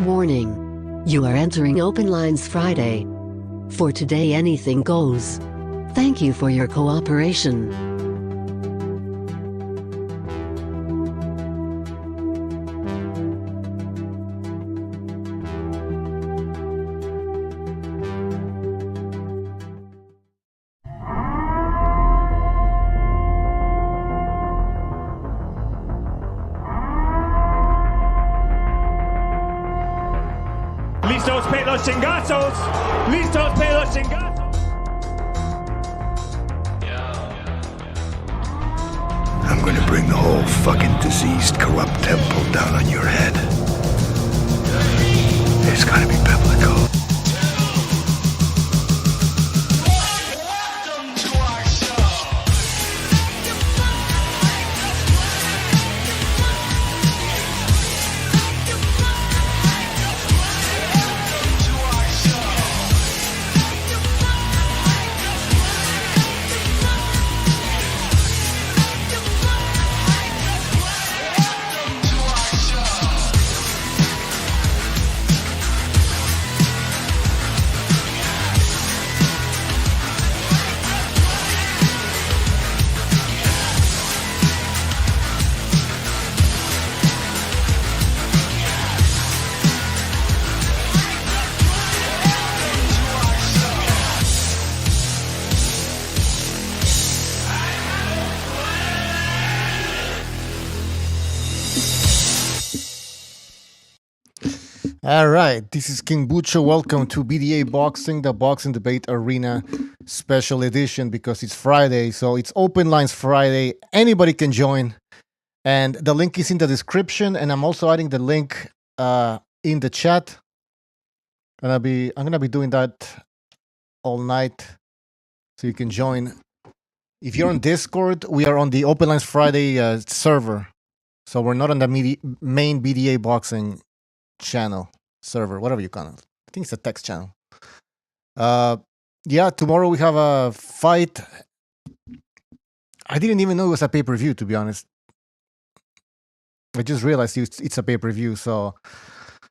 Warning. You are entering Open Lines Friday. For today anything goes. Thank you for your cooperation. Listos pe los chingazos. Listos pe los chingazos. I'm gonna bring the whole fucking diseased, corrupt temple down on your head. It's gotta be biblical. All right, this is King Bucho. Welcome to BDA Boxing, the Boxing Debate Arena Special Edition, because it's Friday, so it's Open Lines Friday. Anybody can join, and the link is in the description, and I'm also adding the link in the chat. I'm gonna be doing that all night, so you can join. If you're on Discord, we are on the Open Lines Friday server, so we're not on the main BDA Boxing channel, server, whatever you call it. I think it's a text channel. Yeah, tomorrow we have a fight. I didn't even know it was a pay-per-view, to be honest. I just realized it's a pay-per-view. So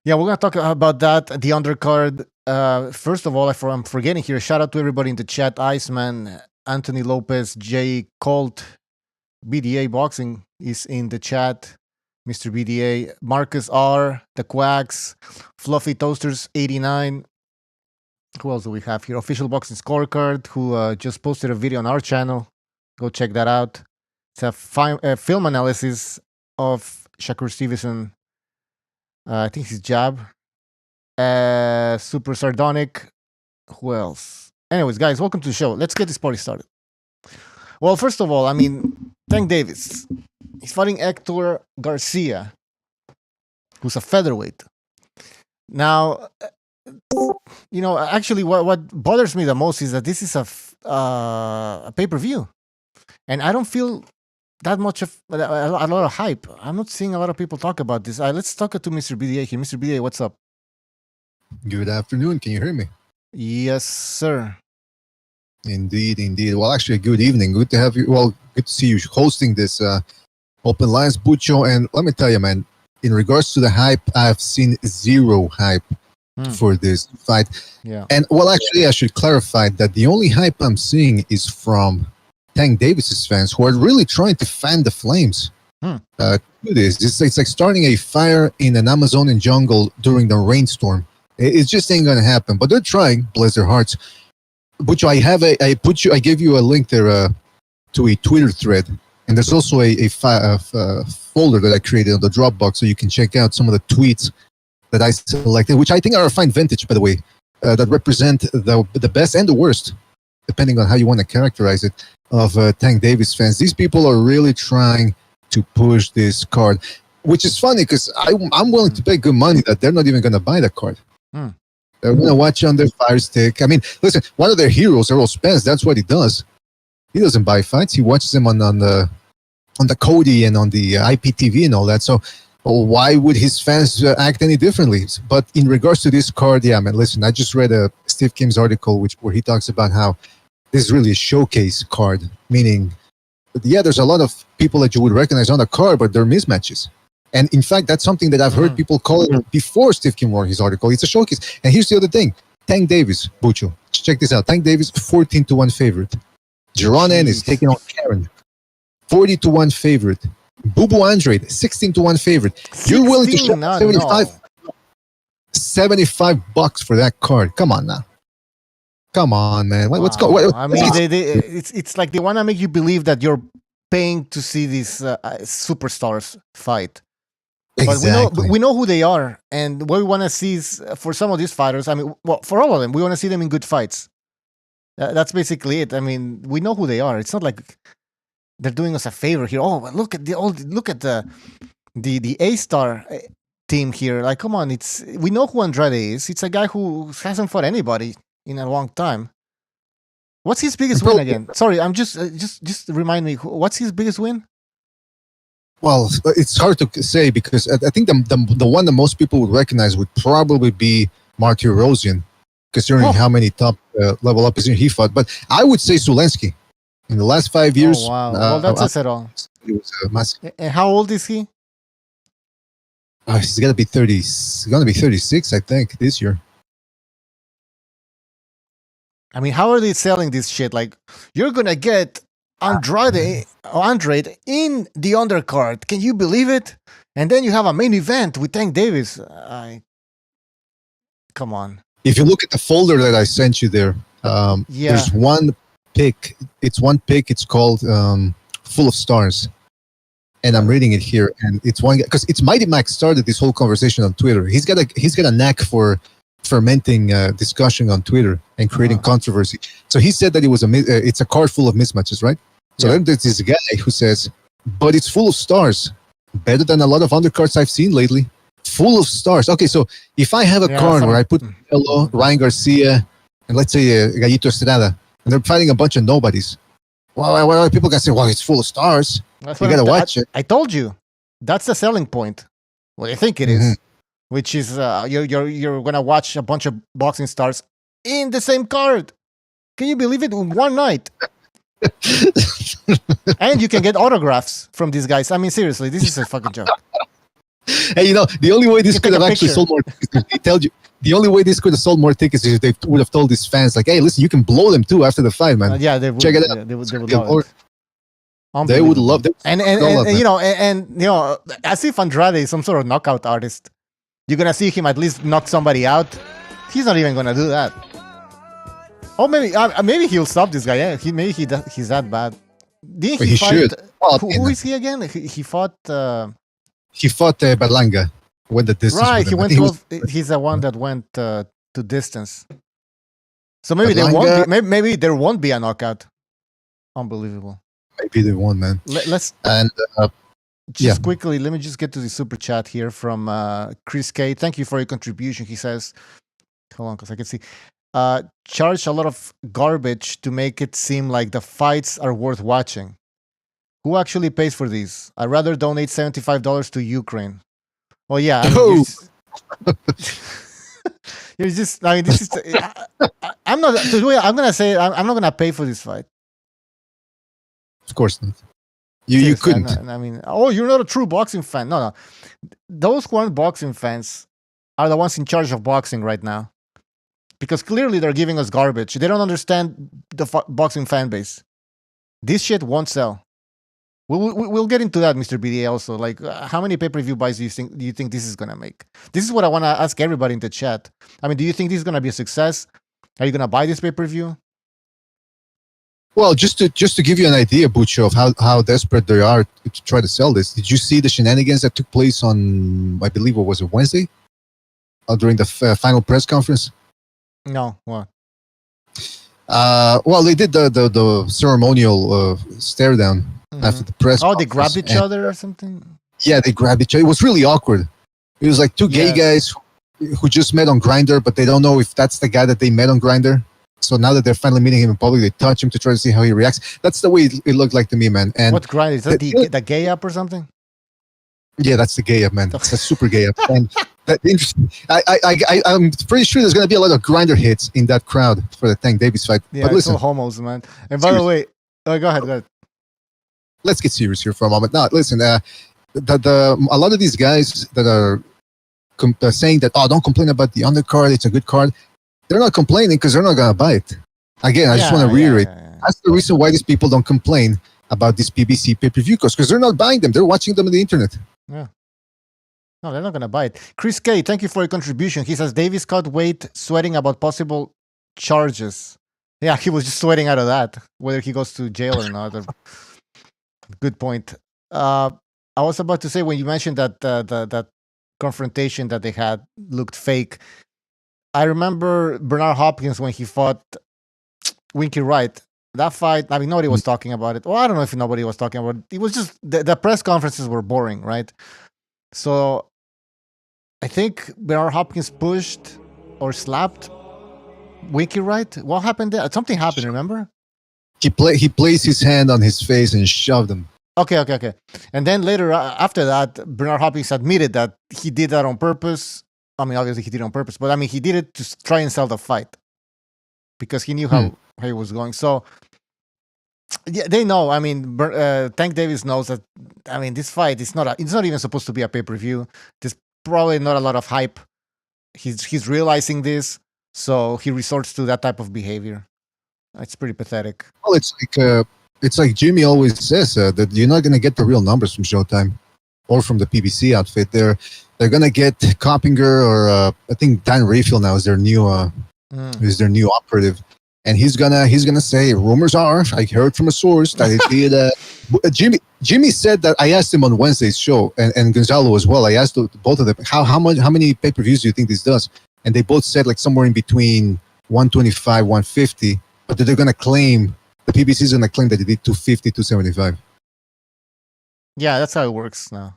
yeah, we're gonna talk about that, the undercard. First of all, I'm forgetting here, shout out to everybody in the chat: Iceman, Anthony Lopez, Jay Colt, BDA Boxing is in the chat, Mr. BDA, Marcus R, The Quacks, Fluffy Toasters 89. Who else do we have here? Official Boxing Scorecard, who just posted a video on our channel. Go check that out. It's a film analysis of Shakur Stevenson. I think his jab. Super Sardonic. Who else? Anyways, guys, welcome to the show. Let's get this party started. Well, first of all, Tank Davis. He's fighting Hector Garcia, who's a featherweight. Now, actually, what bothers me the most is that this is a pay-per-view, and I don't feel that much of a lot of hype. I'm not seeing a lot of people talk about this. Let's talk to Mr. BDA here. Mr. BDA, what's up? Good afternoon. Can you hear me? Yes, sir. Indeed. Well, actually, good evening. Good to have you. Well, good to see you hosting this Open Lines, Bucho. And let me tell you, man, in regards to the hype, I've seen zero hype for this fight. Yeah. And well, actually, I should clarify that the only hype I'm seeing is from Tank Davis's fans, who are really trying to fan the flames. To this. It's like starting a fire in an Amazonian jungle during the rainstorm. It just ain't gonna happen. But they're trying, bless their hearts. Bucho, I gave you a link there to a Twitter thread, and there's also a folder that I created on the Dropbox, so you can check out some of the tweets that I selected, which I think are a fine vintage, by the way, that represent the best and the worst, depending on how you want to characterize it, of Tank Davis fans. These people are really trying to push this card, which is funny because I'm willing to pay good money that they're not even going to buy the card. They're going to watch on their Fire Stick. Listen, one of their heroes, Errol Spence, that's what he does. He doesn't buy fights. He watches them on the Cody and on the IPTV and all that. So why would his fans act any differently? But in regards to this card, yeah, man, listen, I just read a Steve Kim's article where he talks about how this is really a showcase card, meaning, yeah, there's a lot of people that you would recognize on the card, but they're mismatches. And in fact, that's something that I've heard people call it before Steve Kim wrote his article. It's a showcase. And here's the other thing. Tank Davis, Bucho. Check this out. Tank Davis, 14-1 favorite. Jeron Ennis taking on Karen. 40-1 favorite. Bubu Andrade, 16-1 favorite. You're willing to shell $75 for that card. Come on now. Come on, man. What's going on? I mean, it's like they want to make you believe that you're paying to see these superstars fight. Exactly. But we know who they are, and what we want to see is for some of these fighters. I mean, well, for all of them, we want to see them in good fights. That's basically it. I mean, we know who they are. It's not like they're doing us a favor here. Oh, look at the A-star team here. Like, come on, we know who Andrade is. It's a guy who hasn't fought anybody in a long time. What's his biggest win again? Sorry, I'm just remind me. What's his biggest win? Well, it's hard to say because I think the one that most people would recognize would probably be Marty Rosian, considering how many top level opposition he fought. But I would say Zulensky. In the last 5 years, oh, wow. Well, that says it all. It was massive. And how old is he? He's gonna be 30. He's gonna be 36, I think, this year. I mean, how are they selling this shit? Like, you're gonna get Andrade in the undercard. Can you believe it? And then you have a main event with Tank Davis. Come on. If you look at the folder that I sent you there, there's one pick. It's one pick. It's called Full of Stars. And I'm reading it here. And it's one because it's Mighty Max started this whole conversation on Twitter. He's got a knack for fermenting discussion on Twitter and creating controversy. So he said that it's a card full of mismatches, right? So then there's this guy who says, but it's full of stars. Better than a lot of undercards I've seen lately. Full of stars. Okay, so if I have a card where I put Ryan Garcia, and let's say Gallito Estrada, and they're fighting a bunch of nobodies, well, people can say, well, it's full of stars. You got to watch it. I told you. That's the selling point. Well, I think it is. Which is you're gonna watch a bunch of boxing stars in the same card. Can you believe it? In one night. And you can get autographs from these guys. I mean, seriously, this is a fucking joke. Hey, the only way this could have actually sold more tickets, they tell you, the only way this could have sold more tickets is if they would have told these fans, like, hey, listen, you can blow them too after the fight, man. Yeah, they would. Check it out. Yeah, they would love it. They would love it. And as if Andrade is some sort of knockout artist. You're gonna see him at least knock somebody out. He's not even gonna do that. Oh, maybe he'll stop this guy. Yeah, he's that bad. Didn't he fight? Should. Who is he again? He fought. He fought Berlanga. Went the distance. Right, he went. He's the one that went to distance. So maybe there won't be a knockout. Unbelievable. Maybe they won't, man. Let's quickly. Let me just get to the super chat here from Chris K. Thank you for your contribution. He says, hold on, because I can see. Charge a lot of garbage to make it seem like the fights are worth watching. Who actually pays for these? I'd rather donate $75 to Ukraine. Well, yeah. You're just. I mean, this is. I'm not. I'm gonna say I'm not gonna pay for this fight. Of course not. You couldn't. I mean, you're not a true boxing fan. No. Those who aren't boxing fans are the ones in charge of boxing right now. Because clearly they're giving us garbage. They don't understand the boxing fan base. This shit won't sell. We'll get into that, Mr. BDA, also. Like, how many pay-per-view buys do you think this is going to make? This is what I want to ask everybody in the chat. I mean, do you think this is going to be a success? Are you going to buy this pay-per-view? Well, just to give you an idea, Bucho, of how desperate they are to try to sell this, did you see the shenanigans that took place on, I believe, what was it, Wednesday? During the final press conference? No, what? Well, they did the ceremonial stare down after the press. Oh, they grabbed each other or something? Yeah, they grabbed each other. It was really awkward. It was like two gay guys who just met on Grindr, but they don't know if that's the guy that they met on Grindr. So now that they're finally meeting him in public, they touch him to try to see how he reacts. That's the way it looked like to me, man. And what Grindr? Is that the gay app or something? Yeah, that's the gay app, man. That's a super gay app. And interesting. I'm pretty sure there's going to be a lot of Grindr hits in that crowd for the Tank Davis fight. Yeah, but listen, it's all homos, man. And by the way, go ahead. Let's get serious here for a moment. Now, listen, a lot of these guys that are saying that, oh, don't complain about the undercard, it's a good card. They're not complaining because they're not gonna buy it. Again, I just want to reiterate. That's the reason why these people don't complain about these PBC pay-per-view costs, because they're not buying them. They're watching them on the internet. Yeah. No, they're not going to buy it. Chris K, thank you for your contribution. He says, Davis cut weight, sweating about possible charges. Yeah, he was just sweating out of that, whether he goes to jail or not. Good point. I was about to say, when you mentioned that that confrontation that they had looked fake, I remember Bernard Hopkins when he fought Winky Wright. That fight, I mean, nobody was talking about it. Well, I don't know if nobody was talking about it. It was just, the press conferences were boring, right? So I think Bernard Hopkins pushed or slapped Winky Wright. What happened there? Something happened, remember? He placed his hand on his face and shoved him. Okay. And then later, after that, Bernard Hopkins admitted that he did that on purpose. I mean, obviously he did it on purpose, but I mean, he did it to try and sell the fight because he knew how it was going. So, yeah, they know. I mean, Tank Davis knows that. I mean, this fight is not even supposed to be a pay-per-view. There's probably not a lot of hype. He's realizing this, so he resorts to that type of behavior. It's pretty pathetic. Well, it's like Jimmy always says that you're not going to get the real numbers from Showtime or from the PBC outfit. They're going to get Coppinger or I think Dan Rayfield now is their new operative. And he's gonna say, rumors are, I heard from a source that it did. Jimmy said that. I asked him on Wednesday's show, and Gonzalo as well. I asked both of them how many pay-per-views do you think this does, and they both said like somewhere in between 125, 150. But they're gonna claim, the PBC is gonna claim that it did 250, 275. Yeah, that's how it works now.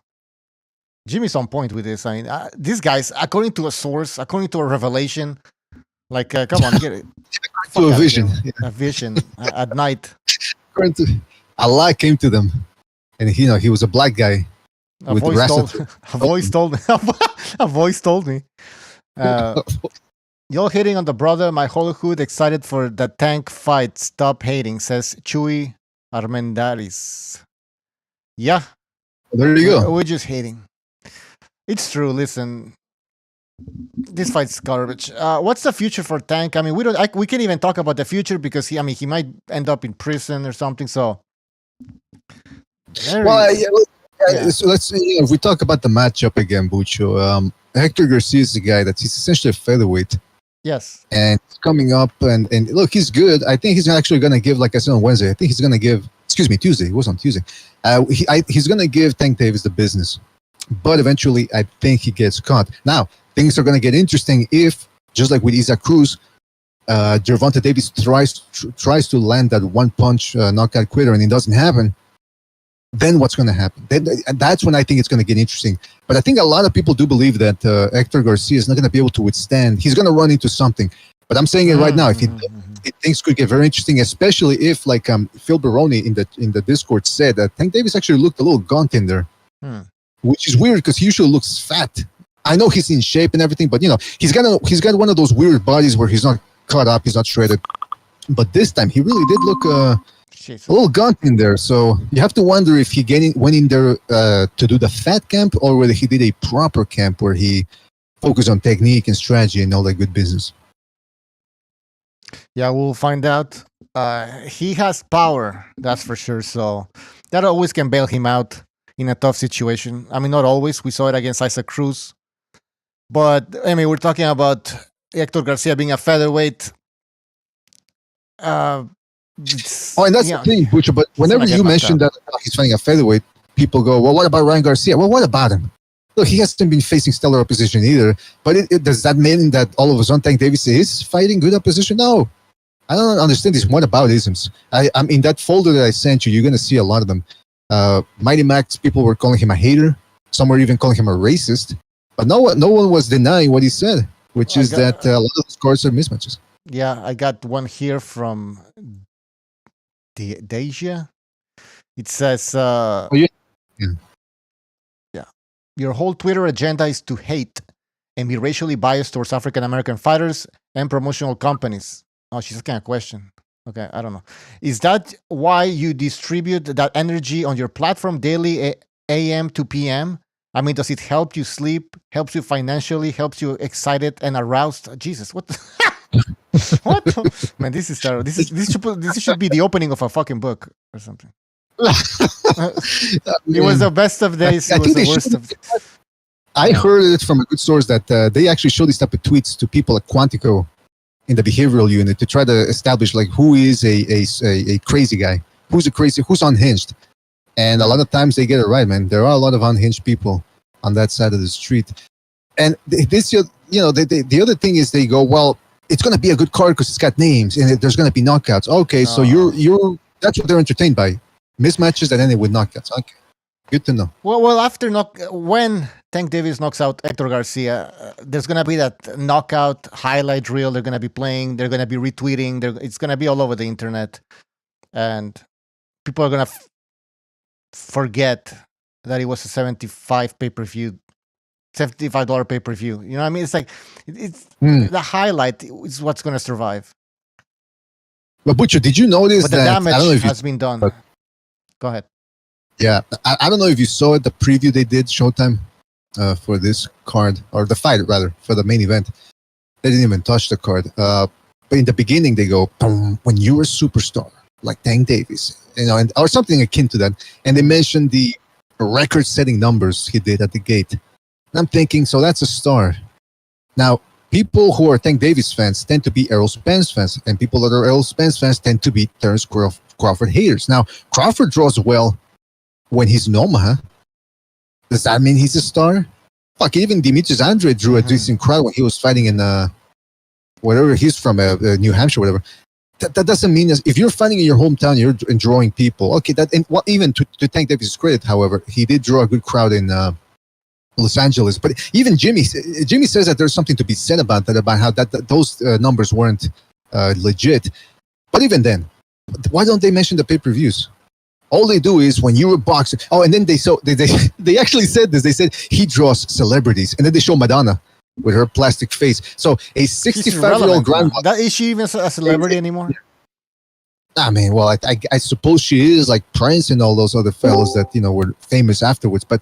Jimmy's on point with this. I mean, these guys, according to a source, according to a revelation. Like, come on, get it. To a vision. A vision at night. Allah came to them. And he was a black guy. A voice told me. Y'all hating on the brother, my whole hood excited for the Tank fight. Stop hating, says Chuy Armendariz. Yeah. There you go. We're just hating. It's true, listen. This fight's garbage. What's the future for Tank? I mean, we can't even talk about the future because he might end up in prison or something. So, so let's say, if we talk about the matchup again, Bucho. Hector Garcia is the guy he's essentially a featherweight. Yes. And he's coming up and look, he's good. I think he's actually going to give, like I said on Wednesday, I think he's going to give, Tuesday. It was on Tuesday. He's going to give Tank Davis the business. But eventually, I think he gets caught. Now, things are going to get interesting if, just like with Isaac Cruz, Gervonta Davis tries to land that one-punch knockout quitter and it doesn't happen. Then what's going to happen? That's when I think it's going to get interesting. But I think a lot of people do believe that Hector Garcia is not going to be able to withstand. He's going to run into something. But I'm saying it right now. If things could get very interesting, especially if, like Phil Baroni in the Discord said, that Tank Davis actually looked a little gaunt in there. Which is weird because he usually looks fat. I know he's in shape and everything, but he's got one of those weird bodies where he's not cut up, he's not shredded. But this time he really did look a little gaunt in there. So you have to wonder if he went in there to do the fat camp or whether he did a proper camp where he focused on technique and strategy and all that good business. Yeah, we'll find out. He has power, that's for sure. So that always can bail him out in a tough situation. I mean, not always. We saw it against Isaac Cruz. But, I mean, we're talking about Hector Garcia being a featherweight. And that's the thing, Butcher. But whenever you mention that he's fighting a featherweight, people go, well, what about Ryan Garcia? Well, what about him? Look, he hasn't been facing stellar opposition either. But does that mean that all of a sudden Tank Davis is fighting good opposition? No. I don't understand this. What about isms? I'm in that folder that I sent you. You're going to see a lot of them. Mighty Max, people were calling him a hater. Some were even calling him a racist. But no one was denying what he said, which is that a lot of the scores are mismatches. Yeah, I got one here from Deja. It says, your whole Twitter agenda is to hate and be racially biased towards African-American fighters and promotional companies. Oh, she's asking a question. Okay, I don't know. Is that why you distribute that energy on your platform daily a.m. to p.m.? I mean, does it help you sleep? Helps you financially? Helps you excited and aroused? Jesus, what? What? Man, this is terrible. This should be the opening of a fucking book or something. It was the best of days. It was the worst of. I heard it from a good source that they actually show these type of tweets to people at Quantico in the behavioral unit to try to establish like who is a crazy guy, who's unhinged, and a lot of times they get it right, man. There are a lot of unhinged people on that side of the street, and this, the other thing is they go, well, it's going to be a good card because it's got names and there's going to be knockouts. Okay, so you're that's what they're entertained by, mismatches that ended with knockouts. Okay, good to know. Well, after when Tank Davis knocks out Hector Garcia, there's going to be that knockout highlight reel they're going to be playing. They're going to be retweeting. It's going to be all over the internet. And people are going to forget that it was a $75 pay-per-view. $75 pay-per-view. You know what I mean? It's like, the highlight is what's going to survive. But Butcher, did you notice but the that damage has been done? Go ahead. Yeah, I don't know if you saw it, the preview they did, Showtime, for this card, or the fight, rather, for the main event. They didn't even touch the card. But in the beginning, they go, when you're a superstar, like Tank Davis, or something akin to that. And they mentioned the record-setting numbers he did at the gate. And I'm thinking, so that's a star. Now, people who are Tank Davis fans tend to be Errol Spence fans, and people that are Errol Spence fans tend to be Terence Crawford haters. Now, Crawford draws well when he's in Omaha. Does that mean he's a star? Fuck, even Demetrius Andrade drew a decent crowd when he was fighting in wherever he's from, New Hampshire, whatever. That doesn't mean if you're fighting in your hometown, you're drawing people. Okay, even to Tank Davis' credit, however, he did draw a good crowd in Los Angeles. But even Jimmy says that there's something to be said about that, about how those numbers weren't legit. But even then, why don't they mention the pay-per-views? All they do is when you're boxing. Oh, and then they actually said this. They said he draws celebrities, and then they show Madonna with her plastic face. So a 65-year-old grandmother. Is she even a celebrity anymore? I mean, well, I suppose she is, like Prince and all those other fellows that were famous afterwards. But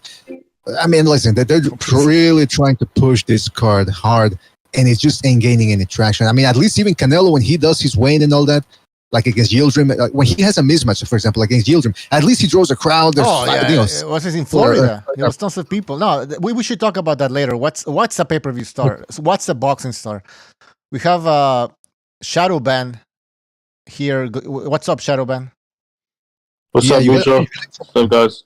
I mean, listen, they're really trying to push this card hard, and it just ain't gaining any traction. I mean, at least even Canelo, when he does his weighing and all that, like against Yildirim, like when he has a mismatch, for example, against Yildirim, at least he draws a crowd. It was in Florida. There was tons of people. No, we should talk about that later. What's a pay-per-view star? What's a boxing star? We have Shadow Ban here. What's up, Shadow Ban? What's up, Mucho? What's up, guys?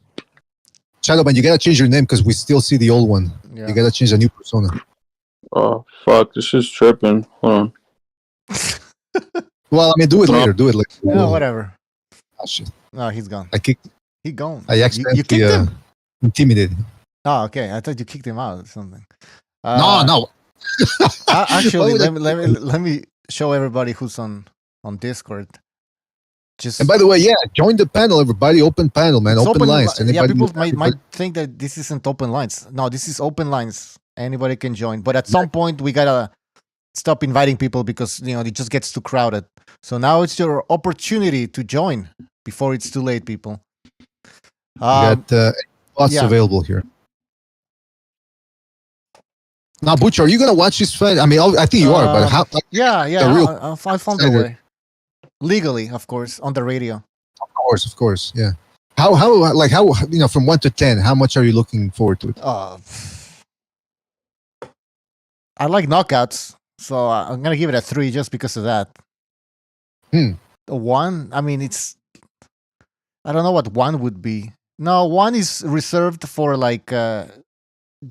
Shadow Ban, you gotta change your name because we still see the old one. Yeah. You gotta change the new persona. Oh, fuck. This is tripping. Hold on. Well, I mean, do it later. No, whatever. Oh, shit. No, he's gone. He gone. I accidentally you kicked him? Intimidated. Oh, okay. I thought you kicked him out or something. No. Actually, let me show everybody who's on Discord. And by the way, join the panel, everybody. Open panel, man. Open lines. People might think that this isn't open lines. No, this is open lines. Anybody can join. But at some point, we gotta stop inviting people because it just gets too crowded. So now it's your opportunity to join before it's too late, people. Got lots available here. Now, Butch, are you gonna watch this fight? I mean, I think you are, but how? I found a way. Legally, of course, on the radio. Of course, yeah. How from 1 to 10, how much are you looking forward to it? I like knockouts, so I'm gonna give it a 3 just because of that. 1, I mean, I don't know what 1 would be. No, 1 is reserved for like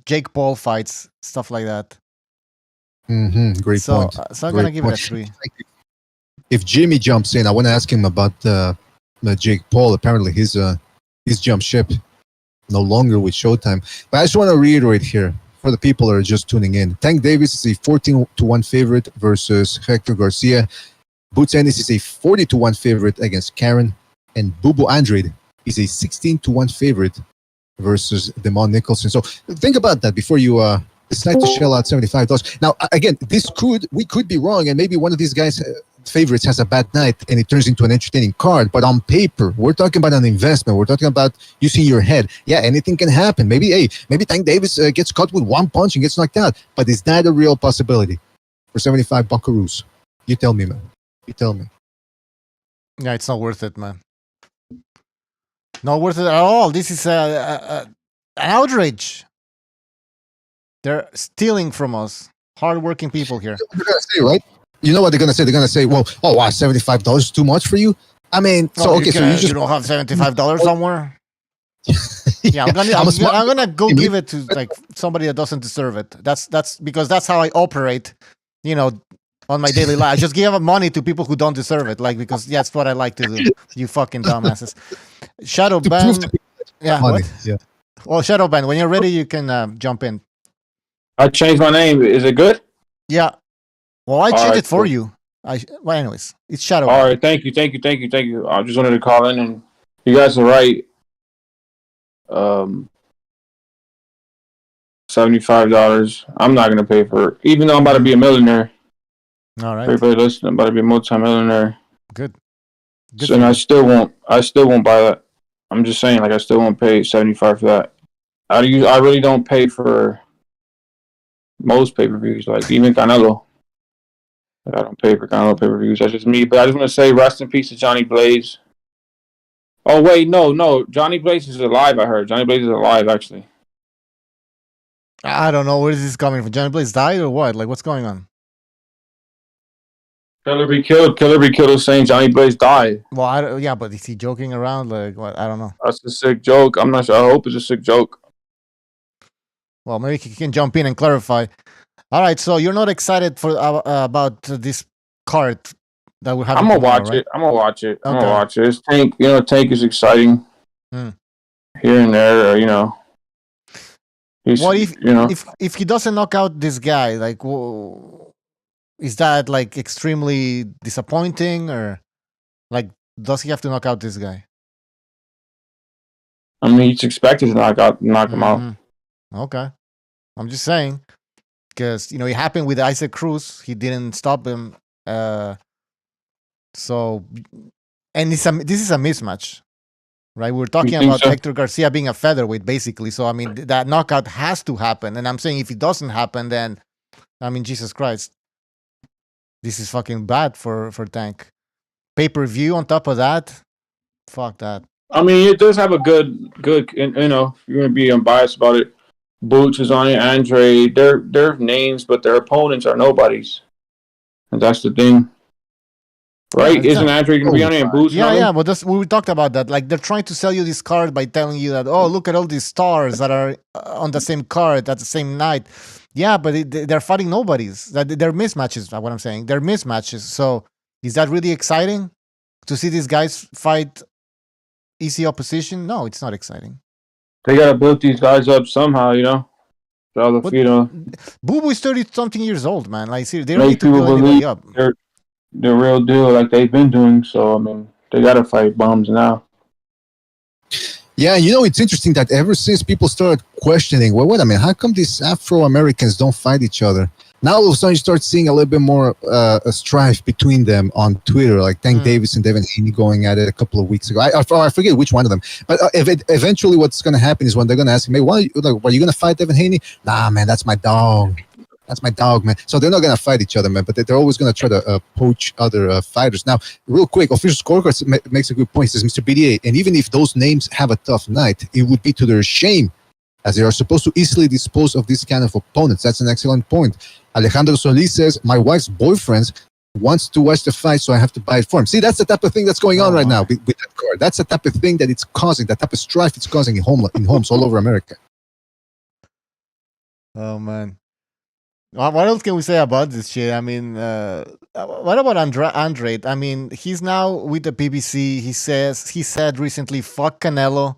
Jake Paul fights, stuff like that. Great point. So I'm gonna give it a 3. If Jimmy jumps in, I want to ask him about Jake Paul. Apparently, he's jumped ship, no longer with Showtime. But I just want to reiterate here for the people that are just tuning in: Tank Davis is a 14-1 favorite versus Hector Garcia. Boots Ennis is a 40-1 favorite against Karen, and Bubu Andrade is a 16-1 favorite versus Demond Nicholson. So think about that before you decide to shell out $75. Now, again, we could be wrong, and maybe one of these guys favorites has a bad night and it turns into an entertaining card. But on paper, we're talking about an investment. We're talking about using your head. Yeah, anything can happen. Maybe Tank Davis gets caught with one punch and gets knocked out. But is that a real possibility for 75 buckaroos? You tell me, man. You tell me. Yeah, it's not worth it, man. Not worth it at all. This is an outrage. They're stealing from us. Hardworking people here. They're gonna say, right? You know what they're gonna say? They're gonna say, "Well, oh, wow, $75 is too much for you." I mean, so okay, so you don't have $75 somewhere. Yeah, I'm gonna go give it to like somebody that doesn't deserve it. That's because that's how I operate. You know, on my daily life, I just give money to people who don't deserve it. Like because that's what I like to do. You fucking dumbasses. Shadow ban. Yeah. What? Yeah. Well, Shadow ban. When you're ready, you can jump in. I changed my name. Is it good? Yeah. Well, I changed it for cool. you. Well, anyways, it's Shadow. All right, thank you. I just wanted to call in, and you guys are right. $75. I'm not gonna pay for it, even though I'm about to be a millionaire. All right. Everybody listening, I'm about to be a multi-millionaire. Good. So, and I still won't buy that. I'm just saying, like, I still won't pay $75 for that. I really don't pay for most pay-per-views, like even Canelo. I don't pay for Canelo pay-per-views. That's just me. But I just want to say rest in peace to Johnny Blaze. Oh, wait, no. Johnny Blaze is alive, I heard. Johnny Blaze is alive, actually. I don't know. Where is this coming from? Johnny Blaze died or what? Like, what's going on? Killer Be Killed is saying Johnny Blaze died. Well, yeah, but is he joking around? Like, what? I don't know. That's a sick joke. I'm not sure. I hope it's a sick joke. Well, maybe he can jump in and clarify. All right, so you're not excited for about this card that we have? I'm gonna watch it. I'm gonna watch it. It's Tank. You know, Tank is exciting here and there. You know, what if he doesn't knock out this guy? Like, is that like extremely disappointing, or like does he have to knock out this guy? I mean, he's expected to knock him out. Okay, I'm just saying. Because, you know, it happened with Isaac Cruz. He didn't stop him. So, and this is a mismatch, right? We're talking about Hector Garcia being a featherweight, basically. So, I mean, that knockout has to happen. And I'm saying if it doesn't happen, then, I mean, Jesus Christ. This is fucking bad for Tank. Pay-per-view on top of that? Fuck that. I mean, it does have a good, you know, if you're going to be unbiased about it. Boots is on it, Andrade. They're names, but their opponents are nobodies. And that's the thing. Right? Yeah, Isn't Andrade going to be on it and Boots? Yeah, but we talked about that. Like, they're trying to sell you this card by telling you that, oh, look at all these stars that are on the same card at the same night. Yeah, but they're fighting nobodies. They're mismatches, what I'm saying. They're mismatches. So, is that really exciting? To see these guys fight easy opposition? No, it's not exciting. They gotta build these guys up somehow, you know. You know, Boo Boo is 30-something years old, man. Like, seriously, they don't need to build anybody up. They're the real deal, like they've been doing. So I mean, they gotta fight bums now. Yeah, you know, it's interesting that ever since people started questioning, well, wait a minute, how come these Afro-Americans don't fight each other? Now all of a sudden you start seeing a little bit more a strife between them on Twitter, like Tank Davis and Devin Haney going at it a couple of weeks ago. I forget which one of them. But eventually what's going to happen is when they're going to ask me, are you going to fight Devin Haney? Nah, man, that's my dog. That's my dog, man. So they're not going to fight each other, man, but they're always going to try to poach other fighters. Now, real quick, Official Scorecard makes a good point. He says, Mr. BDA, and even if those names have a tough night, it would be to their shame, as they are supposed to easily dispose of this kind of opponents. That's an excellent point. Alejandro Solis says, my wife's boyfriend wants to watch the fight, so I have to buy it for him. See, that's the type of thing that's going on right now with that card. That's the type of thing that it's causing, that type of strife it's causing in homes all over America. Oh, man. What else can we say about this shit? I mean, what about Andrade? I mean, he's now with the PBC. He said recently, fuck Canelo.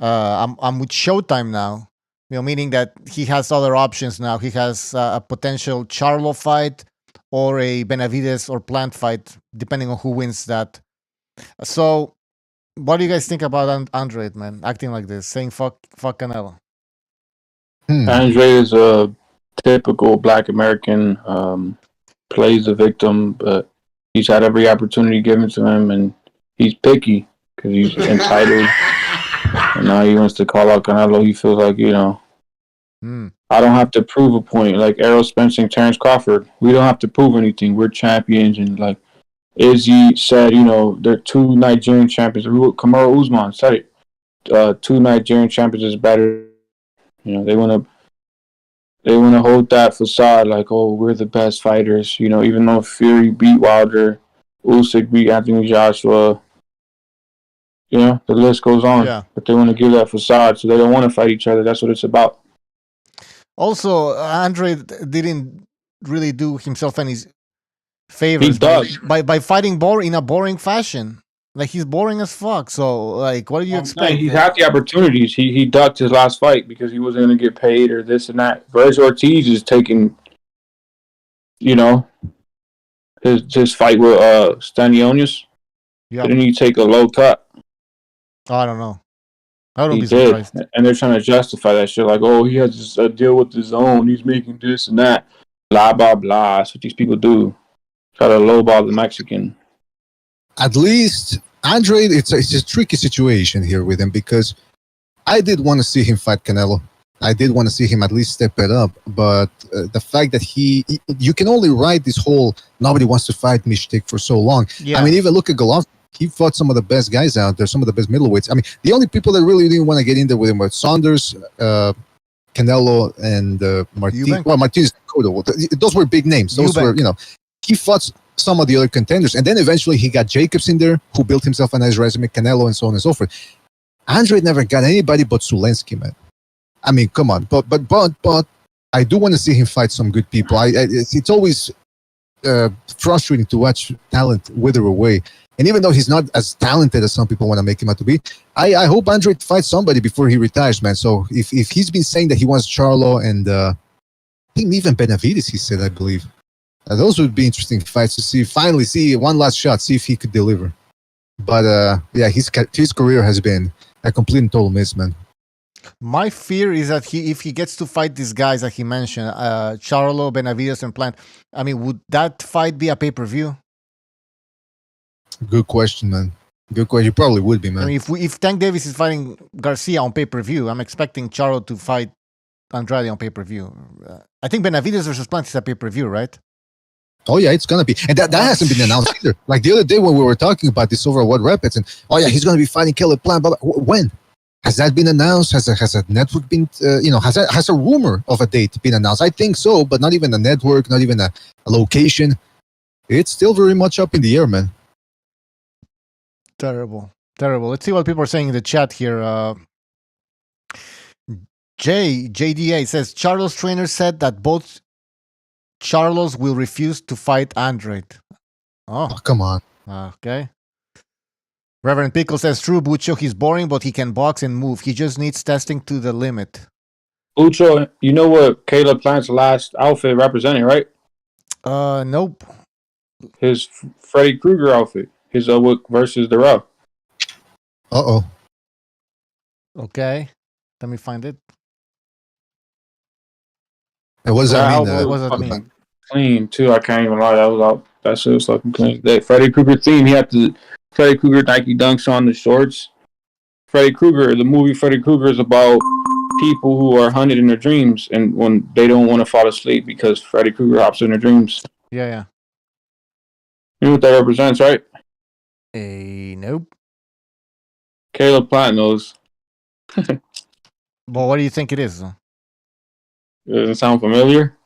I'm with Showtime now. You know, meaning that he has other options now. He has a potential Charlo fight or a Benavidez or Plant fight, depending on who wins that. So, what do you guys think about Andrade, man? Acting like this, saying fuck Canelo. Andrade is a typical Black American, plays the victim, but he's had every opportunity given to him, and he's picky because he's entitled. And now he wants to call out Canelo. He feels like, I don't have to prove a point. Like Errol Spence and Terrence Crawford, we don't have to prove anything. We're champions. And like Izzy said, they're 2 Nigerian champions. Kamaru Usman said it. 2 Nigerian champions is better. They want to hold that facade like, oh, we're the best fighters. Even though Fury beat Wilder, Usyk beat Anthony Joshua. The list goes on. Yeah. But they want to give that facade, so they don't want to fight each other. That's what it's about. Also, Andrade didn't really do himself any favors He does. by fighting in a boring fashion. Like, he's boring as fuck. So, like, what do you expect? He's had the opportunities. He ducked his last fight because he wasn't going to get paid or this and that. Versus Ortiz is taking, his fight with Stanionis. Yeah. Didn't he take a low cut? I don't know. I don't He be did. surprised. And they're trying to justify that shit like, oh, he has a deal with his own. He's making this and that. Blah, blah, blah. That's what these people do. Try to lowball the Mexican. At least, Andrade, it's a tricky situation here with him because I did want to see him fight Canelo. I did want to see him at least step it up. But the fact that you can only ride this whole nobody wants to fight me shtick for so long. Yeah. I mean, even look at Golovkin. He fought some of the best guys out there, some of the best middleweights. I mean, the only people that really didn't want to get in there with him were Saunders, Canelo, and Martin. Well, Martinez, those were big names. Those were, he fought some of the other contenders. And then eventually he got Jacobs in there, who built himself a nice resume, Canelo, and so on and so forth. Andrade never got anybody but Zulensky, man. I mean, come on. But I do want to see him fight some good people. It's always frustrating to watch talent wither away. And even though he's not as talented as some people want to make him out to be, I hope Andrade fights somebody before he retires, man. So if he's been saying that he wants Charlo and I think even Benavidez, he said, I believe. Those would be interesting fights to finally see one last shot, see if he could deliver. But yeah, his career has been a complete and total miss, man. My fear is that if he gets to fight these guys that he mentioned, Charlo, Benavidez, and Plant, I mean, would that fight be a pay-per-view? Good question, man. Good question. You probably would be, man. I mean, if Tank Davis is fighting Garcia on pay-per-view, I'm expecting Charlo to fight Andrade on pay-per-view. I think Benavidez versus Plant is a pay-per-view, right? Oh, yeah, it's going to be. And that hasn't been announced either. Like the other day when we were talking about this over at What Rapids, and he's going to be fighting Caleb Plant. But when? Has that been announced? Has a network been, has a rumor of a date been announced? I think so, but not even a network, not even a location. It's still very much up in the air, man. Terrible. Let's see what people are saying in the chat here. JDA says, Charlo's trainer said that both Charlos will refuse to fight Andrade. Oh, come on. Okay. Reverend Pickle says, true, Bucho, he's boring, but he can box and move. He just needs testing to the limit. Bucho, you know what Caleb Plant's last outfit represented, right? Nope. His Freddy Krueger outfit. His versus the Raw. Uh-oh. Okay. Let me find it. And what does that mean? What does that mean? Clean, too. I can't even lie. That was out. That shit was fucking clean. That Freddy Krueger theme, he had the Freddy Krueger Nike Dunks on the shorts. Freddy Krueger, the movie Freddy Krueger is about people who are hunted in their dreams and when they don't want to fall asleep because Freddy Krueger hops in their dreams. Yeah. You know what that represents, right? Nope. Caleb Plant knows. Well, what do you think it is? Doesn't sound familiar?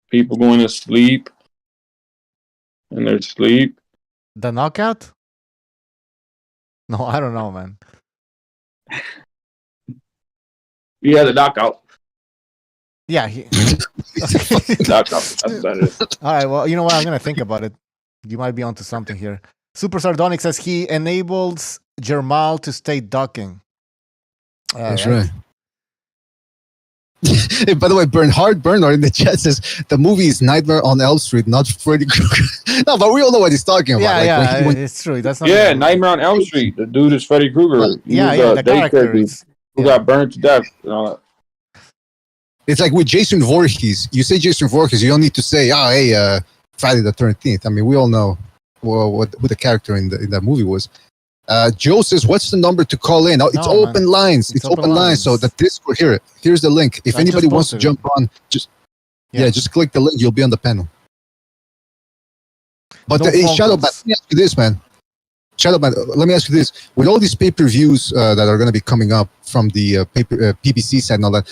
People going to sleep in their sleep. The knockout? No, I don't know, man. Yeah, the knockout. Yeah. Knockout. That's what that is. All right, well, you know what? I'm going to think about it. You might be onto something here. Super Sardonic says he enables Jermal to stay ducking. That's right. By the way, Bernard in the chat says the movie is Nightmare on Elm Street, not Freddy Krueger. No, but we all know what he's talking about. It's true. That's not Nightmare on Elm Street. The dude is Freddy Krueger. The character who got burned to death. It's like with Jason Voorhees. You say Jason Voorhees, you don't need to say, Friday the 13th. I mean, we all know what the character in that movie was. Joe says, "What's the number to call in?" It's open lines. It's open lines. So the Discord here. Here's the link. If anybody wants to jump on, just click the link. You'll be on the panel. But Shadowbat, let me ask you this, man. Shadowbat, let me ask you this: with all these pay-per-views that are going to be coming up from the PBC side and all that,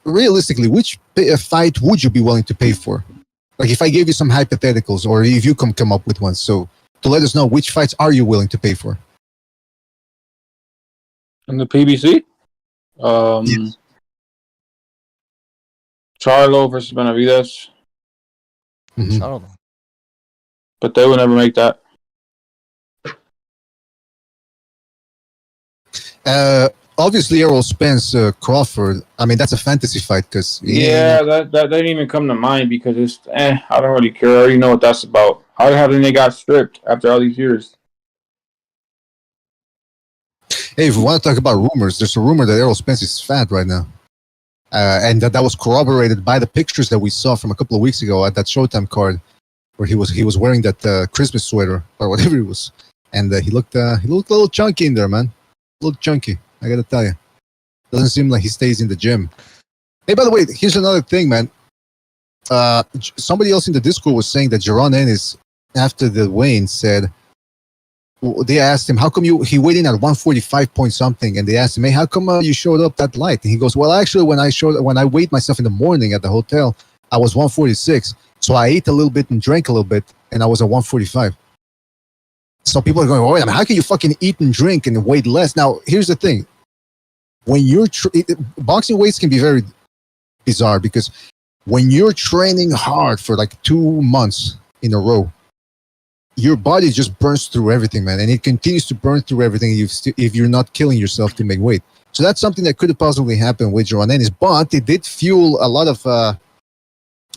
realistically, which fight would you be willing to pay for? Like, if I gave you some hypotheticals, or if you come up with one, so to let us know which fights are you willing to pay for? In the PBC, Yes. Charlo versus Benavidez, Mhm. but they will never make that. Obviously, Errol Spence Crawford. I mean, that's a fantasy fight because that didn't even come to mind because it's I don't really care. I already know what that's about. How haven't they got stripped after all these years? Hey, if we want to talk about rumors, there's a rumor that Errol Spence is fat right now, and that was corroborated by the pictures that we saw from a couple of weeks ago at that Showtime card, where he was wearing that Christmas sweater or whatever it was, and he looked a little chunky in there, man. Look chunky, I gotta tell you. Doesn't seem like he stays in the gym. Hey, by the way, here's another thing, man. Somebody else in the Discord was saying that Jaron Ennis, after the weigh-in, said, they asked him, how come he weighed in at 145 point something? And they asked him, hey, how come you showed up that light? And he goes, well, actually, when I weighed myself in the morning at the hotel, I was 146. So I ate a little bit and drank a little bit, and I was at 145. So people are going, wait a minute, how can you fucking eat and drink and weight less? Now, here's the thing. When you're boxing weights can be very bizarre because when you're training hard for like 2 months in a row, your body just burns through everything, man, and it continues to burn through everything if you're not killing yourself to make weight. So that's something that could have possibly happened with Jaron Ennis, but it did fuel a lot of,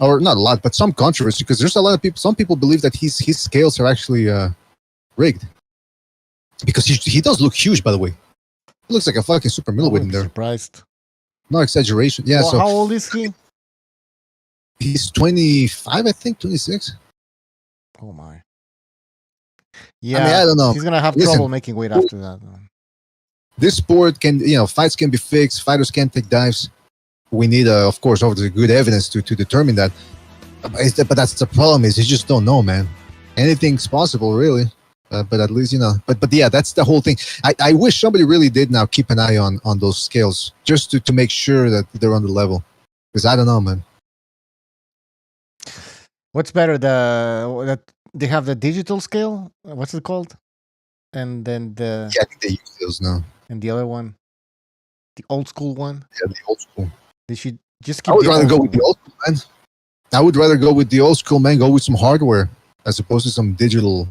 or not a lot, but some controversy because there's a lot of people. Some people believe that his scales are actually rigged because he does look huge, by the way. He looks like a fucking super middleweight in there. Surprised. No exaggeration. Yeah. Well, so how old is he? He's 25, I think, 26. Oh my. Yeah, I mean, I don't know. He's gonna have trouble making weight after that. This sport can, fights can be fixed. Fighters can take dives. We need, of course, obviously good evidence to determine that. But that's the problem is you just don't know, man. Anything's possible, really. But at least, But yeah, that's the whole thing. I wish somebody really did now keep an eye on those scales just to make sure that they're on the level. Because I don't know, man. What's better, that they have the digital scale? What's it called? And then I think they use those now. And the other one, the old school one. Yeah, the old school. They should just keep. I would rather go with the old school, man. I would rather go with the old school, man. Go with some hardware as opposed to some digital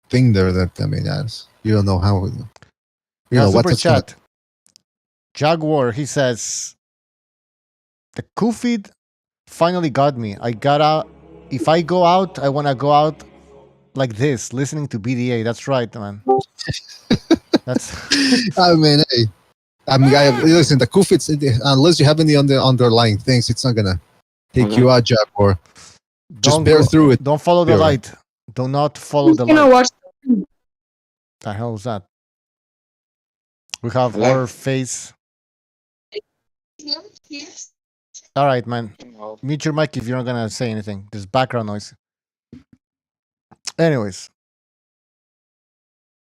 thing there. That you don't know how. Super chat. Jaguar, he says, the Kufid finally got me. I got out. If I go out, I want to go out like this, listening to BDA. That's right, man. That's. I mean, hey. Listen, the Kufits, unless you have any underlying things, it's not gonna take you out, Jaguar. Just bear through it. Don't follow the light. Do not follow the light. Watch. The hell is that? We have our face. All right, man. Mute your mic if you're not gonna say anything. There's background noise. Anyways.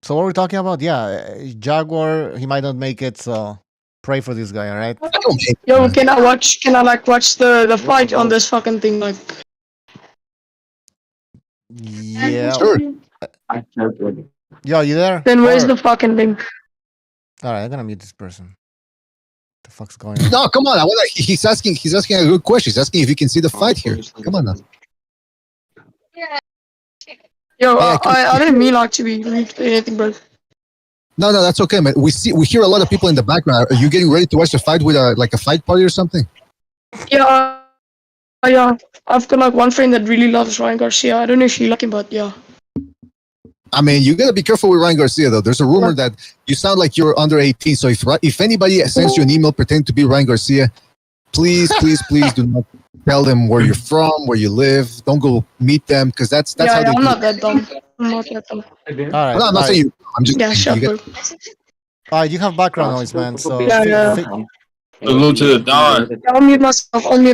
So what we're talking about? Yeah, Jaguar, he might not make it, so pray for this guy, all right? Yo, can I watch the fight on this fucking thing? Like, yeah. Sure. Yo, you there? Then where's the fucking link? All right, I'm gonna mute this person. What the fuck's going on? No, come on. He's asking a good question. He's asking if you can see the fight here. Come on now. Yo, I didn't mean like to be rude or anything, bro. No, that's okay, man. We hear a lot of people in the background. Are you getting ready to watch the fight with a fight party or something? Yeah, yeah. I've got like one friend that really loves Ryan Garcia. I don't know if you like him, but yeah. I mean, you gotta be careful with Ryan Garcia, though. There's a rumor that you sound like you're under 18. So if anybody sends you an email pretending to be Ryan Garcia, please do not tell them where you're from, where you live. Don't go meet them because that's how they I'm do not it. that dumb. I'm not that dumb. All right. No, I'm all not right. saying you. I'm just Yeah, saying you Shakur. All right, you have background noise, man. So Yeah. Salute to the Don. I'll mute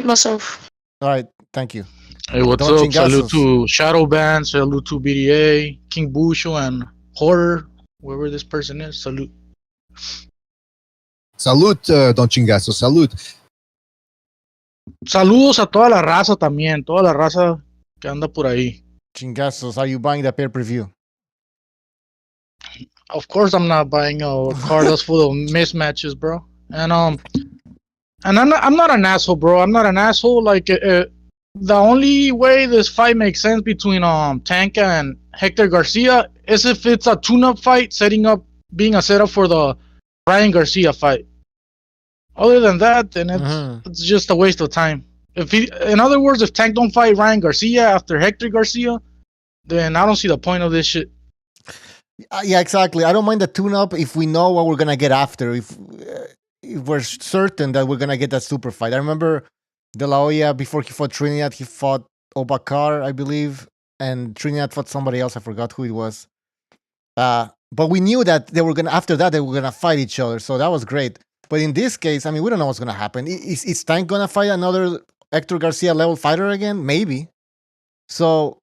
myself. All right, thank you. Hey, what's Don up? Salute Chingazos. to Shadowban, salute to BDA, King Busho, and Horror, whoever this person is. Salute. Salud, Don Chingazo. Salud. Saludos a toda la raza también, toda la raza que anda por ahí. Chingazos, are you buying the pay-per-view? Of course, I'm not buying a card that's full of mismatches, bro. And I'm not an asshole, bro. I'm not an asshole. Like the only way this fight makes sense between Tanka and Hector Garcia is if it's a tune-up fight, being a setup for the Ryan Garcia fight. Other than that, then it's just a waste of time. In other words, if Tank don't fight Ryan Garcia after Hector Garcia, then I don't see the point of this shit. Yeah, exactly. I don't mind the tune-up if we know what we're gonna get after. If we're certain that we're gonna get that super fight. I remember De La Hoya before he fought Trinidad, he fought Obakar, I believe, and Trinidad fought somebody else. I forgot who it was. But we knew that they were gonna fight each other, so that was great. But in this case, I mean, we don't know what's gonna happen. Is Tank gonna fight another Hector Garcia level fighter again? Maybe. So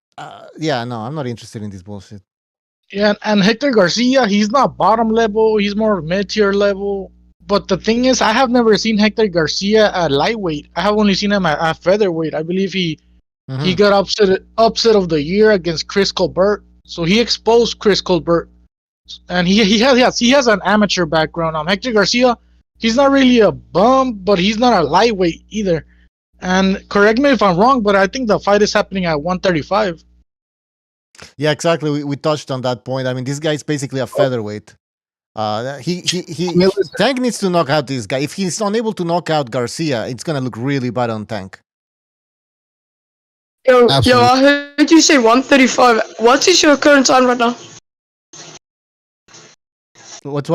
yeah, no, I'm not interested in this bullshit. Yeah, and Hector Garcia, he's not bottom level, he's more mid-tier level. But the thing is, I have never seen Hector Garcia at lightweight. I have only seen him at featherweight. I believe he got upset of the year against Chris Colbert. So he exposed Chris Colbert. And he has an amateur background. Hector Garcia, he's not really a bum, but he's not a lightweight either. And correct me if I'm wrong, but I think the fight is happening at 135. Yeah, exactly. We touched on that point. I mean, this guy is basically a featherweight. Tank needs to knock out this guy. If he's unable to knock out Garcia, it's gonna look really bad on Tank. Yo, I heard you say 135. What is your current time right now? What?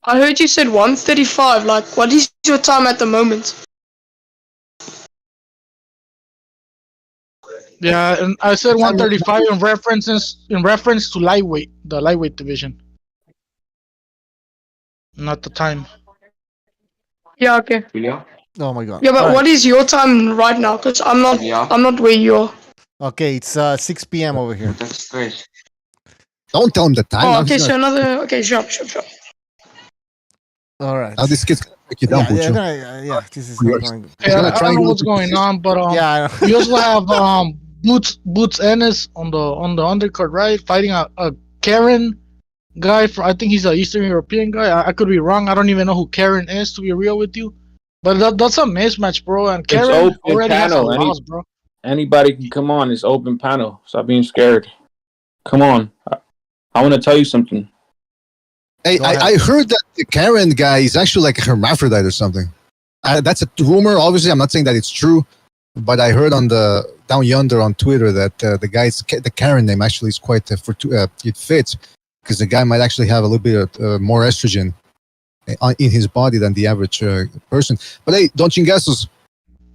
I heard you said 135. Like, what is your time at the moment? Yeah, and I said 135 in reference to lightweight, the lightweight division, not the time. Yeah, okay. Oh my god. Yeah, but All what is your time right now? Because I'm not where you are. Okay, it's 6 p.m. over here. That's great. Don't tell him the time. Oh, okay, so another. Okay, sure. All right. Now this kid's gonna break you down, Pucho. Yeah, this is not going. Yeah, I don't know what's going on, but Yeah, I we also have Boots Ennis on the undercard, right? Fighting a Karen guy. I think he's an Eastern European guy. I could be wrong. I don't even know who Karen is, to be real with you. But that's a mismatch, bro. And Karen already has a loss, bro. Anybody can come on. It's open panel. Stop being scared. Come on. I want to tell you something. Hey, I heard that the Karen guy is actually like a hermaphrodite or something. That's a rumor. Obviously, I'm not saying that it's true, but I heard on the Down Yonder on Twitter that the Karen name actually is quite it fits because the guy might actually have a little bit of more estrogen in his body than the average person. But hey, Don Chingazos,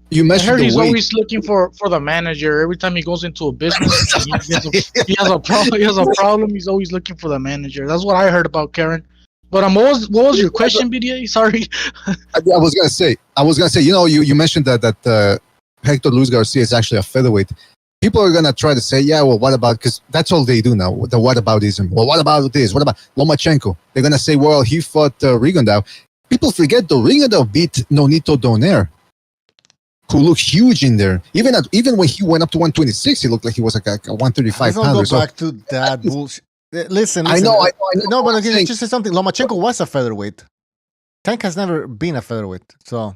you mentioned I heard he's weight. always looking for the manager. Every time he goes into a business, he has a problem. He has a problem. He's always looking for the manager. That's what I heard about Karen. But what was your question, BDA? Sorry. I was gonna say. You know, you mentioned that Hector Luis Garcia is actually a featherweight. People are gonna try to say, yeah, well, what about? Because that's all they do now. The whataboutism. Well, what about this? What about Lomachenko? They're gonna say, well, he fought Rigondeaux. People forget though. Rigondeaux beat Nonito Donaire, who looked huge in there. Even when he went up to 126, he looked like he was like a 135 pounder. Let's not go back to that bullshit. Listen. I know. No, but okay, just say something. Lomachenko was a featherweight. Tank has never been a featherweight, so.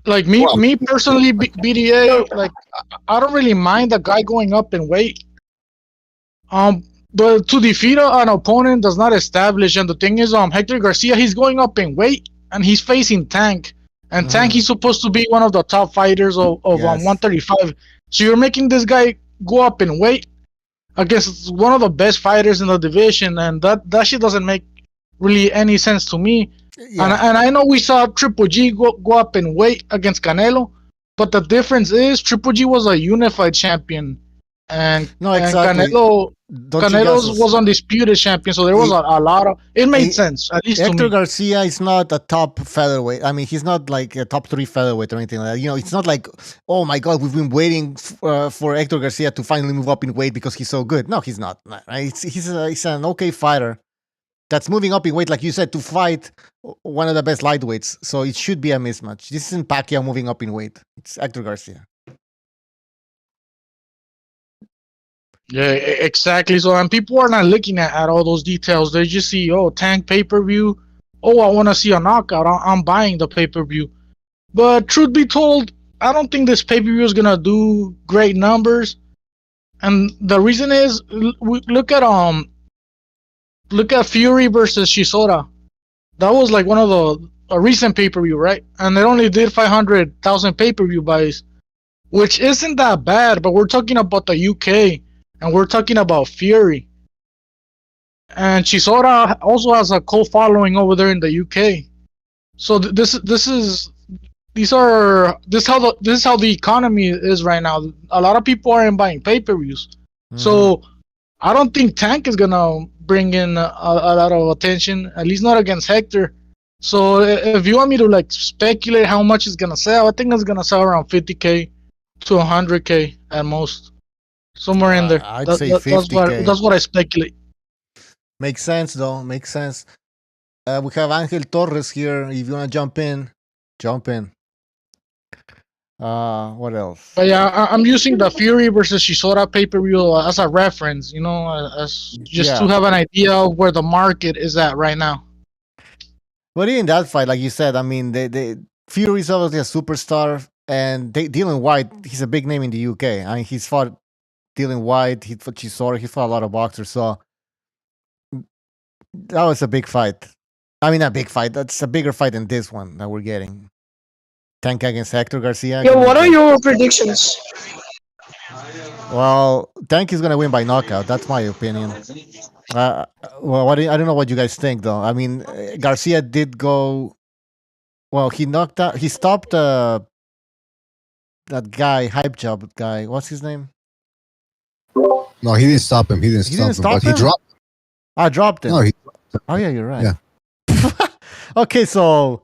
Like me personally, BDA, like I don't really mind the guy going up in weight. But to defeat an opponent does not establish. And the thing is, Hector Garcia, he's going up in weight and he's facing Tank. And Tank, he's supposed to be one of the top fighters of 135. So you're making this guy go up in weight against one of the best fighters in the division, and that shit doesn't make really any sense to me. And I know we saw Triple G go up in weight against Canelo, but the difference is Triple G was a unified champion, and Canelo was undisputed champion. So there was a lot of it made sense, at least to me. Hector Garcia is not a top featherweight. I mean, he's not like a top 3 featherweight or anything like that. You know, it's not like, oh my god, we've been waiting for Hector Garcia to finally move up in weight because he's so good. No, he's not. Right? He's an okay fighter that's moving up in weight, like you said, to fight one of the best lightweights. So it should be a mismatch. This isn't Pacquiao moving up in weight. It's Hector Garcia. Yeah, exactly. So, and people are not looking at all those details. They just see, Tank pay-per-view. Oh, I want to see a knockout. I'm buying the pay-per-view. But truth be told, I don't think this pay-per-view is going to do great numbers. And the reason is, look at Fury versus Chisora. That was like one of a recent pay-per-view, right? And it only did 500,000 pay-per-view buys, which isn't that bad. But we're talking about the UK, and we're talking about Fury. And Chisora also has a cult following over there in the UK. So this is how the economy is right now. A lot of people aren't buying pay-per-views. So I don't think Tank is gonna bring in a lot of attention, at least not against Hector. So if you want me to like speculate how much it's gonna sell, I think it's gonna sell around 50K to 100K at most, somewhere in there. I'd say 50K. That's what I speculate. Makes sense, though. Makes sense. We have Angel Torres here. If you wanna jump in, jump in. What else? But yeah, I'm using the Fury versus Chisora pay-per-view as a reference, to have an idea of where the market is at right now. But in that fight, like you said, I mean, Fury is obviously a superstar, and Dylan White, he's a big name in the UK. I mean, he's fought Dylan White, he fought Chisora, he fought a lot of boxers, so that was a big fight. I mean, a big fight. That's a bigger fight than this one that we're getting. Tank against Hector Garcia. Yeah, what are your predictions? Well, Tank is gonna win by knockout. That's my opinion. Well, I don't know what you guys think, though. I mean, Garcia did go. Well, he knocked out. He stopped that guy, hype job guy. What's his name? No, he didn't stop him. He didn't stop him. He dropped. I dropped him. No, oh yeah, you're right. Yeah. Okay, so.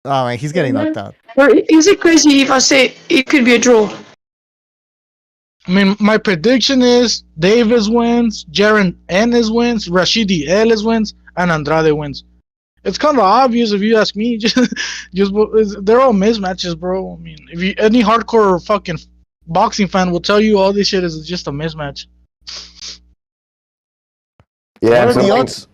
Oh man, he's getting knocked out. Or is it crazy if I say it could be a draw? I mean, my prediction is Davis wins, Jaron Ennis wins, Rashidi Ellis wins, and Andrade wins. It's kind of obvious if you ask me. Just they're all mismatches, bro. I mean, any hardcore fucking boxing fan will tell you all this shit is just a mismatch. Yeah, what are the odds?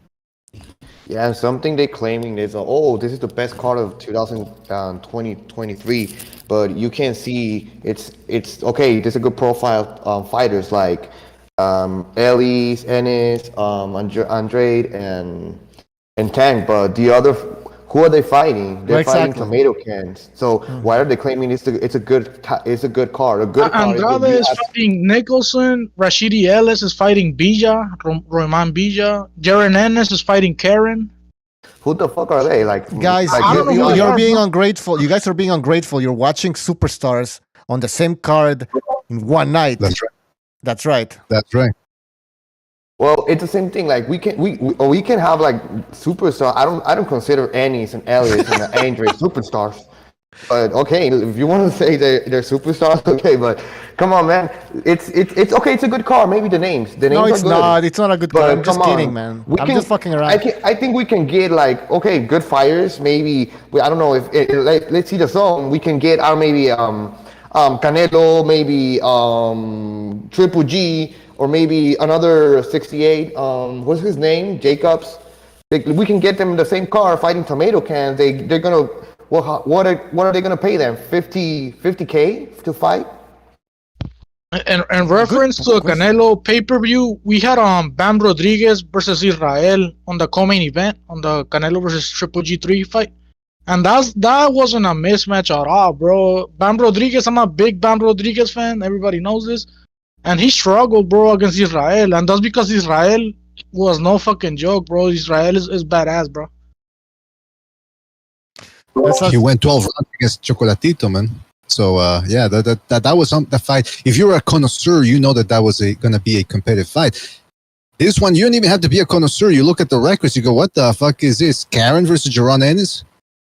Yeah, something they're claiming is, this is the best card of 2023, but you can see it's okay. There's a good profile fighters like Ellis, Ennis, Andrade, and Tank, but the other, who are they fighting? They're fighting tomato cans. So why are they claiming it's a good card? A good card. Andrade is fighting Nicholson. Rashidi Ellis is fighting Bija, Roman Bija. Jaron Ennis is fighting Karen. Who the fuck are they? Guys, you're being ungrateful. You guys are being ungrateful. You're watching superstars on the same card in one night. That's right. That's right. That's right. Well, it's the same thing. Like we can have like superstars. I don't consider Ennis and Ellis and Andre superstars. But okay, if you want to say they're superstars, okay. But come on, man, it's okay. It's a good card. Maybe the names. No, it's not. It's not a good card. I'm just kidding, man. I'm just fucking around. I think we can get like good fighters. Maybe I don't know if let's see the zone. We can get maybe Canelo, maybe Triple G. Or maybe another 68. What's his name? Jacobs. We can get them in the same car fighting tomato cans. They're gonna. What are they gonna pay them? 50K to fight. And reference to a Canelo pay-per-view, we had Bam Rodriguez versus Israel on the co-main event on the Canelo versus Triple G3 fight, and that wasn't a mismatch at all, bro. Bam Rodriguez, I'm a big Bam Rodriguez fan. Everybody knows this. And he struggled, bro, against Israel. And that's because Israel was no fucking joke, bro. Israel is badass, bro. He went 12 rounds against Chocolatito, man. So yeah, that was the fight. If you're a connoisseur, you know that was going to be a competitive fight. This one, you don't even have to be a connoisseur. You look at the records, you go, "What the fuck is this? Karen versus Jaron Ennis?"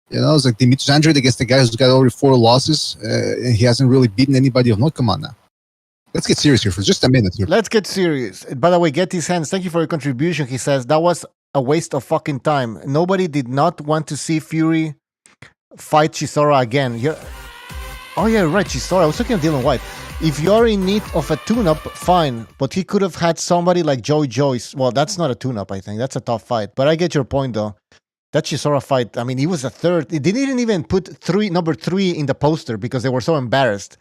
You know, it's like Demetrius Andrade against the guy who's got already 4 losses, and he hasn't really beaten anybody. No, come on now. Let's get serious here for just a minute. Here. Let's get serious. By the way, Get His Hands, thank you for your contribution. He says, that was a waste of fucking time. Nobody did not want to see Fury fight Chisora again. Oh, yeah, right, Chisora. I was talking of Dylan White. If you're in need of a tune-up, fine. But he could have had somebody like Joey Joyce. Well, that's not a tune-up, I think. That's a tough fight. But I get your point, though. That Chisora fight, I mean, he was a third. They didn't even put number 3 in the poster because they were so embarrassed.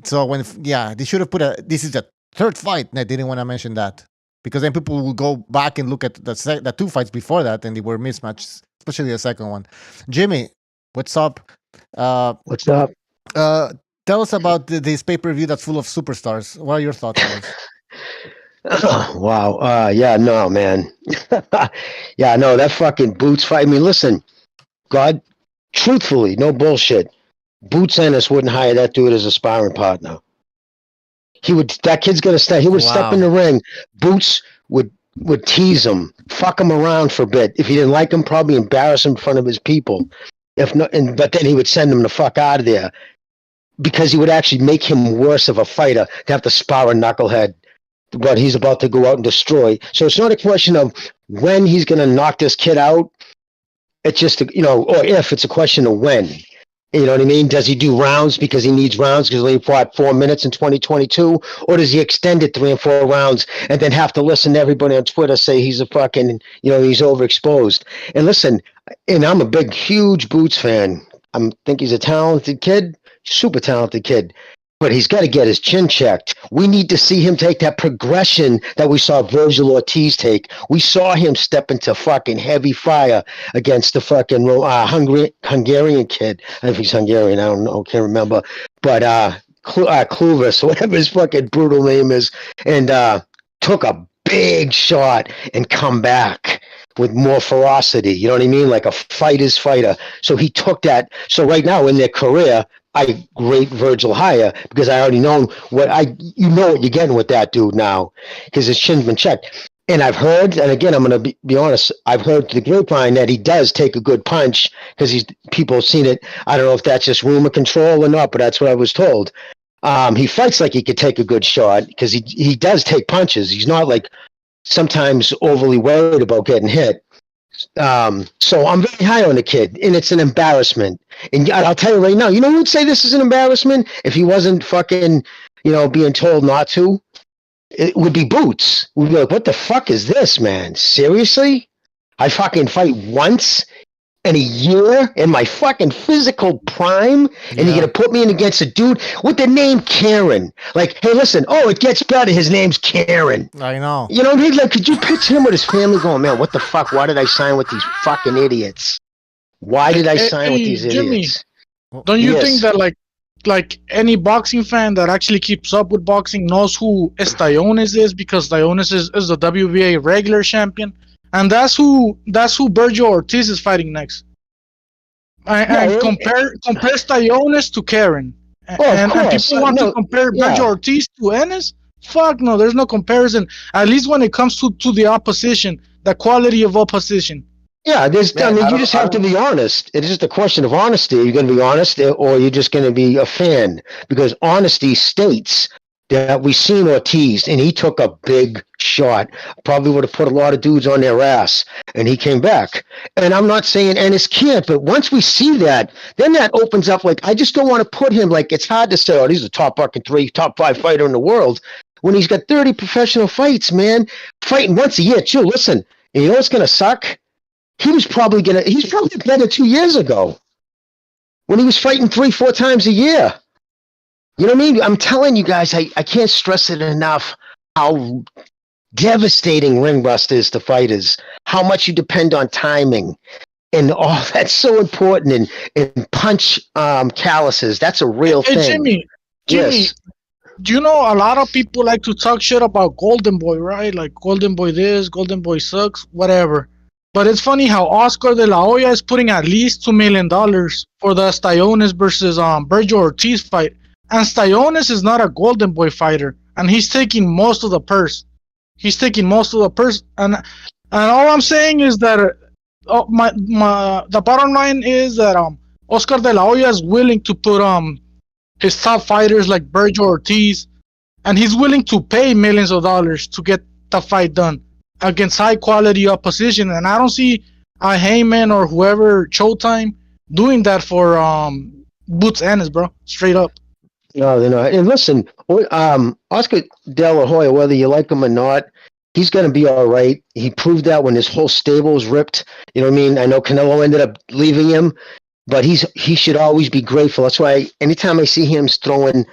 So they should have put this is the third fight. And I didn't want to mention that because then people will go back and look at the 2 fights before that and they were mismatches, especially the second one. Jimmy, what's up? What's up? Tell us about this pay-per-view that's full of superstars. What are your thoughts on this? Oh, wow. Yeah, no, man. Yeah, no, that fucking Boots fight. I mean, listen, God, truthfully, no bullshit. Boots Ennis wouldn't hire that dude as a sparring partner. That kid's gonna step. He would step in the ring. Boots would tease him, fuck him around for a bit. If he didn't like him, probably embarrass him in front of his people. If not, but then he would send him the fuck out of there because he would actually make him worse of a fighter to have to spar a knucklehead. What he's about to go out and destroy. So it's not a question of when he's gonna knock this kid out. It's just or if. It's a question of when. You know what I mean? Does he do rounds because he needs rounds because he fought 4 minutes in 2022? Or does he extend it 3 and 4 rounds and then have to listen to everybody on Twitter say he's a fucking, he's overexposed? And listen, and I'm a big, huge Boots fan. I think he's a talented kid, super talented kid. But he's got to get his chin checked. We need to see him take that progression that we saw Virgil Ortiz take. We saw him step into fucking heavy fire against the fucking Hungarian kid. I don't know if he's Hungarian. I don't know. Can't remember. But Kluvis, whatever his fucking brutal name is, and took a big shot and come back with more ferocity. You know what I mean? Like a fighter's fighter. So he took that. So right now in their career, I rate Virgil higher because I already know what you're getting with that dude now because his chin's been checked. And I've heard, and again, I'm going to be honest, I've heard the grapevine that he does take a good punch because people have seen it. I don't know if that's just rumor control or not, but that's what I was told. He fights like he could take a good shot because he does take punches. He's not like sometimes overly worried about getting hit. So I'm very high on the kid, and it's an embarrassment. And I'll tell you right now, who would say this is an embarrassment if he wasn't fucking, being told not to? It would be Boots. We'd be like, what the fuck is this, man? Seriously? I fucking fight once in a year in my fucking physical prime, and you're gonna put me in against a dude with the name Karen. Like, hey, listen, it gets better. His name's Karen. I know. You know what I mean? Like, could you picture him with his family going, man, what the fuck? Why did I sign with these fucking idiots? Why did I sign with these idiots? Jimmy, don't you think that like any boxing fan that actually keeps up with boxing knows who Estayones is because Estayones is the WBA regular champion? And that's who Virgil Ortiz is fighting next. And compare Estayones to Karen. And people want to compare Virgil Ortiz to Ennis? Fuck no, there's no comparison. At least when it comes to the opposition, the quality of opposition. Yeah, you just have to be honest. It's just a question of honesty. Are you going to be honest or you're just going to be a fan? Because honesty states that we seen Ortiz, and he took a big shot. Probably would have put a lot of dudes on their ass, and he came back. And I'm not saying Ennis can't, but once we see that, then that opens up, I just don't want to put him, it's hard to say, he's a top 5 fighter in the world, when he's got 30 professional fights, man, fighting once a year, too. Listen, and you know what's going to suck? He's probably better 2 years ago, when he was fighting 3-4 times a year. You know what I mean? I'm telling you guys, I can't stress it enough how devastating ring rust is to fighters, how much you depend on timing, and all that's so important, and punch calluses. That's a real thing. Jimmy, yes. Do you know a lot of people like to talk shit about Golden Boy, right? Like Golden Boy this, Golden Boy sucks, whatever. But it's funny how Oscar De La Hoya is putting at least $2 million for the Styonnes versus Berjo Ortiz fight. And Styonnes is not a golden boy fighter. And he's taking most of the purse. And all I'm saying is that the bottom line is that Oscar De La Hoya is willing to put his top fighters like Berjo Ortiz, and he's willing to pay millions of dollars to get the fight done against high quality opposition. And I don't see Al Haymon or whoever, Showtime, doing that for Boots Ennis, bro. Straight up. No, they're not. And listen, Oscar De La Hoya, whether you like him or not, he's going to be all right. He proved that when his whole stable was ripped. You know what I mean? I know Canelo ended up leaving him, but he should always be grateful. That's why anytime I see him throwing,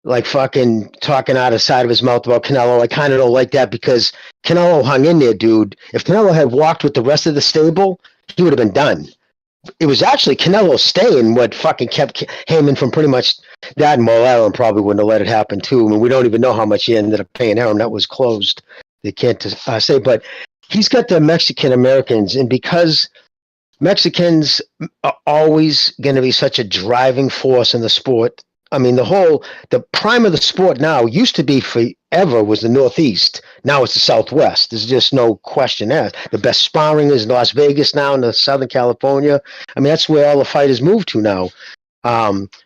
like, fucking talking out of the side of his mouth about Canelo, I kind of don't like that, because Canelo hung in there, dude. If Canelo had walked with the rest of the stable, he would have been done. It was actually Canelo staying what fucking kept Haymon from pretty much that, and Morello probably wouldn't have let it happen too. I mean, we don't even know how much he ended up paying him. That was closed. They can't say, but he's got the Mexican Americans, and because Mexicans are always going to be such a driving force in the sport. I mean, the prime of the sport now used to be forever was the Northeast. Now it's the Southwest. There's just no question there. The best sparring is in Las Vegas now, in the Southern California. I mean, that's where all the fighters move to now.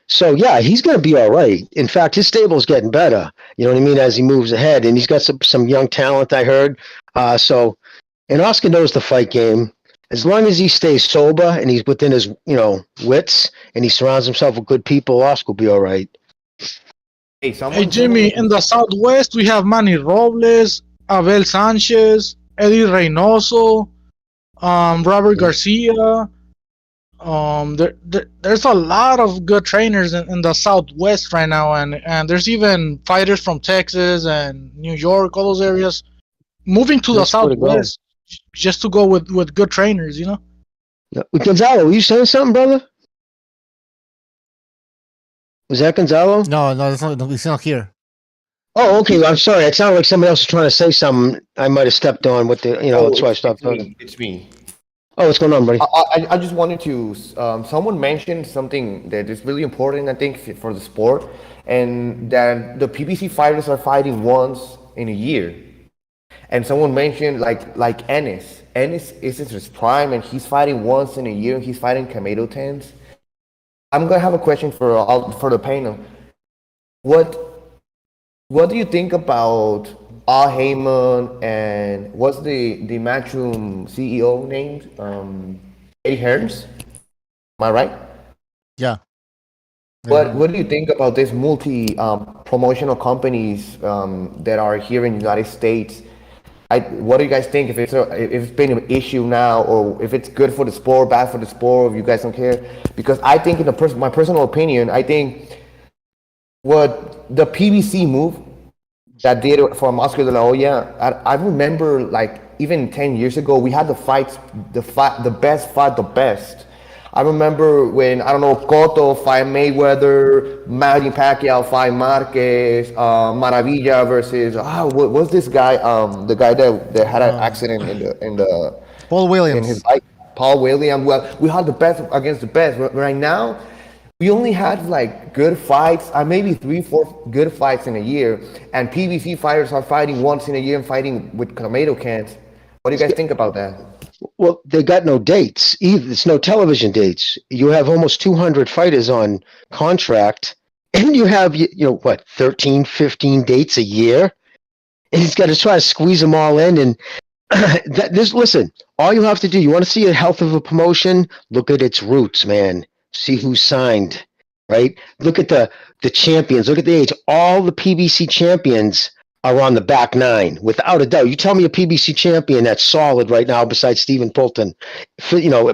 So yeah, he's going to be all right. In fact, his stable's getting better. You know what I mean? As he moves ahead, and he's got some young talent, I heard. And Oscar knows the fight game. As long as he stays sober and he's within his, wits, and he surrounds himself with good people, Oscar will be all right. Hey, Jimmy, in the Southwest, we have Manny Robles, Abel Sanchez, Eddie Reynoso, Robert Garcia. There's a lot of good trainers in the Southwest right now, and there's even fighters from Texas and New York, all those areas, moving to the Southwest just to go with good trainers, Gonzalo, were you saying something, brother? Was that Gonzalo? No, it's not here. Oh, okay. I'm sorry. It sounded like somebody else was trying to say something. I might have stepped on with the, that's why I stopped talking. It's me. Oh, what's going on, buddy? I just wanted to, someone mentioned something that is really important, I think, for the sport, and that the PBC fighters are fighting once in a year. And someone mentioned like Ennis. Ennis is in his prime, and he's fighting once in a year, and he's fighting Camaro 10s. I'm going to have a question for the panel. What do you think about Al Haymon and what's the Matchroom CEO named? Eddie Hearns? Am I right? Yeah. What do you think about this promotional companies that are here in the United States? What do you guys think, if it's been an issue now, or if it's good for the sport, bad for the sport, or if you guys don't care? Because I think, my personal opinion, I think what the PBC move that did from Oscar De La Hoya, I remember, like, even 10 years ago, we had the best fight the best. I remember when, Cotto fight Mayweather, Manny Pacquiao fight Marquez, Maravilla versus, what was this guy, the guy that had an accident in the Paul Williams. In his bike, Paul Williams. Well, we had the best against the best. Right now, we only had like good fights, maybe 3-4 good fights in a year, and PBC fighters are fighting once in a year and fighting with tomato cans. What do you guys think about that? Well, they got no dates either. It's no television dates. You have almost 200 fighters on contract, and you have, 13, 15 dates a year, and he's got to try to squeeze them all in. And listen, all you have to do, you want to see the health of a promotion, look at its roots, man. See who's signed, right? Look at the champions. Look at the age. All the PBC champions are on the back nine, without a doubt. You tell me a PBC champion that's solid right now besides Stephen Fulton,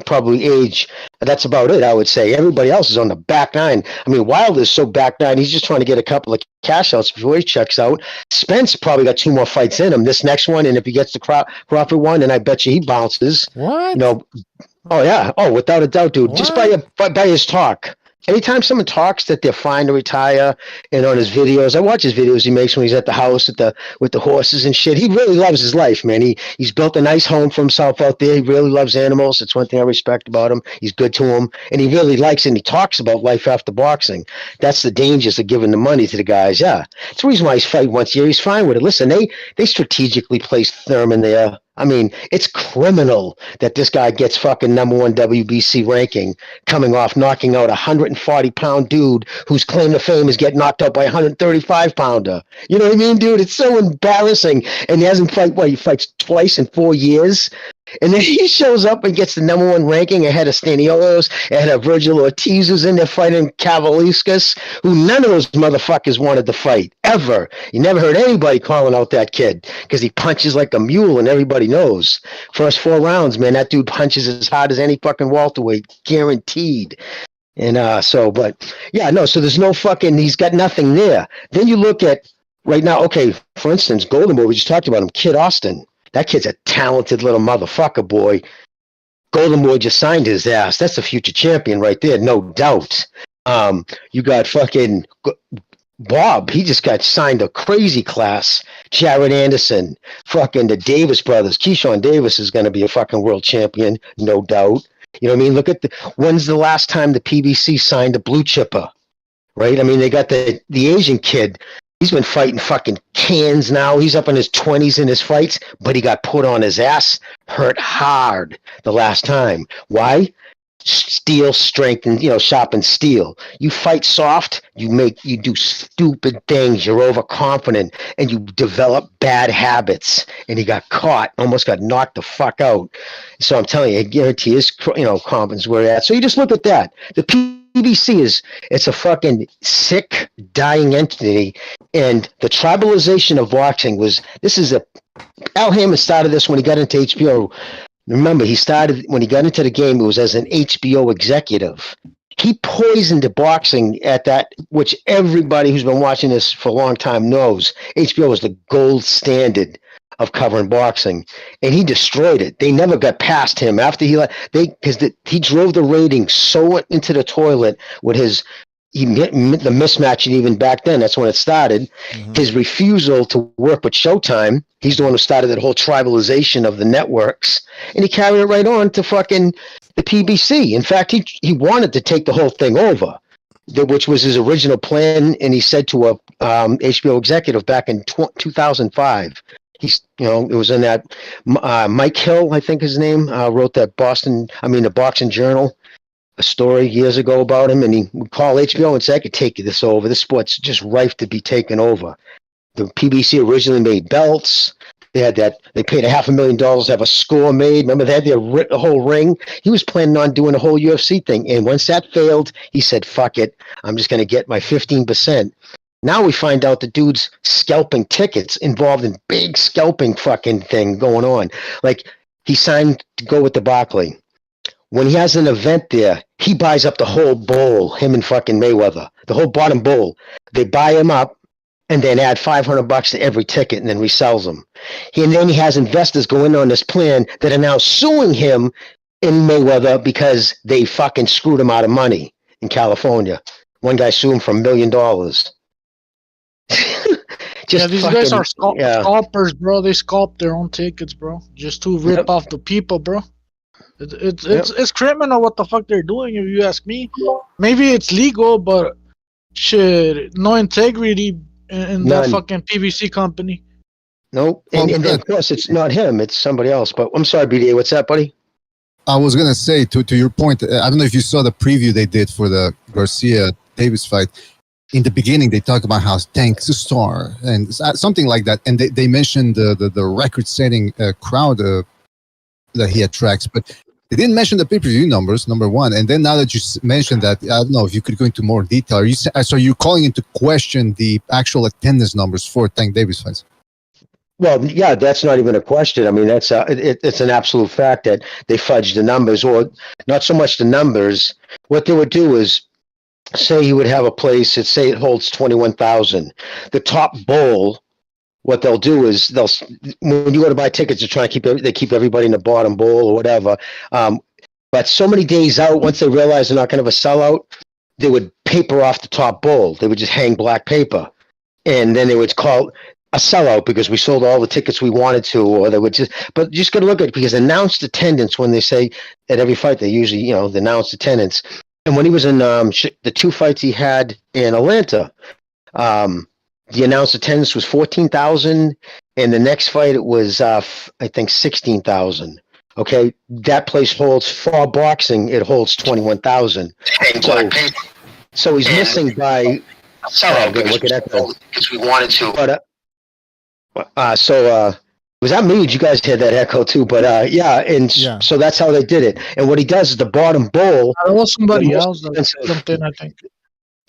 probably age, that's about it, I would say. Everybody else is on the back nine. I mean, Wilder's so back nine, he's just trying to get a couple of cash outs before he checks out. Spence probably got 2 more fights in him, this next one, and if he gets the Crawford one, then I bet you he bounces. What? Oh, yeah. Oh, without a doubt, dude. What? Just by his talk. anytime someone talks that they're fine to retire, and on his videos, I watch his videos he makes when he's at the house with the horses and shit. He really loves his life, man. He's built a nice home for himself out there. He really loves animals. It's one thing I respect about him. He's good to him, and he really likes it, and he talks about life after boxing. That's the dangers of giving the money to the guys. Yeah, it's the reason why he's fighting once a year. He's fine with it. Listen, they strategically placed Thurman there. I mean, it's criminal that this guy gets fucking #1 WBC ranking, coming off knocking out a 140-pound dude whose claim to fame is getting knocked out by a 135-pounder. You know what I mean, dude? It's so embarrassing. And he hasn't he fights twice in 4 years. And then he shows up and gets the #1 ranking ahead of Staniola's, ahead of Virgil Ortiz, who's in there fighting Kavaliskas, who none of those motherfuckers wanted to fight, ever. You never heard anybody calling out that kid because he punches like a mule, and everybody knows. First 4 rounds, man, that dude punches as hard as any fucking welterweight, guaranteed. And so there's no fucking, he's got nothing there. Then you look at, right now, okay, for instance, Golden Boy, we just talked about him, Kid Austin. That kid's a talented little motherfucker, boy. Golden Boy just signed his ass. That's the future champion right there, no doubt. You got fucking Bob. He just got signed a crazy class. Jared Anderson, fucking the Davis brothers. Keyshawn Davis is going to be a fucking world champion, no doubt. You know what I mean? Look at when's the last time the PBC signed a blue chipper, right? I mean, they got the Asian kid. He's been fighting fucking cans now. He's up in his 20s in his fights, but he got put on his ass, hurt hard the last time. Why? Steel, strength, and sharpen steel. You fight soft, you do stupid things. You're overconfident, and you develop bad habits. And he got caught, almost got knocked the fuck out. So I'm telling you, I guarantee his confidence where at. So you just look at that. The PBC it's a fucking sick, dying entity, and the tribalization of boxing Al Haymon started this when he got into HBO. Remember, he started when he got into the game. It was as an HBO executive. He poisoned boxing at that, which everybody who's been watching this for a long time knows. HBO is the gold standard of covering boxing, and he destroyed it. They never got past him after he he drove the ratings so into the toilet with the mismatch, and even back then, that's when it started. Mm-hmm. His refusal to work with Showtime. He's the one who started that whole tribalization of the networks, and he carried it right on to fucking the PBC. In fact, he wanted to take the whole thing over, which was his original plan, and he said to a HBO executive back in 2005. It was in that Mike Hill, I think his name, wrote that the Boxing Journal, a story years ago about him, and he would call HBO and say, I could take this over. This sport's just rife to be taken over. The PBC originally made belts. They paid $500,000 to have a score made. Remember, they had the whole ring. He was planning on doing a whole UFC thing. And once that failed, he said, fuck it. I'm just going to get my 15%. Now we find out the dude's scalping tickets, involved in big scalping fucking thing going on. Like, he signed to go with the Barclay. When he has an event there, he buys up the whole bowl, him and fucking Mayweather, the whole bottom bowl. They buy him up and then add $500 to every ticket and then resells them. And then he has investors go in on this plan that are now suing him in Mayweather because they fucking screwed him out of money in California. One guy sued him for $1 million. These guys are scalpers, bro. They scalp their own tickets, bro, just to rip off the people, bro. It's criminal what the fuck they're doing, if you ask me. Maybe it's legal, but shit, no integrity in that fucking PBC company. Nope. And of course, it's not him; it's somebody else. But I'm sorry, BDA. What's that, buddy? I was gonna say to your point. I don't know if you saw the preview they did for the Garcia Davis fight. In the beginning, they talked about how Tank's a star and something like that, and they mentioned the record-setting crowd that he attracts, but they didn't mention the pay-per-view numbers, number one. And then now that you mentioned that, I don't know if you could go into more detail. So you're calling into question the actual attendance numbers for Tank Davis fights? Well, yeah, that's not even a question. I mean, it's an absolute fact that they fudged the numbers, or not so much the numbers. What they would do is, say you would have a place, say it holds 21,000. The top bowl, what they'll do is when you go to buy tickets, they're trying to keep everybody in the bottom bowl or whatever. But so many days out, once they realize they're not going to have a sellout, they would paper off the top bowl. They would just hang black paper, and then they would call a sellout because we sold all the tickets we wanted to, or they would just. But you just got to look at it, because announced attendance, when they say at every fight, they usually the announced attendance. And when he was in the 2 fights he had in Atlanta, the announced attendance was 14,000, and the next fight it was I think 16,000. Okay, that place holds, for boxing, it holds 21,000. So he's missing by. Look at that though, because we wanted to. But was that me? You guys had that echo too, but so that's how they did it. And what he does is the bottom bowl. That was somebody else that jumped in, I think.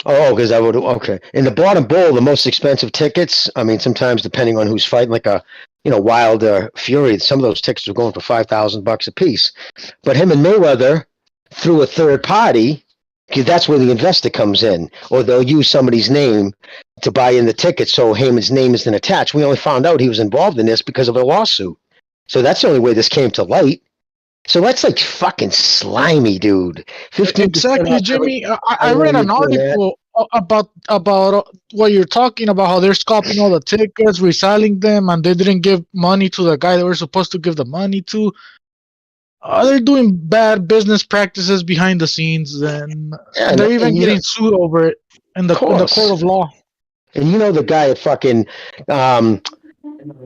Oh, because I would okay. In the bottom bowl, the most expensive tickets. I mean, sometimes depending on who's fighting, like a Wilder Fury, some of those tickets are going for $5,000 a piece. But him and Mayweather, through a third party, because that's where the investor comes in, or they'll use somebody's name to buy in the ticket, so Heyman's name isn't attached. We only found out he was involved in this because of a lawsuit. So that's the only way this came to light. So that's like fucking slimy, dude. 15%. Exactly, Jimmy. I read an article about what you're talking about, how they're scalping all the tickets, reselling them, and they didn't give money to the guy they were supposed to give the money to. They're doing bad business practices behind the scenes, and they're even getting sued over it in the court of law. And the guy at fucking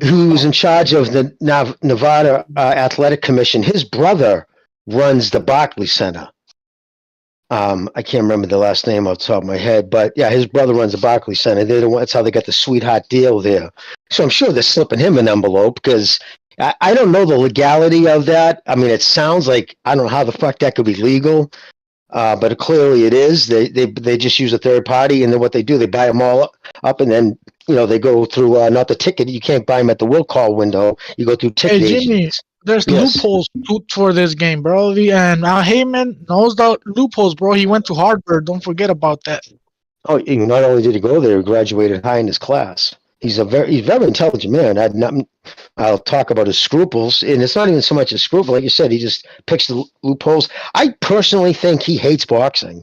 who's in charge of the Nevada Athletic Commission, his brother runs the Barclays Center. I can't remember the last name off the top of my head, but yeah, his brother runs the Barclays Center. That's how they got the sweetheart deal there. So I'm sure they're slipping him an envelope, because I don't know the legality of that. I mean, it sounds like, I don't know how the fuck that could be legal, but clearly it is. They just use a third party, and then what they do, they buy them all up, and then they go through not the ticket. You can't buy them at the will call window. You go through ticket. Hey, Jimmy, there's loopholes for this game, bro. And Al Haymon knows the loopholes, bro. He went to Harvard. Don't forget about that. Oh, not only did he go there, he graduated high in his class. He's very intelligent man. I'll talk about his scruples, and it's not even so much a scruple. Like you said, he just picks the loopholes. I personally think he hates boxing.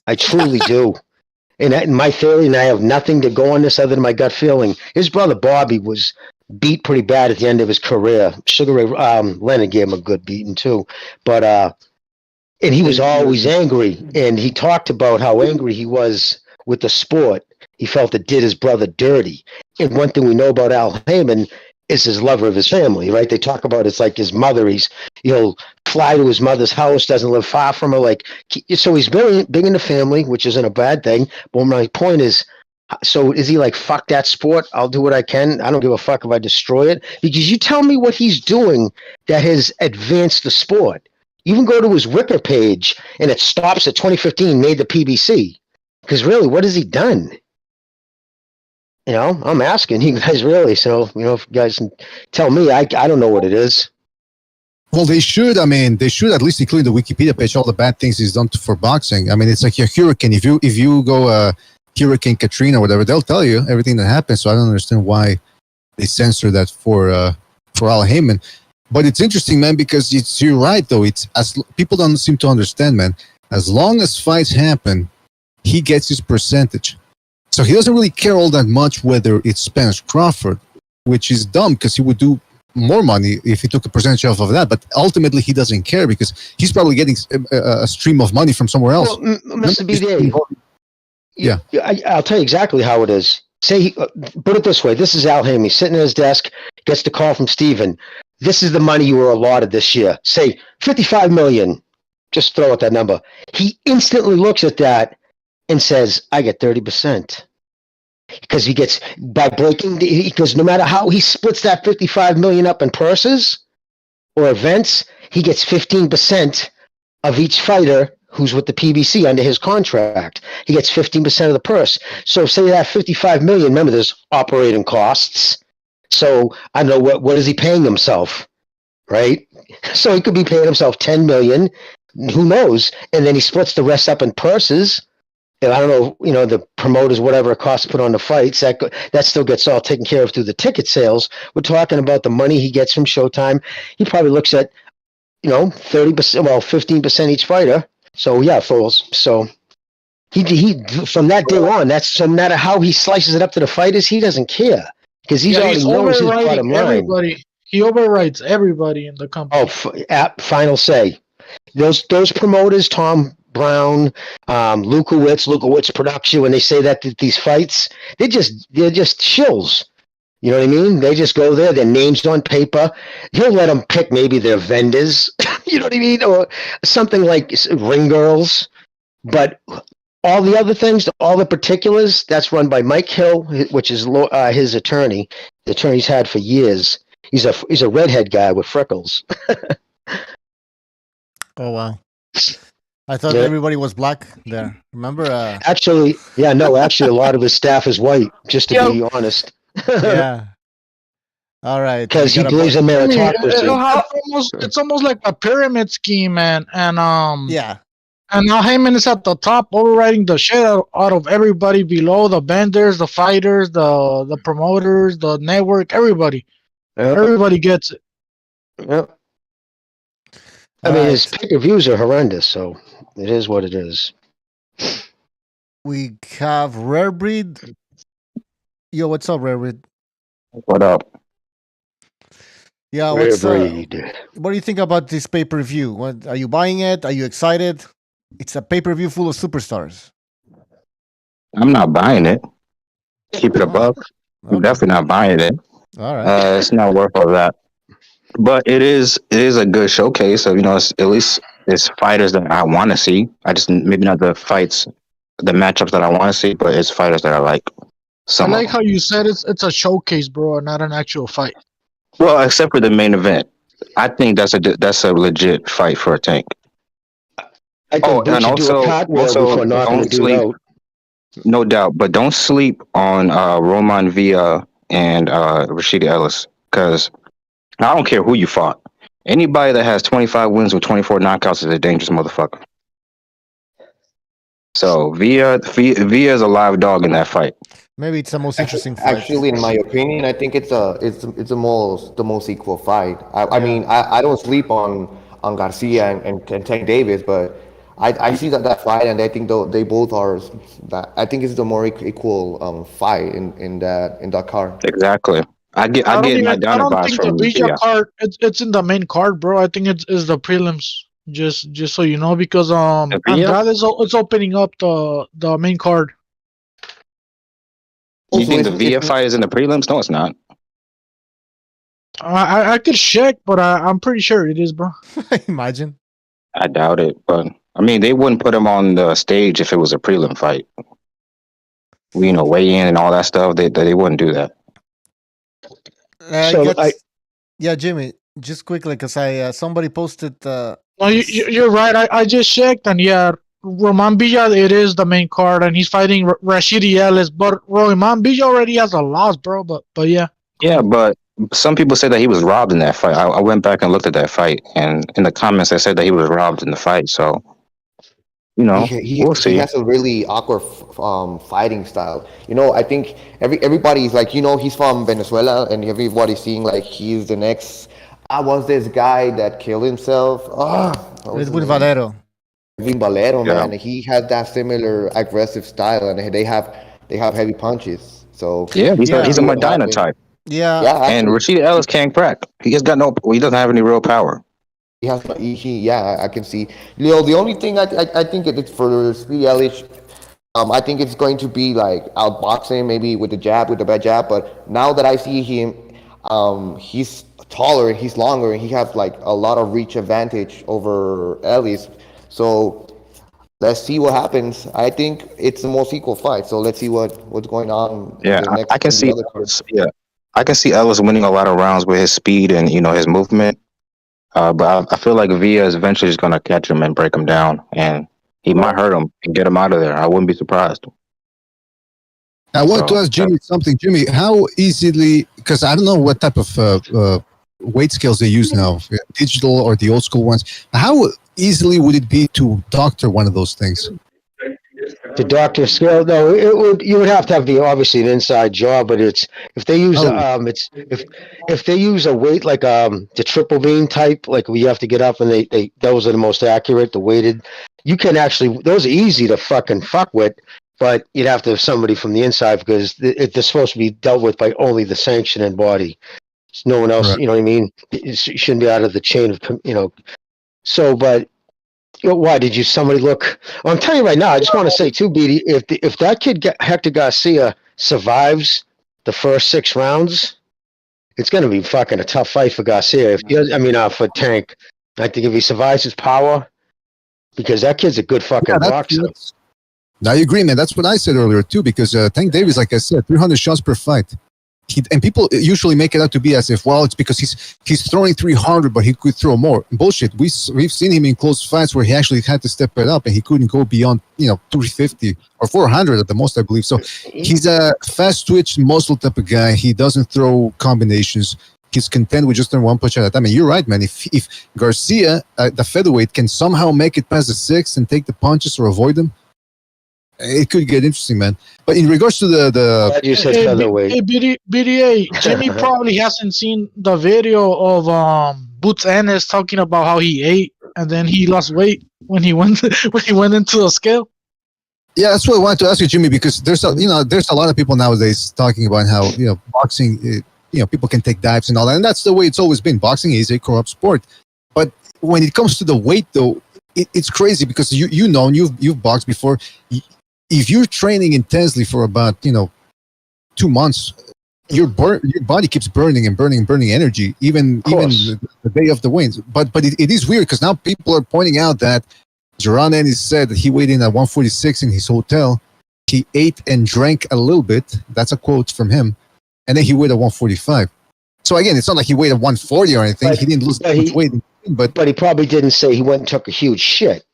I truly do. And my theory, and I have nothing to go on this other than my gut feeling, his brother Bobby was beat pretty bad at the end of his career. Sugar Ray Leonard gave him a good beating too. But and he was always angry, and he talked about how angry he was with the sport. He felt it did his brother dirty. And one thing we know about Al Haymon is his lover of his family, right? They talk about it's like his mother. He'll fly to his mother's house, doesn't live far from her. So he's big in the family, which isn't a bad thing. But my point is, so is he like, fuck that sport? I'll do what I can. I don't give a fuck if I destroy it. Because you tell me what he's doing that has advanced the sport. You can go to his Wicker page, and it stops at 2015, made the PBC. Because really, what has he done? I'm asking you guys, really. So, if you guys can tell me, I don't know what it is. Well, they should at least include the Wikipedia page all the bad things he's done for boxing. I mean, it's like a hurricane. If you go Hurricane Katrina or whatever, they'll tell you everything that happened. So I don't understand why they censor that for Al Haymon. But it's interesting, man, because you're right, though. It's people don't seem to understand, man. As long as fights happen, he gets his percentage. So he doesn't really care all that much whether it's Spence Crawford, which is dumb because he would do more money if he took a percentage off of that. But ultimately, he doesn't care because he's probably getting a stream of money from somewhere else. Well, Mr. BDA, yeah, I'll tell you exactly how it is. Say, put it this way: this is Al Haymon sitting at his desk, gets the call from Steven. This is the money you were allotted this year. Say $55 million. Just throw out that number. He instantly looks at that and says, I get 30%. Because he gets, because no matter how he splits that $55 million up in purses or events, he gets 15% of each fighter who's with the PBC under his contract. He gets 15% of the purse. So say that $55 million, remember there's operating costs. So I don't know, what is he paying himself, right? So he could be paying himself $10 million, who knows? And then he splits the rest up in purses. And I don't know, the promoters, whatever it costs to put on the fights, that still gets all taken care of through the ticket sales. We're talking about the money he gets from Showtime. He probably looks at, 30%, 15% each fighter. So yeah, fools. So He from that day on, that's no matter how he slices it up to the fighters, he doesn't care because he's already knows his bottom line. Everybody. He overwrites everybody in the company. Final say. Those promoters, Tom Brown, Lukowitz production, when they say that these fights, they're just shills. You know what I mean? They just go there, their names on paper. He'll let them pick maybe their vendors, you know what I mean? Or something like ring girls. But all the other things, all the particulars, that's run by Mike Hill, which is his attorney. The attorney's had for years. He's a redhead guy with freckles. Oh, wow. I thought everybody was black there. Remember? Actually, a lot of his staff is white, just to be honest. Yeah. All right. Because he believes in meritocracy. It's almost like a pyramid scheme, man. And yeah. And now Haymon is at the top, overriding the shit out of everybody below, the vendors, the fighters, the promoters, the network, everybody. Yep. Everybody gets it. Yep. I mean, his pay-per-views are horrendous, so it is what it is. We have Rare Breed. Yo, what's up, Rare Breed? What up? Yeah, what's what do you think about this pay-per-view? What, are you buying it? Are you excited? It's a pay-per-view full of superstars. I'm not buying it. Keep it above. I'm definitely not buying it. All right. It's not worth all that. But it is a good showcase of, at least it's fighters that I want to see. I just maybe not the fights, the matchups that I want to see, but it's fighters that I like. I like how you said it's a showcase, bro, not an actual fight. Well, except for the main event, I think that's a legit fight for a Tank. And also don't sleep. No doubt, but don't sleep on Roman Villa and Rashida Ellis, because I don't care who you fought. Anybody that has 25 wins with 24 knockouts is a dangerous motherfucker. So Villa is a live dog in that fight. Maybe it's the most interesting fight. Actually, in my opinion, I think it's the most equal fight. I mean, I don't sleep on Garcia and Tank Davis, but I see that fight, and I think they both are. I think it's the more equal fight in that card. Exactly. I get my down vibes from the Villa card. It's in the main card, bro. I think it's the prelims. Just so you know, because Andrade is opening up the main card. You think the Villa fight is in the prelims? No, it's not. I could check, but I'm pretty sure it is, bro. Imagine. I doubt it, but I mean, they wouldn't put him on the stage if it was a prelim fight. Weigh in and all that stuff. They wouldn't do that. Jimmy, just quickly, because somebody posted. No, you're right. I just checked, and Roman Villa, it is the main card, and he's fighting Rashidi Ellis. But Roman Villa already has a loss, bro. But yeah. Yeah, but some people said that he was robbed in that fight. I went back and looked at that fight, and in the comments they said that he was robbed in the fight. So, we'll see. He has a really awkward fighting style. I think everybody's like, he's from Venezuela, and everybody's seeing like he's the next. Was this guy that killed himself? Edwin Valero. Edwin Valero, man. He has that similar aggressive style, and they have heavy punches. So he's a Medina type. Yeah. And Rashida Ellis can't crack. He doesn't have any real power. I can see. The only thing I think it's for Speedy Ellis, I think it's going to be like outboxing, maybe with the bad jab. But now that I see him, he's taller and he's longer, and he has like a lot of reach advantage over Ellis. So let's see what happens. I think it's the most equal fight. So let's see what's going on. Yeah, I can see. I can see Ellis winning a lot of rounds with his speed and his movement. But I feel like Villa is eventually just going to catch him and break him down, and he might hurt him and get him out of there. I wouldn't be surprised. I want to ask Jimmy something. Jimmy, how easily? Because I don't know what type of weight scales they use now, digital or the old school ones. How easily would it be to doctor one of those things? the doctor scale. No, you would have to have obviously an inside job, but if they use if they use a weight like the triple beam type, like we have to get up and they those are the most accurate, the weighted. You can actually, those are easy to fucking fuck with, but you'd have to have somebody from the inside because they're supposed to be dealt with by only the sanctioning body. It's no one else, Right. you know what I mean? It shouldn't be out of the chain of, So, but why did somebody look? Well, I'm telling you right now, I just want to say too, BD, if that kid Hector Garcia survives the first 6 rounds, it's going to be fucking a tough fight for Garcia. For Tank. I think if he survives his power, because that kid's a good fucking boxer. I agree, man. That's what I said earlier too. Because Tank Davis, like I said, 300 shots per fight. And people usually make it out to be as if, well, it's because he's throwing 300, but he could throw more. Bullshit. We've seen him in close fights where he actually had to step it up, and he couldn't go beyond 350 or 400 at the most, I believe. So he's a fast twitch muscle type of guy. He doesn't throw combinations. He's content with just one punch at a time. And you're right, man. If Garcia, the featherweight, can somehow make it past the 6 and take the punches or avoid them, it could get interesting, man. But in regards to Glad you said featherweight. BDA, Jimmy probably hasn't seen the video of Boots Ennis talking about how he ate and then he lost weight when he went into the scale. Yeah, that's what I wanted to ask you, Jimmy, because there's a lot of people nowadays talking about how boxing, people can take dives and all that, and that's the way it's always been. Boxing is a corrupt sport, but when it comes to the weight, though, it's crazy because you've boxed before. If you're training intensely for about 2 months, your body keeps burning energy, even the day of the wins. But it is weird because now people are pointing out that Gervonta Ennis said that he weighed in at 146 in his hotel. He ate and drank a little bit. That's a quote from him, and then he weighed at 145. So again, it's not like he weighed at 140 or anything. He didn't lose that much weight, but he probably didn't say he went and took a huge shit.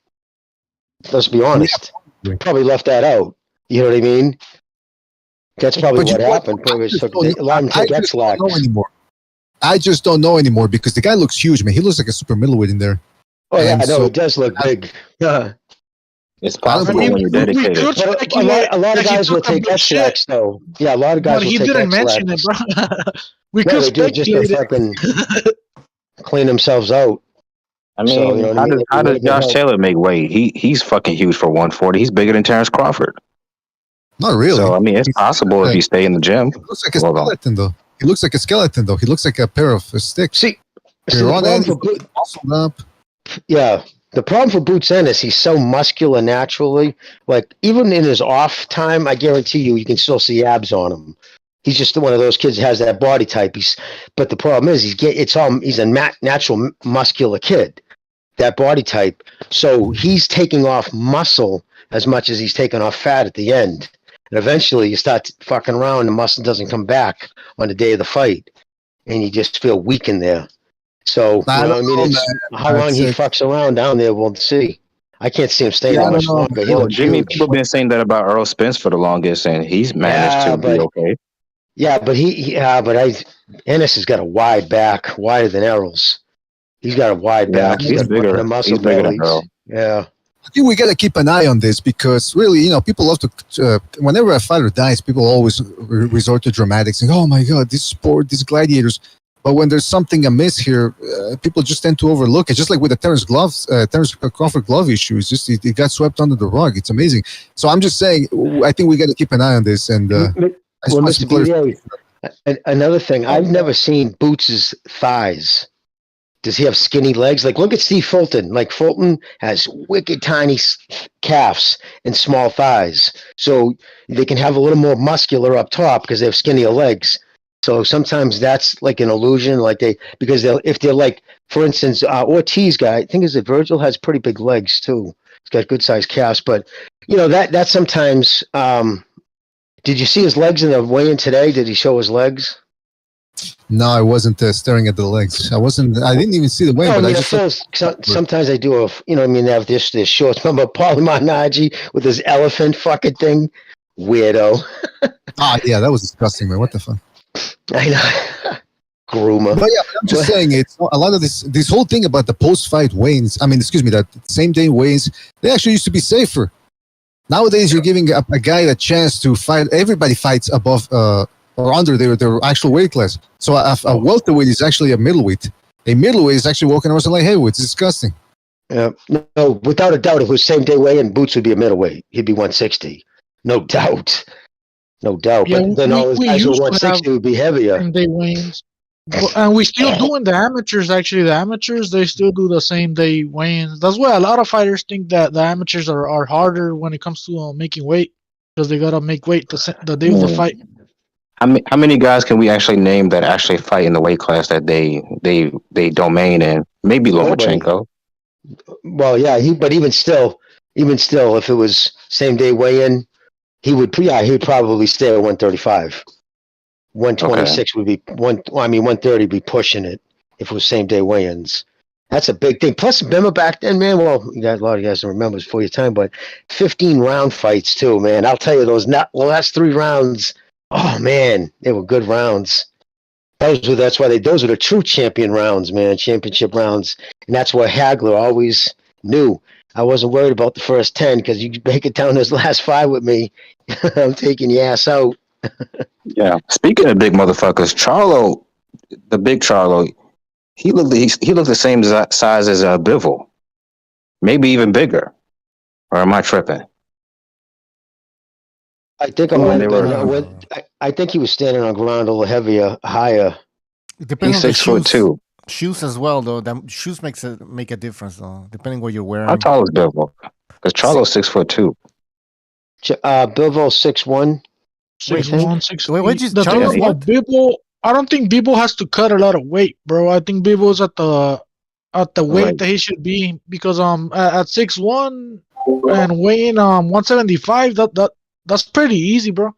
Let's be honest. Yeah. Probably left that out. You know what I mean? That's probably what happened. Probably took X-Lax. I just don't know anymore because the guy looks huge, man. He looks like a super middleweight in there. Oh yeah, no, it does look big. It's possible when you're dedicated. A lot of guys will take X-Lax though. Yeah, a lot of guys will take X-Lax. He didn't mention it, bro. We could speculate just to fucking clean themselves out. I mean, how does Josh Taylor make weight? He's fucking huge for 140. He's bigger than Terrence Crawford. Not really. So I mean, it's possible if you stay in the gym. He looks like a skeleton, though. He looks like a skeleton, though. He looks like a pair of sticks. See yeah, the problem for Boots Ennis, he's so muscular naturally. Like even in his off time, I guarantee you can still see abs on him. He's just one of those kids that has that body type. But the problem is he's a natural muscular kid, that body type. So he's taking off muscle as much as he's taking off fat at the end. And eventually you start fucking around, the muscle doesn't come back on the day of the fight, and you just feel weak in there. So how long he fucks around down there, we'll see. I can't see him staying that much longer. Jimmy, people have been saying that about Earl Spence for the longest, and he's managed to be okay. Yeah, but Ennis has got a wide back, wider than Errol's. He's got a wide back. He's bigger. He's bigger than Earl. Yeah. I think we got to keep an eye on this because really, people love to, whenever a fighter dies, people always resort to dramatics and, oh my God, this sport, these gladiators. But when there's something amiss here, people just tend to overlook it. Just like with the Terrence Crawford glove issue, it's just it got swept under the rug. It's amazing. So I'm just saying, I think we got to keep an eye on this. And Mr. BA, another thing, I've never seen Boots' thighs. Does he have skinny legs? Like, look at Steve Fulton. Like, Fulton has wicked tiny calves and small thighs. So they can have a little more muscular up top because they have skinnier legs. So sometimes that's like an illusion. If they're like, for instance, Ortiz guy, I think is it Virgil has pretty big legs too. He's got good sized calves. But, that sometimes, did you see his legs in the weigh-in today? Did he show his legs? No, I wasn't staring at the legs. I didn't even see the weight. No, sometimes they do they have this shorts. Remember Paulie Malignaggi with his elephant fucking thing? Weirdo. Yeah, that was disgusting, man. What the fuck? I know. Groomer. But yeah, I'm just saying it's a lot of this whole thing about the post-fight weigh-ins. I mean, that same day weigh-ins, they actually used to be safer. Nowadays, you're giving a guy a chance to fight. Everybody fights above or under their actual weight class. So a welterweight is actually a middleweight. A middleweight is actually walking around like, hey, it's disgusting. No, without a doubt, if it was same day weigh-in, Boots would be a middleweight. He'd be 160. No doubt. No doubt. Yeah, but then all those guys who are 160 would be heavier. And they weigh-ins. And we still doing the amateurs, actually. The amateurs, they still do the same day weigh-ins. That's why a lot of fighters think that the amateurs are harder when it comes to making weight, because they got to make weight the day of the fight. How many guys can we actually name that actually fight in the weight class that they domain in? Maybe Lomachenko. Well, yeah, but even still, if it was same day weigh-in, he'd probably stay at 135. 126 would be 130 would be pushing it if it was same day weigh-ins. That's a big thing. Plus, remember back then, man. Well, you got a lot of you guys don't remember it's before your time, but 15 round fights too, man. I'll tell you those. Last 3 rounds. Oh man, they were good rounds. Those were the true champion rounds, man. Championship rounds, and that's what Hagler always knew. I wasn't worried about the first 10 because you make it down those last 5 with me. I'm taking your ass out. Yeah. Speaking of big motherfuckers, Charlo, the big Charlo, he looked the same size as Bivol, maybe even bigger. Or am I tripping? I think I think he was standing on ground a little heavier, higher. Depending He's 6'2". Shoes as well, though. Shoes make a difference, though, depending what you're wearing. How tall is Bivol? Because Charlo's 6'2". Bivol 6'1". 6'1", 6'2". Wait, The thing about Bivol, I don't think Bivol has to cut a lot of weight, bro. I think Bivol's at the weight that he should be, because at 6'1" and weighing 175, that's pretty easy, bro.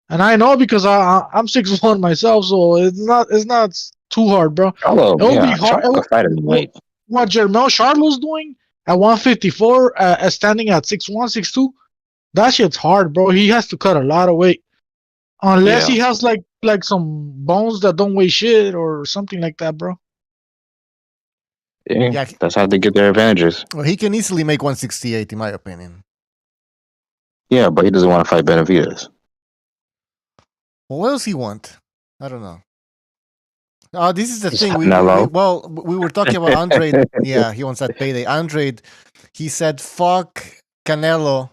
And I know because I'm 6'1" myself, so it's not too hard, bro. It'll be hard. What Jermel Charlo's doing at 154, standing at 6'1", 6'2", that shit's hard, bro. He has to cut a lot of weight, unless he has like some bones that don't weigh shit or something like that, bro. Yeah, that's how they get their advantages. Well, he can easily make 168, in my opinion. Yeah, but he doesn't want to fight Benavidez. Well, what does he want? I don't know. This is the thing. We were talking about Andrade. Yeah, he wants that payday. Andrade, he said, fuck Canelo.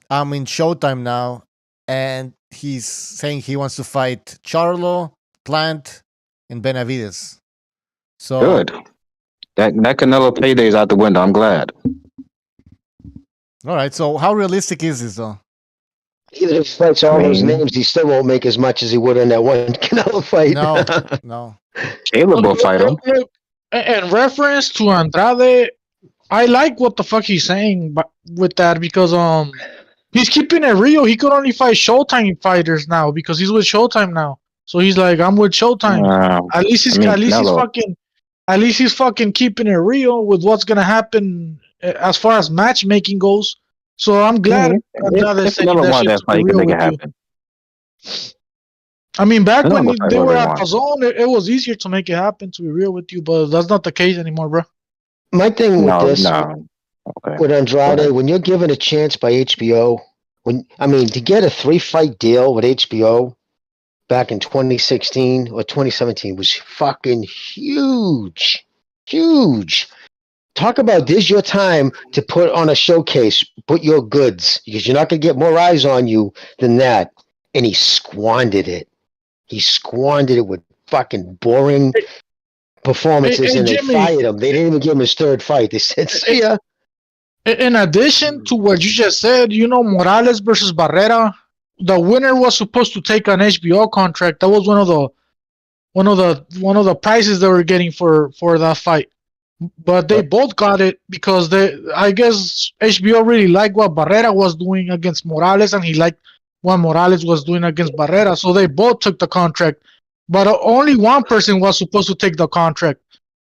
I'm in Showtime now. And he's saying he wants to fight Charlo, Plant, and Benavidez. So good. That Canelo payday is out the window. I'm glad. All right. So how realistic is this, though? Even if he fights all those names, he still won't make as much as he would in that one Canelo fight. No. Caleb will fight him. In reference to Andrade, I like what the fuck he's saying with that, because he's keeping it real. He could only fight Showtime fighters now because he's with Showtime now. So he's like, I'm with Showtime. At least he's fucking keeping it real with what's gonna happen as far as matchmaking goes. So I'm glad Andrade's saying that shit to be real with you. I mean, back when they were at the zone, it was easier to make it happen, to be real with you, but that's not the case anymore, bro. My thing with with Andrade, when you're given a chance by HBO, to get a 3-fight deal with HBO back in 2016 or 2017 was fucking huge. Huge. Talk about this your time to put on a showcase, put your goods, because you're not going to get more eyes on you than that. And he squandered it. He squandered it with fucking boring performances, and Jimmy, they fired him. They didn't even give him his 3rd fight. They said, see ya. In addition to what you just said, Morales versus Barrera, the winner was supposed to take an HBO contract. That was one of the prizes they were getting for that fight. But they both got it because I guess HBO really liked what Barrera was doing against Morales, and he liked what Morales was doing against Barrera. So they both took the contract. But only one person was supposed to take the contract.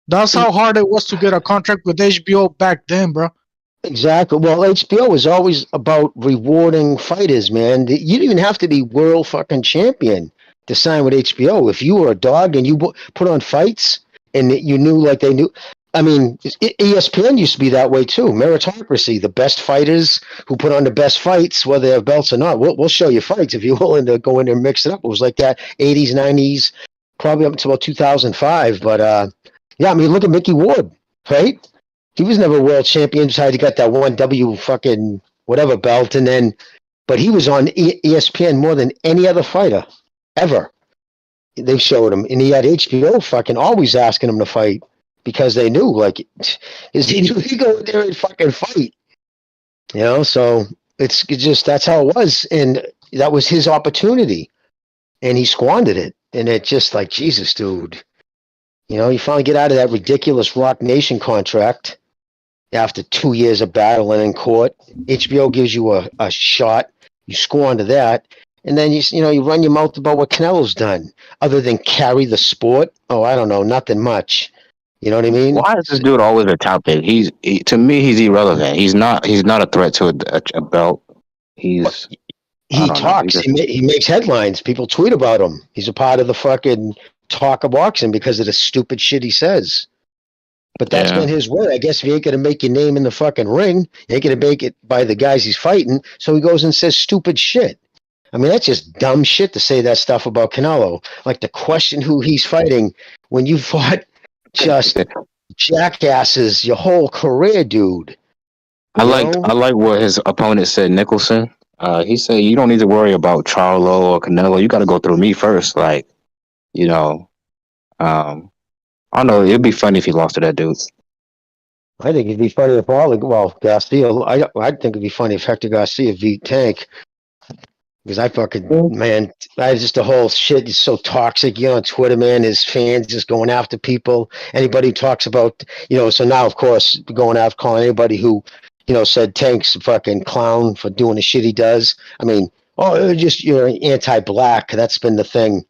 That's how hard it was to get a contract with HBO back then, bro. Exactly. Well, HBO was always about rewarding fighters, man. You didn't even have to be world fucking champion to sign with HBO. If you were a dog and you put on fights and you knew like they knew, I mean, ESPN used to be that way too. Meritocracy. The best fighters who put on the best fights, whether they have belts or not, we'll show you fights if you're willing to go in there and mix it up. It was like that 80s, 90s, probably up until about 2005. But yeah, I mean, look at Mickey Ward, right? He was never world champion. Besides, he got that one W fucking whatever belt, and then, but he was on ESPN more than any other fighter ever. They showed him, and he had HBO fucking always asking him to fight because they knew, like, he go in there and fucking fight, you know. So it's just that's how it was, and that was his opportunity, and he squandered it, and it just like Jesus, dude. You know, you finally get out of that ridiculous Rock Nation contract after 2 years of battling in court. HBO gives you a shot. You squander that. And then, you run your mouth about what Canelo's done. Other than carry the sport. Oh, I don't know. Nothing much. You know what I mean? Why is this dude always a topic? To me, he's irrelevant. He's not a threat to a belt. He talks. He makes headlines. People tweet about him. He's a part of the fucking talk of boxing because of the stupid shit he says. But that's been his way. I guess if you ain't going to make your name in the fucking ring, you ain't going to make it by the guys he's fighting. So he goes and says stupid shit. I mean, that's just dumb shit to say that stuff about Canelo. Like, to question who he's fighting when you fought just jackasses your whole career, dude. I like what his opponent said, Nicholson. He said, you don't need to worry about Charlo or Canelo. You got to go through me first. Like, I don't know. It'd be funny if he lost to that dude. I think it'd be funny if Garcia. I think it'd be funny if Hector Garcia beat Tank. Because I just the whole shit is so toxic. You know, on Twitter, man, his fans just going after people. Anybody who talks about, so now, of course, going after calling anybody who, said Tank's a fucking clown for doing the shit he does. I mean, you're anti-black. That's been the thing.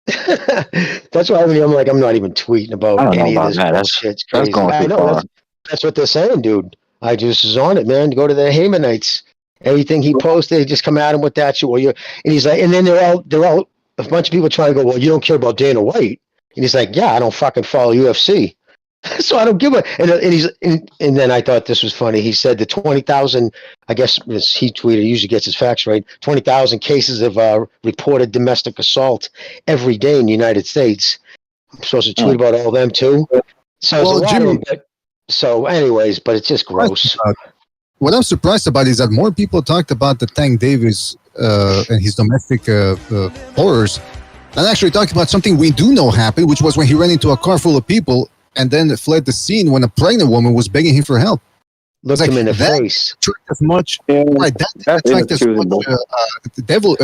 That's why I'm like, I'm not even tweeting about any of this bullshit. It's crazy. I know that's what they're saying, dude. I just was on it, man. To go to the Haymonites. Everything he posted, they just come at him with that shit. And he's like, and then they're all a bunch of people trying to go, well, you don't care about Dana White, and he's like, yeah, I don't fucking follow UFC, so I don't give a. And then I thought this was funny. He said the 20,000, I guess he tweeted, usually gets his facts right. 20,000 cases of reported domestic assault every day in the United States. I'm supposed to tweet about all them too. So Jimmy. Anyways, but it's just gross. What I'm surprised about is that more people talked about the Tank Davis and his domestic horrors than actually talked about something we do know happened, which was when he ran into a car full of people and then fled the scene when a pregnant woman was begging him for help. Looked him in the face. As much, right? That didn't attract as much the devil.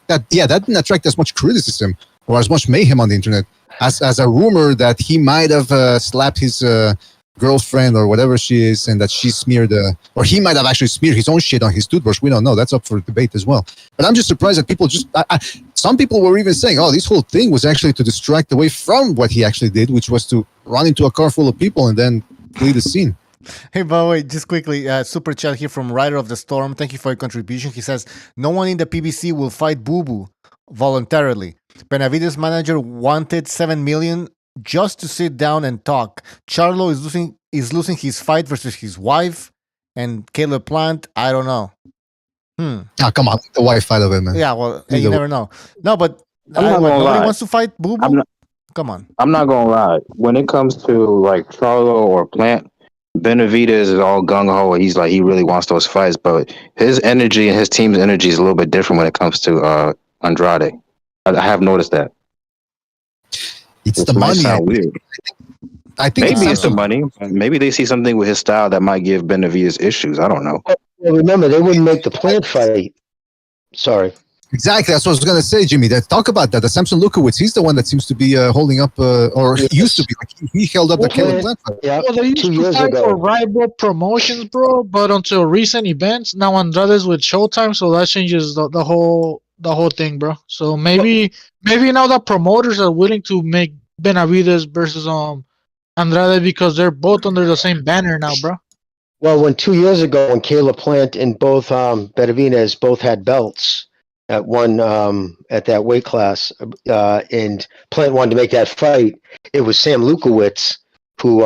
That didn't attract as much criticism or as much mayhem on the internet as a rumor that he might have slapped his girlfriend or whatever she is, and that she smeared or he might have actually smeared his own shit on his toothbrush. We don't know. That's up for debate as well. But I'm just surprised that people some people were even saying, oh, this whole thing was actually to distract away from what he actually did, which was to run into a car full of people and then flee the scene. Hey, by the way, just quickly, super chat here from Rider of the Storm. Thank you for your contribution. He says, no one in the PBC will fight Boo Boo voluntarily. Benavidez' manager wanted $7 million just to sit down and talk. Charlo is losing his fight versus his wife, and Caleb Plant, I don't know. Come on, the wife fight of it, man. Yeah, well, you never know. No, but nobody wants to fight Boo Boo. Come on. I'm not gonna lie. When it comes to like Charlo or Plant, Benavidez is all gung ho. He's like, he really wants those fights, but his energy and his team's energy is a little bit different when it comes to Andrade. I have noticed that. It's the money. Weird. I think maybe it's the money. Maybe they see something with his style that might give Benavidez issues. I don't know. Well, remember, they wouldn't make the Plant fight. Sorry. Exactly. That's what I was going to say, Jimmy. Talk about that. The Samson Lukowicz, he's the one that seems to be holding up, used to be. Like, he held up the Caleb Plant fight. Yeah, well, they used to fight for rival promotions, bro. But until recent events, now Andrade's with Showtime, so that changes the whole thing, bro. So maybe now the promoters are willing to make Benavidez versus Andrade because they're both under the same banner now, bro. Well, when 2 years ago, when Caleb Plant and both Benavidez both had belts at one at that weight class, and Plant wanted to make that fight, it was Sam Lukowicz who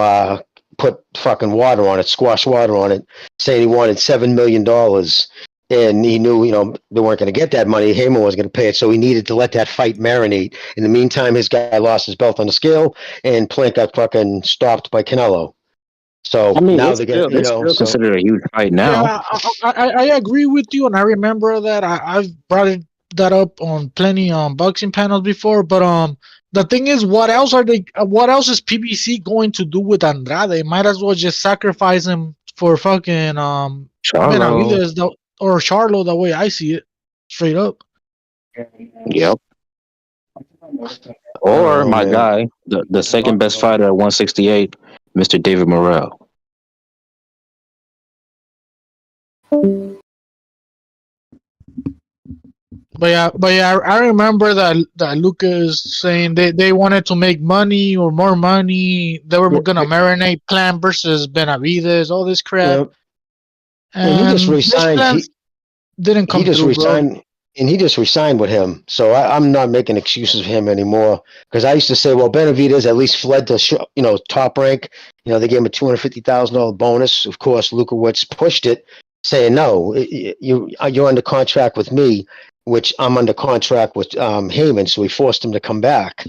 put fucking water on it, squash water on it, saying he wanted $7 million. And he knew, they weren't going to get that money. Haymon was going to pay it, so he needed to let that fight marinate. In the meantime, his guy lost his belt on the scale, and Plant got fucking stopped by Canelo. So now they're getting, it's still considered a huge fight now. Yeah, I agree with you, and I remember that I've brought that up on plenty boxing panels before. But the thing is, what else is PBC going to do with Andrade? They might as well just sacrifice him for fucking Benavidez or Charlo, the way I see it, straight up. Yep. Or my guy, the second best fighter at 168, Mr. David Morrell. But yeah, I remember that Lucas saying they wanted to make money or more money. They were gonna marinate Plant versus Benavidez, all this crap. Yep. And he just resigned. Didn't come through, bro. And he just resigned with him. So I'm not making excuses for him anymore. Because I used to say, well, Benavidez at least fled to Top Rank. They gave him a $250,000 bonus. Of course, Lukowicz pushed it, saying, no, you're under contract with me, which I'm under contract with Haymon. So we forced him to come back.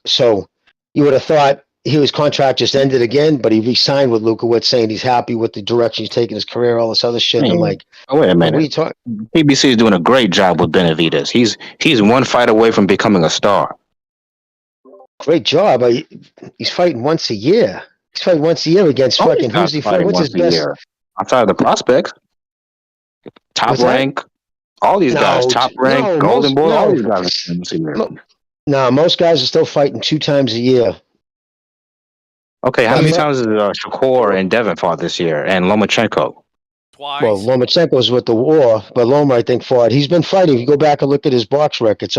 So you would have thought his contract just ended again, but he re-signed with Lukowicz, saying he's happy with the direction he's taking his career, all this other shit. I'm like, oh, wait a minute. PBC is doing a great job with Benavidez. He's one fight away from becoming a star. Great job. He's fighting once a year. He's fighting once a year against fucking who's he fighting? What's his best? Outside of the prospects, Top Rank, all these guys, Top Rank, Golden Boy, all these guys. No, most guys are still fighting 2 times a year. Okay, how many times did Shakur and Devin fought this year, and Lomachenko? Twice. Well, Lomachenko was with the war, but Loma, I think, fought. He's been fighting. If you go back and look at his box record,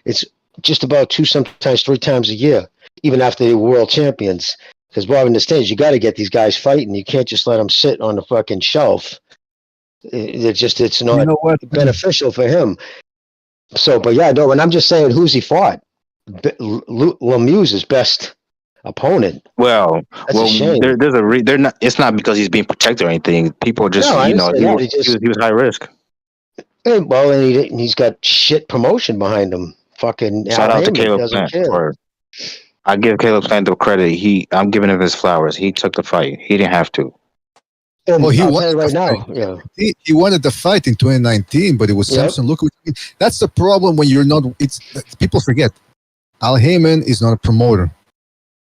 it's just about 2, sometimes 3 times a year, even after they were world champions. Because Bob understands, you got to get these guys fighting. You can't just let them sit on the fucking shelf. It's not beneficial for him. So, but yeah, no, and I'm just saying, who's he fought? Lemieux's best opponent. Well, there's they're not. It's not because he's being protected or anything. People just, he was high risk. And he's got shit promotion behind him. Fucking shout out to Caleb Plant. I give Caleb Plant the credit. I'm giving him his flowers. He took the fight. He didn't have to. Well, he wanted right now. Yeah, he wanted the fight in 2019, but it was Samson Lukowicz. That's the problem when you're not. People forget. Al Haymon is not a promoter.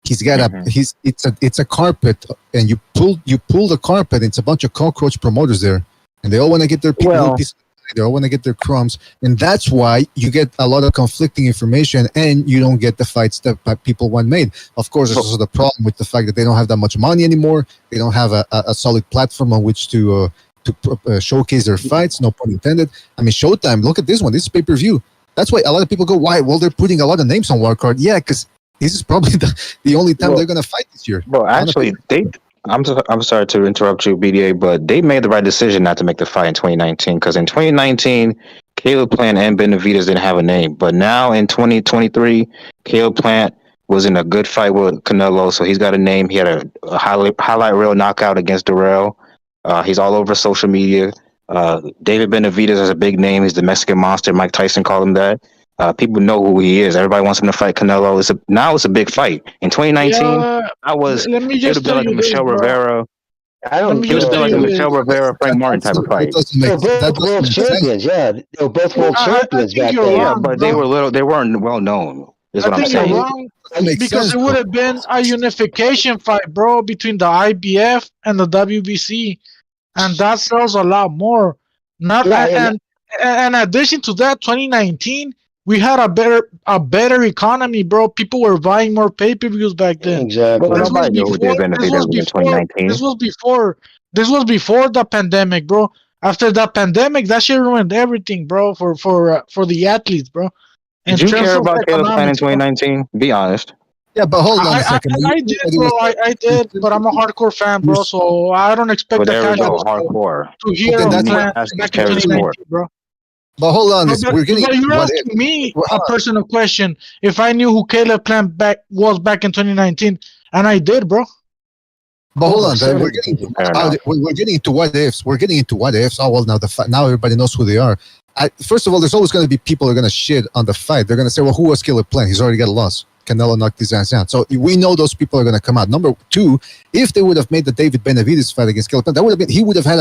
He's got it's a carpet, and you pull the carpet. And it's a bunch of cockroach promoters there, and they all want to get their people. They all want to get their crumbs, and that's why you get a lot of conflicting information, and you don't get the fights that people want made. Of course, there's also the problem with the fact that they don't have that much money anymore. They don't have a solid platform on which to showcase their fights. No pun intended. I mean, Showtime. Look at this one. This is pay-per-view. That's why a lot of people go, why? Well, they're putting a lot of names on Wildcard. Yeah, because this is probably the only time they're going to fight this year. Well, actually, I'm sorry to interrupt you, BDA, but they made the right decision not to make the fight in 2019, because in 2019, Caleb Plant and Benavidez didn't have a name. But now in 2023, Caleb Plant was in a good fight with Canelo, so he's got a name. He had a highlight reel knockout against Durrell. He's all over social media. David Benavidez is a big name. He's the Mexican monster. Mike Tyson called him that. People know who he is. Everybody wants him to fight Canelo. Now it's a big fight. In 2019, it would have been like a Michelle Rivera. It would have been like a Michelle Rivera, Frank Martin type of fight. They're both world champions. Yeah, they were both world champions back then. Yeah, but they weren't well known. Is what I'm saying. You're wrong, because it would have been a unification fight, bro, between the IBF and the WBC, and that sells a lot more. And in addition to that, 2019. We had a better economy, bro. People were buying more pay-per-views back then. Exactly. This was before the pandemic, bro. After the pandemic, that shit ruined everything, bro. For the athletes, bro. Did you care about Caleb Plant in 2019? Be honest. Yeah, but hold on a second. I did, bro. I did, but I'm a hardcore fan, bro. So I don't expect that kind of hardcore to hear Plant back in 2019, bro. But hold on, but you're asking me a personal question. If I knew who Caleb Plant was back in 2019, And I did, bro. But hold on, we're getting into what ifs. We're getting into what ifs. Oh well, now everybody knows who they are. First of all, there's always going to be people who are going to shit on the fight. They're going to say, "Well, who was Killer Plant? He's already got a loss. Canelo knocked his ass out." So we know those people are going to come out. Number two, if they would have made the David Benavidez fight against Killer Plant, he would have had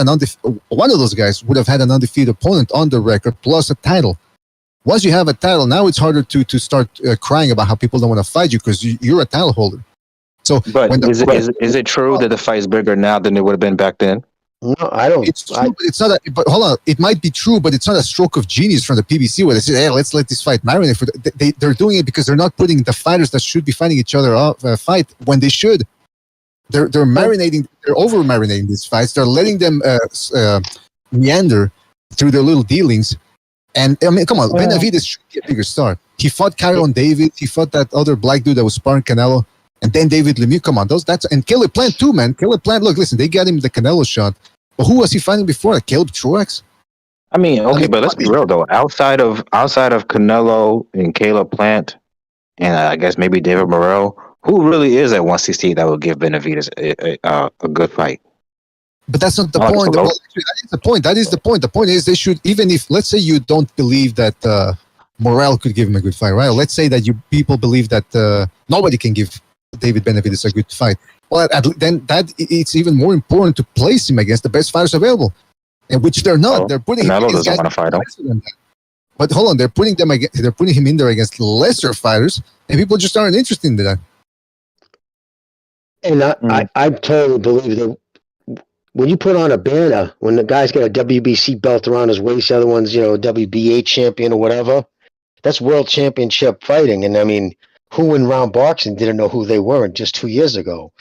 one of those guys would have had an undefeated opponent on the record plus a title. Once you have a title, now it's harder to start crying about how people don't want to fight you because you're a title holder. So, but is it true that the fight is bigger now than it would have been back then? No, I don't. It's true, but it's not. But hold on, it might be true, but it's not a stroke of genius from the PBC where they say, "Hey, let's let this fight marinate." They're doing it because they're not putting the fighters that should be fighting each other fight when they should. They're marinating. They're over marinating these fights. They're letting them meander through their little dealings. And I mean, come on, Benavidez should be a bigger star. He fought Kyron David. He fought that other black dude that was sparring Canelo. And then David Lemieux, come on, and Killer Plant too, man. Killer Plant, look, listen, they got him the Canelo shot, but who was he fighting before? Caleb Truax? I mean, but let's be real though. Outside of Canelo and Caleb Plant, and I guess maybe David Morrell, who really is at 168 that would give Benavidez a good fight? But that's not the point. That is the point. That is the point. The point is they should, even if, let's say you don't believe that Morrell could give him a good fight, right? Or let's say that people believe that nobody can give David Benavidez a good fight. Well, then it's even more important to place him against the best fighters available, and which they're not. They're putting him against guys but hold on, they're putting him in there against lesser fighters, and people just aren't interested in that. And I totally believe that when you put on a banner, when the guy's got a WBC belt around his waist, the other one's WBA champion or whatever, that's world championship fighting. And I mean, who in round boxing didn't know who they were just 2 years ago?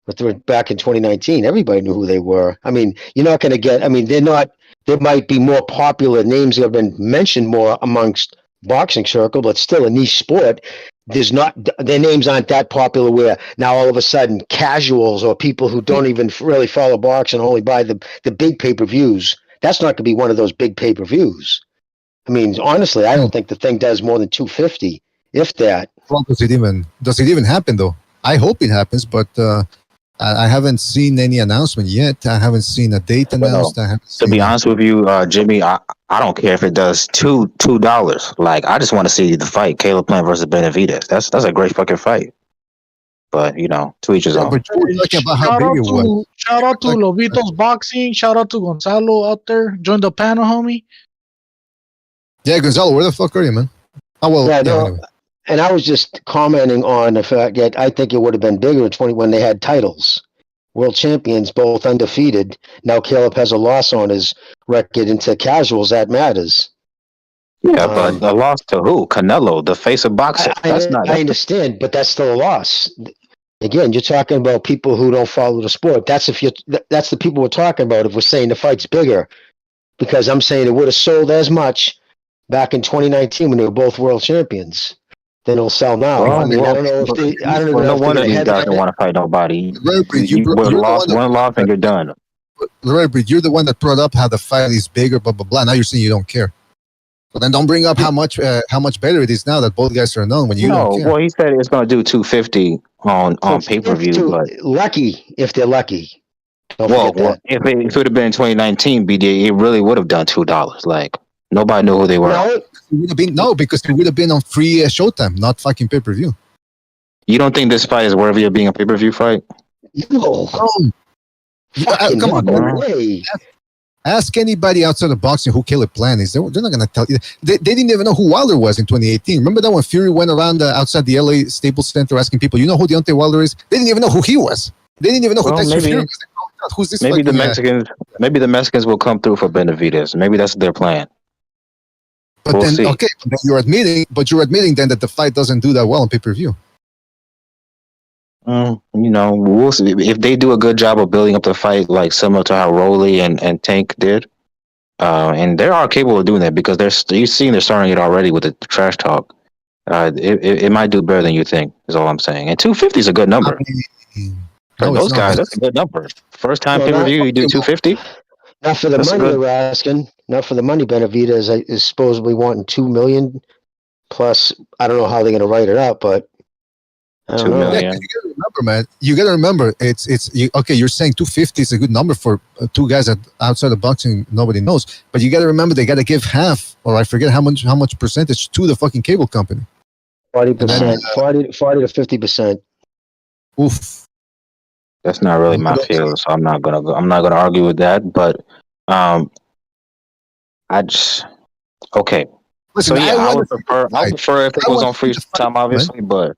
But they were back in 2019. Everybody knew who they were. I mean, you're not going to get. I mean, they're not. There might be more popular names that have been mentioned more amongst boxing circle, but still a niche sport. Their names aren't that popular where now all of a sudden casuals or people who don't even really follow boxing only buy the big pay-per-views. That's not going to be one of those big pay-per-views. I mean, honestly, I don't think the thing does more than 250, if that. Well, does it even happen though? I hope it happens, but I haven't seen any announcement yet. I haven't seen a date announced. To be honest with you, Jimmy, I don't care if it does $2. Like, I just want to see the fight, Caleb Plant versus Benavidez. That's a great fucking fight. But to each his own. Shout out to Lobito's Boxing. Shout out to Gonzalo out there. Join the panel, homie. Yeah, Gonzalo, where the fuck are you, man? Oh well. Yeah, anyway. And I was just commenting on the fact that I think it would have been bigger when they had titles. World champions, both undefeated. Now Caleb has a loss on his record into casuals. That matters. Yeah, but a loss to who? Canelo, the face of boxing. I understand, but that's still a loss. Again, you're talking about people who don't follow the sport. That's the people we're talking about if we're saying the fight's bigger. Because I'm saying it would have sold as much back in 2019 when they were both world champions. Then it'll sell now. Well, I mean, I don't know if they. I don't know. No wonder these guys don't want to fight nobody. You lost one loss and you're done. You're the one that brought up how the fight is bigger, blah blah blah. Now you're saying you don't care. But then don't bring up how much better it is now that both guys are known when you don't care. Well, he said it's going to do 250 on pay per view. But lucky if they're lucky. Well, if it would have been 2019 BDA, it really would have done $2. Like nobody knew who they were. Because it would have been on free Showtime, not fucking pay per view. You don't think this fight is worthy of being a pay per view fight? No. Come on, man. Ask anybody outside of boxing who Caleb Plant is. They're not going to tell you. They didn't even know who Wilder was in 2018. Remember that when Fury went around outside the LA Staples Center asking people, you know who Deontay Wilder is? They didn't even know who he was. They didn't even know who Tyson Fury was. Who's this? Maybe the Mexicans will come through for Benavidez. Maybe that's their plan. But then, okay, you're admitting then that the fight doesn't do that well on pay-per-view. We'll see. If they do a good job of building up the fight, like similar to how Rolly and Tank did, and they are capable of doing that because you've seen they're starting it already with the trash talk. It might do better than you think, is all I'm saying. And 250 is a good number. For those guys, that's a good number. First time pay-per-view, you do 250? Not for the money they're asking. Not for the money. Benavidez is supposedly wanting $2 million plus. I don't know how they're going to write it out, but I 2 don't know. Yeah, million. 'cause you gotta remember, man. You gotta remember, okay. You're saying 250 is a good number for two guys that outside of boxing nobody knows, but you gotta remember they gotta give half, or I forget how much percentage to the fucking cable company. 40%, 40 to 50%. Oof. That's not really my field, so I'm not gonna argue with that. But I just okay. Listen, So yeah, I would prefer if it was on free time, obviously, but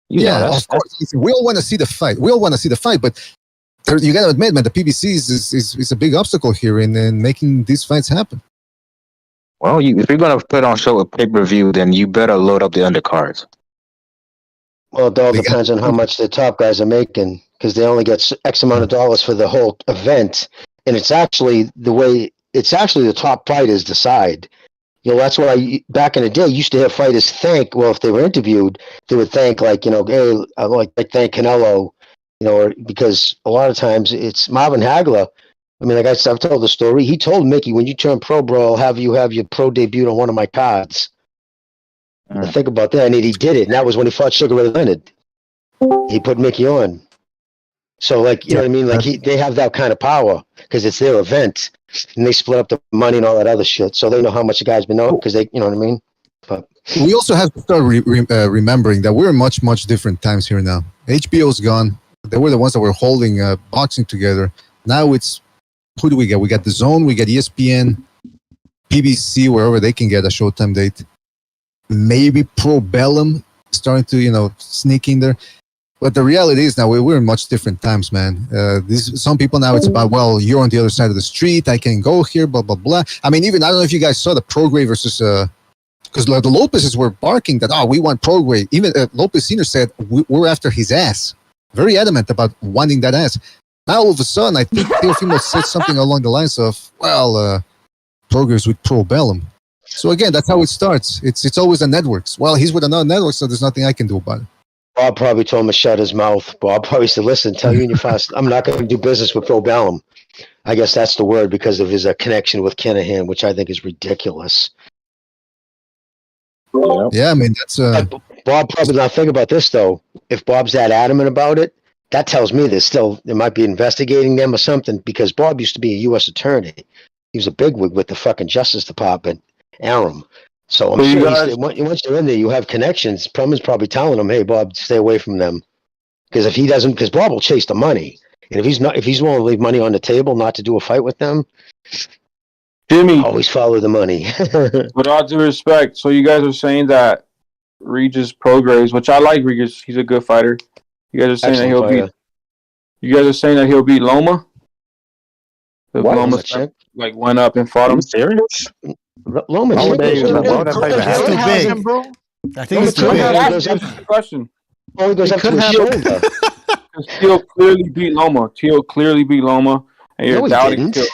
yeah, of course. Listen, we all want to see the fight. But you got to admit, man, the PBCs is a big obstacle here in making these fights happen. Well, if you're gonna put on show a pay-per-view, then you better load up the undercards. Well, it all depends on how much the top guys are making, because they only get X amount of dollars for the whole event, and it's actually the top fighters decide. You know, that's why back in the day, you used to have fighters thank. Well, if they were interviewed, they would thank, like, you know, hey, I thank Canelo, you know, because a lot of times it's Marvin Hagler. I mean, like I've told the story. He told Mickey, when you turn pro, bro, I'll have your pro debut on one of my cards. Think about that, and he did it. And that was when he fought Sugar Ray Leonard. He put Mickey on. So, like, you know what I mean? Like, they have that kind of power because it's their event, and they split up the money and all that other shit. So they know how much the guy's been known because they, you know what I mean? But we also have to start remembering that we're in much different times here now. HBO's gone. They were the ones that were holding boxing together. Now it's, who do we get? We got DAZN, we got ESPN, PBC, wherever they can get a Showtime date. Maybe Pro Bellum starting to, you know, sneak in there. But the reality is now we're in much different times, man. Some people now it's about, well, you're on the other side of the street. I can go here, blah, blah, blah. I mean, even, I don't know if you guys saw the Prograis versus, because the Lopez's were barking that, we want Prograis. Even Lopez Sr. said, we're after his ass. Very adamant about wanting that ass. Now, all of a sudden, I think Teofimo said something along the lines of, well, Prograis with Pro Bellum. So again, that's how it starts. It's always the networks. Well, he's with another network, so there's nothing I can do about it. Bob probably told him to shut his mouth. Bob probably said, listen, tell Union Fast, I'm not going to do business with Pro Bellum. I guess that's the word because of his connection with Kinahan, which I think is ridiculous. Yeah, I mean, that's... Bob probably not think about this, though. If Bob's that adamant about it, that tells me they might be investigating them or something, because Bob used to be a U.S. attorney. He was a bigwig with the fucking Justice Department, Aram. So I'm sure once you're in there, you have connections. Prumman's probably telling him, hey, Bob, stay away from them. Because if he doesn't, because Bob will chase the money. And if he's willing to leave money on the table not to do a fight with them, Jimmy, always follow the money. with all due respect, so you guys are saying that Regis Prograis, which I like Regis, he's a good fighter. You guys are saying that he'll beat. You guys are saying that he'll beat Loma. If Loma went up and fought him. Serious? Lomachenko. That's too big. I think it's too big. That's the question. Oh, he goes up to his shoulder. Because Teal clearly beat Loma. And you're doubting Teal.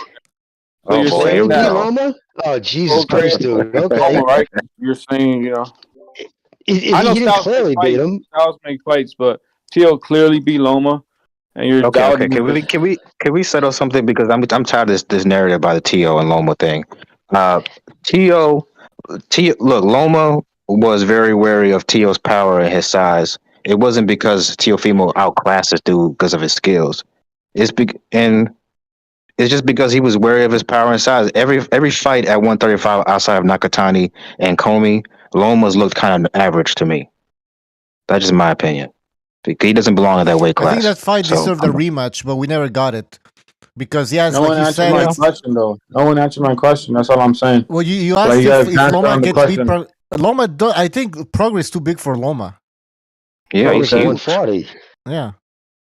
So you're saying that Loma? Oh, Jesus Christ, dude. Okay. Loma, right? You're saying, you know. I know Styles clearly beat him. Styles make fights, but Teal clearly beat Loma. And you're okay. Can we settle something, because I'm tired of this narrative by the Tio and Loma thing. Tio, look, Loma was very wary of Tio's power and his size. It wasn't because Teofimo outclassed this dude because of his skills. It's just because he was wary of his power and size. Every fight at 135 outside of Nakatani and Comey, Loma's looked kind of average to me. That's just my opinion. He doesn't belong in that weight class. I think that fight deserved a rematch, but we never got it. Because, yes, no like one you answered said... my question, though. No one answered my question. That's all I'm saying. Well, you asked if Loma gets beat... Loma, I think Prograis is too big for Loma. Yeah, he's 140. Yeah.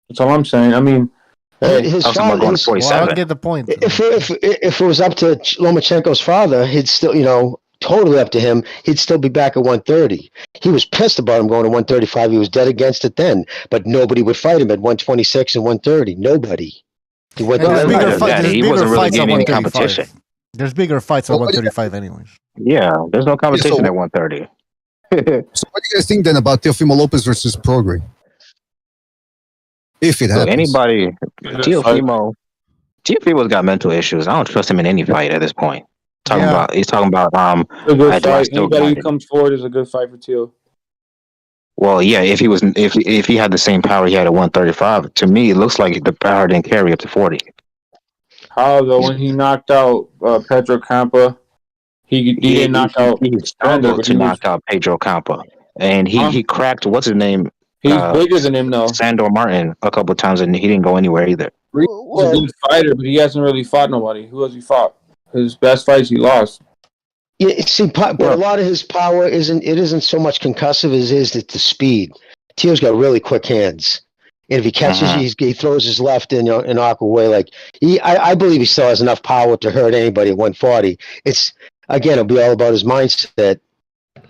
That's all I'm saying. I mean... His father, well, I don't get the point. If it was up to Lomachenko's father, he'd still, you know, totally up to him, he'd still be back at 130. He was pissed about him going to 135. He was dead against it then. But nobody would fight him at 126 and 130. Nobody. He wasn't really getting any competition. There's bigger fights at 135 anyways. Yeah, there's no competition at 130. So what do you guys think then about Teofimo Lopez versus Prograis? If it happens. Anybody, Teofimo's got mental issues. I don't trust him in any fight at this point. He's talking about a good fight. Anybody who comes forward is a good fight for Teal. Well, yeah, if he had the same power he had at 135, to me it looks like the power didn't carry up to 40. How though? When he knocked out Pedro Campa, he didn't knock out. He struggled to knock out Pedro Campa, and he cracked what's his name. He's bigger than him though. Sandor Martin a couple of times, and he didn't go anywhere either. He's a good fighter, but he hasn't really fought nobody. Who has he fought? His best fights he lost. Yeah, see, but a lot of his power isn't so much concussive as is the speed. Teo's got really quick hands, and if he catches you, he throws his left in an awkward way. Like I believe he still has enough power to hurt anybody at 140. It's again, it'll be all about his mindset.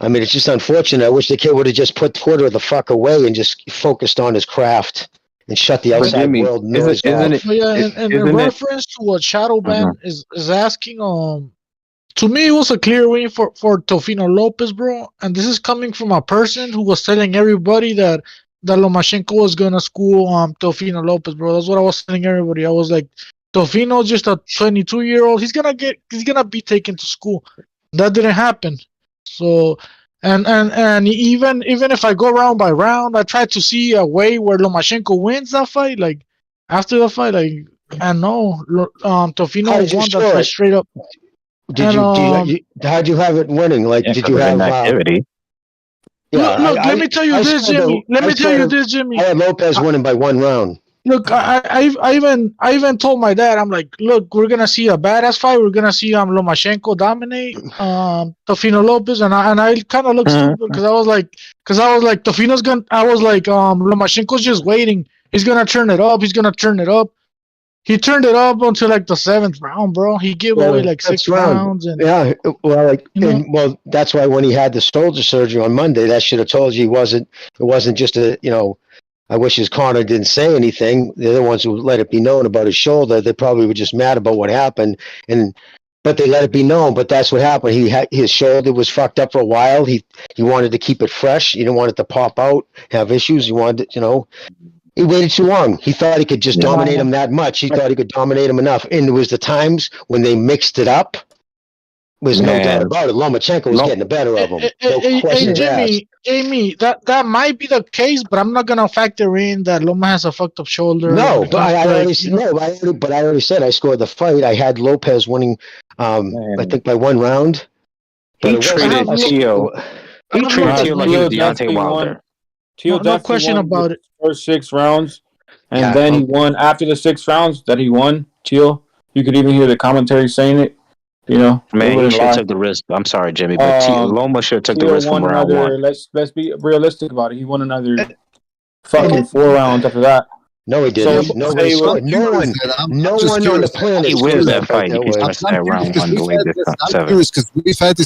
I mean, it's just unfortunate. I wish the kid would have just put Twitter the fuck away and just focused on his craft and shut the outside world noise off. In reference to what Shadowban is asking, to me, it was a clear win for Teofimo Lopez, bro. And this is coming from a person who was telling everybody that Lomachenko was gonna school Teofimo Lopez, bro. That's what I was telling everybody. I was like, Teofimo's just a 22-year-old. He's gonna be taken to school. That didn't happen. So and even if I go round by round, I try to see a way where Lomachenko wins that fight. Like after the fight, like and no, Teofimo won that fight straight up. How'd you have it winning? Like, did you have activity? Look, let me tell you this, Jimmy. I had Lopez winning by 1 round. Look, I even told my dad, I'm like, look, we're gonna see a badass fight. We're gonna see Lomachenko dominate Teofimo Lopez, and I kind of looked stupid because I was like, Teofimo's gonna. I was like, Lomachenko's just waiting. He's gonna turn it up. He turned it up until like the 7th round, bro. He gave away like 6 rounds. And, well, that's why when he had the shoulder surgery on Monday, that should have told you it wasn't just I wish his corner didn't say anything. They're the ones who let it be known about his shoulder. They probably were just mad about what happened, but they let it be known. But that's what happened. His shoulder was fucked up for a while. He wanted to keep it fresh. He didn't want it to pop out, have issues. He wanted, he waited too long. He thought he could just dominate him that much. He thought he could dominate him enough. And it was the times when they mixed it up. There's no doubt about it. Lomachenko was getting the better of him. Hey, Jamie, that might be the case, but I'm not gonna factor in that Loma has a fucked up shoulder. No, but I already said I scored the fight. I had Lopez winning. I think by 1 round. He treated Teo. He treated Teo like he was Deontay Wilder. Teo no question about it. First 6 rounds, and then he won after the 6 rounds that he won. Teo, you could even hear the commentary saying it. Man, he should have took the risk. I'm sorry, Jimmy, but Loma should have took the risk from round 1. Let's be realistic about it. He won another fucking 4 rounds after that. No, he didn't. No one on the planet. He wins that fight. He can start that round 1 the way I'm curious because we've had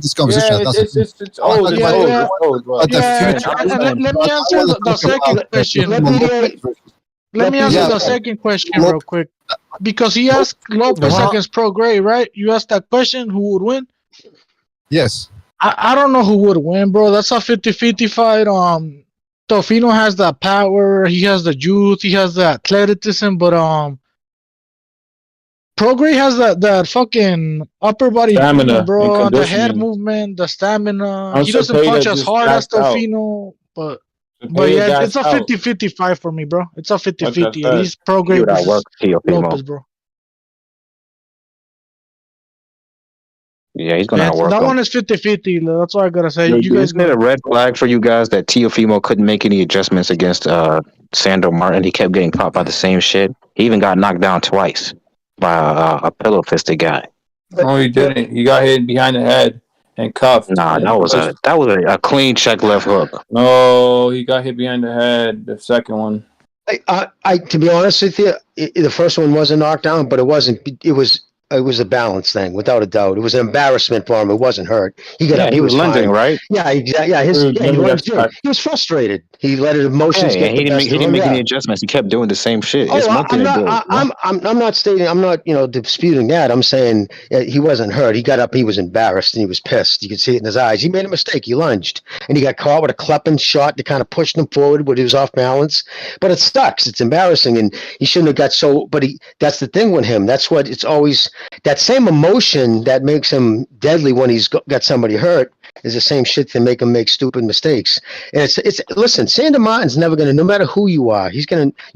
this conversation. It's old. Let me answer the second question. Let me answer the second question real quick. Because he asked Lopez against Prograis, right? You asked that question, who would win? Yes. I don't know who would win, bro. That's a 50-50 fight. Teofimo has the power, he has the youth, he has the athleticism, but Prograis has that fucking upper body stamina, bro. The head movement, the stamina. He doesn't punch as hard as Teofimo, but yeah, it's a 50-50 fight for me, bro. It's a 50-50. At least Prograis versus Lopez, bro. Yeah, he's gonna outwork that him. one is 50-50. That's all I gotta say. Isn't it a red flag for you guys that Teofimo couldn't make any adjustments against Sandor Martin? He kept getting caught by the same shit. He even got knocked down twice by a pillow-fisted guy. No, he didn't. He got hit behind the head and cuffed. Nah, that was a clean check left hook. No, he got hit behind the head. The second one. I to be honest with you, the first one wasn't knocked down, but it wasn't. It was a balance thing, without a doubt. It was an embarrassment for him. It wasn't hurt. He got up. He was lunging, right? Yeah. He was frustrated. He let his emotions get the best he didn't make any adjustments. He kept doing the same shit. I'm not disputing that. I'm saying he wasn't hurt. He got up. He was embarrassed and he was pissed. You could see it in his eyes. He made a mistake. He lunged and he got caught with a Kleppen shot that kind of pushed him forward, but he was off balance. But it sucks. It's embarrassing, and he shouldn't have got so. But that's the thing with him. That's what it's always. that same emotion that makes him deadly when he's got somebody hurt is the same shit to make him make stupid mistakes. And it's listen, Sandor Martin's never gonna, no matter who you are, you're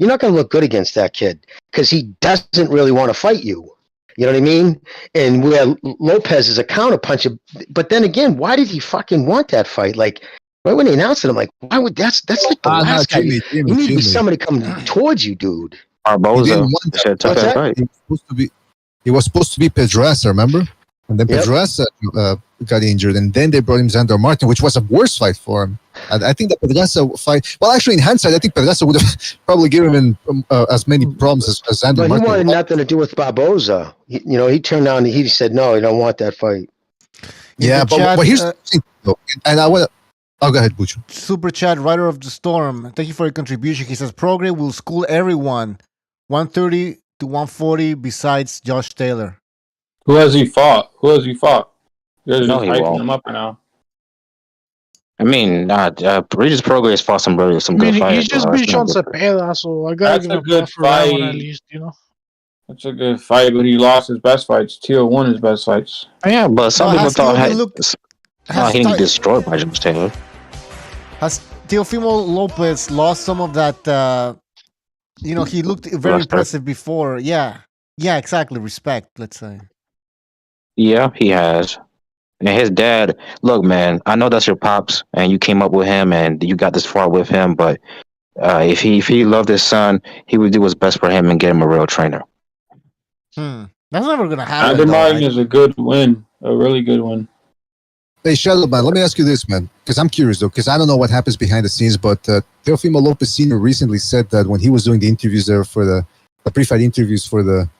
not gonna look good against that kid because he doesn't really want to fight you. You know what I mean? And where Lopez is a counterpuncher, but then again, why did he fucking want that fight? Like right when they announced it, I'm like, why would that's like the last guy? You need to be somebody coming towards you, dude. Barboza. He was supposed to be Pedraza, remember? And then Pedraza got injured, and then they brought him Sandor Martin, which was a worse fight for him. And I think the Pedraza fight, well, actually, in hindsight, I think Pedraza would have probably given him as many problems as Sandor Martin. But he wanted nothing to do with Barboza. He turned down and he said, no, I don't want that fight. Yeah, but here's the thing, though, and I want to. Oh, go ahead, Bucho. Super chat, Rider of the Storm. Thank you for your contribution. He says, Prograis will school everyone 130 to 140 besides Josh Taylor. Who has he fought? You're just No, he hyping won't. him up now. I mean, Regis Prograis fought some good fights. He's just beat Sean Cepeda, so I gotta give him a good for that one at least, That's a good fight, but he lost his best fights. Teo won his best fights. Yeah, but some people thought he didn't get destroyed by Josh Taylor. Has Teofimo Lopez lost some of that? He looked very impressive before. Yeah, exactly. Respect, let's say. Yeah, he has. And his dad, look, man, I know that's your pops, and you came up with him, and you got this far with him. But if he loved his son, he would do what's best for him and get him a real trainer. That's never gonna happen. Sandor Martin is a good win, a really good win. Hey, Shadow Man, let me ask you this, man, because I'm curious, though, because I don't know what happens behind the scenes, but Teofimo Lopez Sr. recently said that when he was doing the interviews there for the pre-fight interviews for the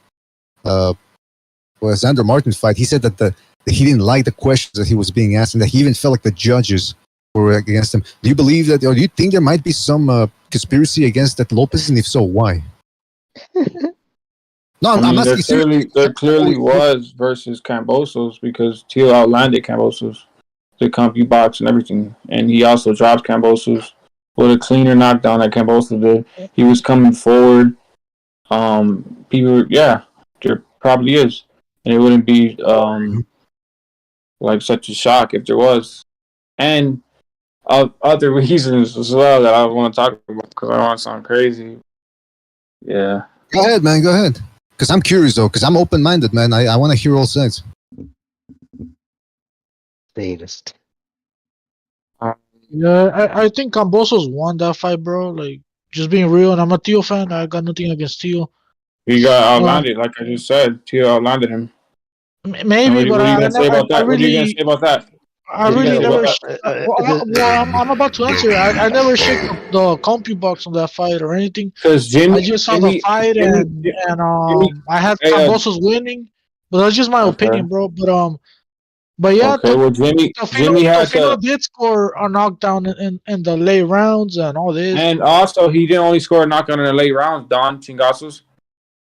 Sandor Martin fight, he said that he didn't like the questions that he was being asked and that he even felt like the judges were against him. Do you believe that, or do you think there might be some conspiracy against that Lopez, and if so, why? No, I'm asking. There clearly was versus Kambosos because Teo outlanded Kambosos. The CompuBox and everything, and he also dropped Kambosos with a cleaner knockdown that Kambosos did. He was coming forward. There probably is, and it wouldn't be like such a shock if there was, and other reasons as well that I want to talk about because I don't want to sound crazy. Yeah, go ahead, man. Go ahead, because I'm curious though, because I'm open-minded, man. I want to hear all sides. Latest. Yeah, I think Kambosos won that fight, bro. Like, just being real, and I'm a Teo fan. I got nothing against Teo. He got outlanded, like I just said. Teo outlanded him. Maybe, but what are you gonna say about that? What are you gonna say about that? I really never. I'm about to answer. I never shook the CompuBox on that fight or anything. Because I just saw the fight and I had Kambosos winning, but that's just my opinion, bro. But yeah, okay, well, Jimmy did score a knockdown in the late rounds and all this. And also, he didn't only score a knockdown in the late rounds, Don Chingasos.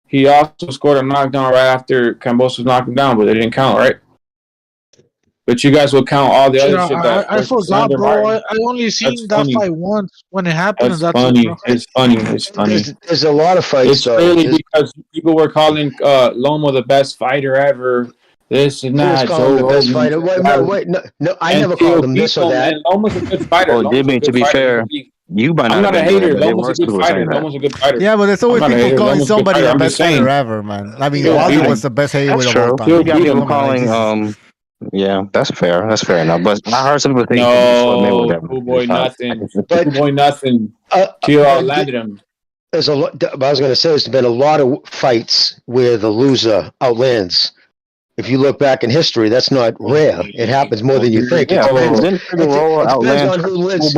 He also scored a knockdown right after Kambosos knocked him down, but they didn't count, right? But you guys will count all the other shit that I forgot, bro. I only seen that fight once when it happened. That's funny. It's funny. There's a lot of fights. It's clearly because people were calling Loma the best fighter ever. This is not the best fighter. Wait, no, I never called him this or that. Loma's a good fighter. Well, Jimmy, to be fair, you might not. I'm not a hater. Loma's a good fighter. Loma's a good fighter. Yeah, but there's always people calling somebody the best fighter ever, man. I mean, Waldo was the best heavyweight of all time. You got people calling. Yeah, that's fair. That's fair enough. But I heard some people think boy, nothing. Teo outlanded him. There's a lot. I was going to say there's been a lot of fights where the loser outlands. If you look back in history, that's not rare. It happens more than you think. It depends on who lands.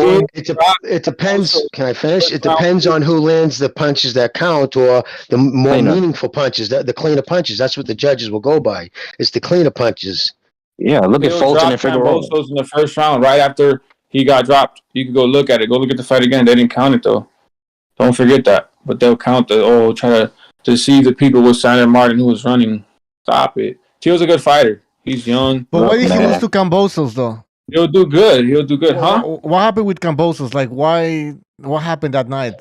It depends. Can I finish? It depends on who lands the punches that count, or the more meaningful punches, the cleaner punches. That's what the judges will go by. It's the cleaner punches. Yeah, look at Fulton and Figueroa. In the first round, right after he got dropped. You can go look at it. Go look at the fight again. They didn't count it though. Don't forget that. But they'll count try to deceive the people with Sandor Martin who was running. Stop it. Teo's a good fighter. He's young. But why did he lose to Kambosos though? He'll do good, huh? What happened with Kambosos? Like, why? What happened that night,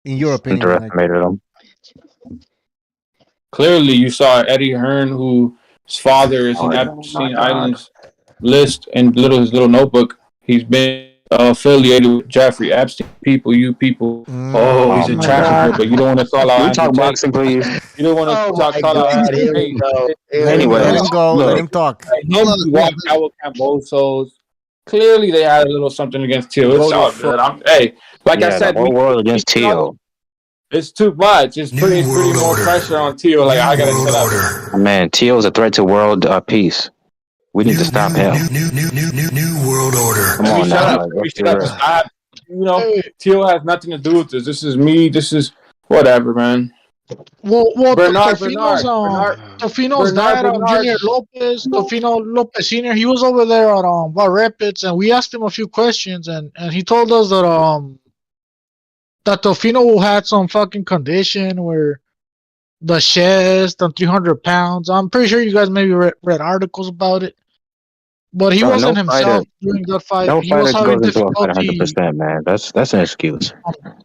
in your opinion? Underestimated him. Clearly, you saw Eddie Hearn, whose father is in Epstein Island's list and his little notebook. He's been affiliated with Jeffrey Epstein. You people. Oh, he's a trafficker, but you don't want to call out. We talk boxing, please. You don't want to call out. Anyway, let him go. Let him talk. Him walk out with Cambosos. Clearly, they had a little something against Teal. It's all good. I said, the whole world against Teal. It's too much. It's pretty more pressure on Teal. Like, I gotta shut up. Man, Teal is a threat to world peace. We need to stop him. New world order. Come on now. Teal has nothing to do with this. This is me. This is whatever, man. Well, Teofimo's dad, Junior Lopez, Teofimo Lopez Sr., he was over there at Bar Rapids, and we asked him a few questions, and he told us that Teofimo had some fucking condition where the chest and 300 pounds. I'm pretty sure you guys maybe read articles about it. But he wasn't himself during that fight. No he was fighter having goes into a fight difficulty 100%, man. That's an excuse.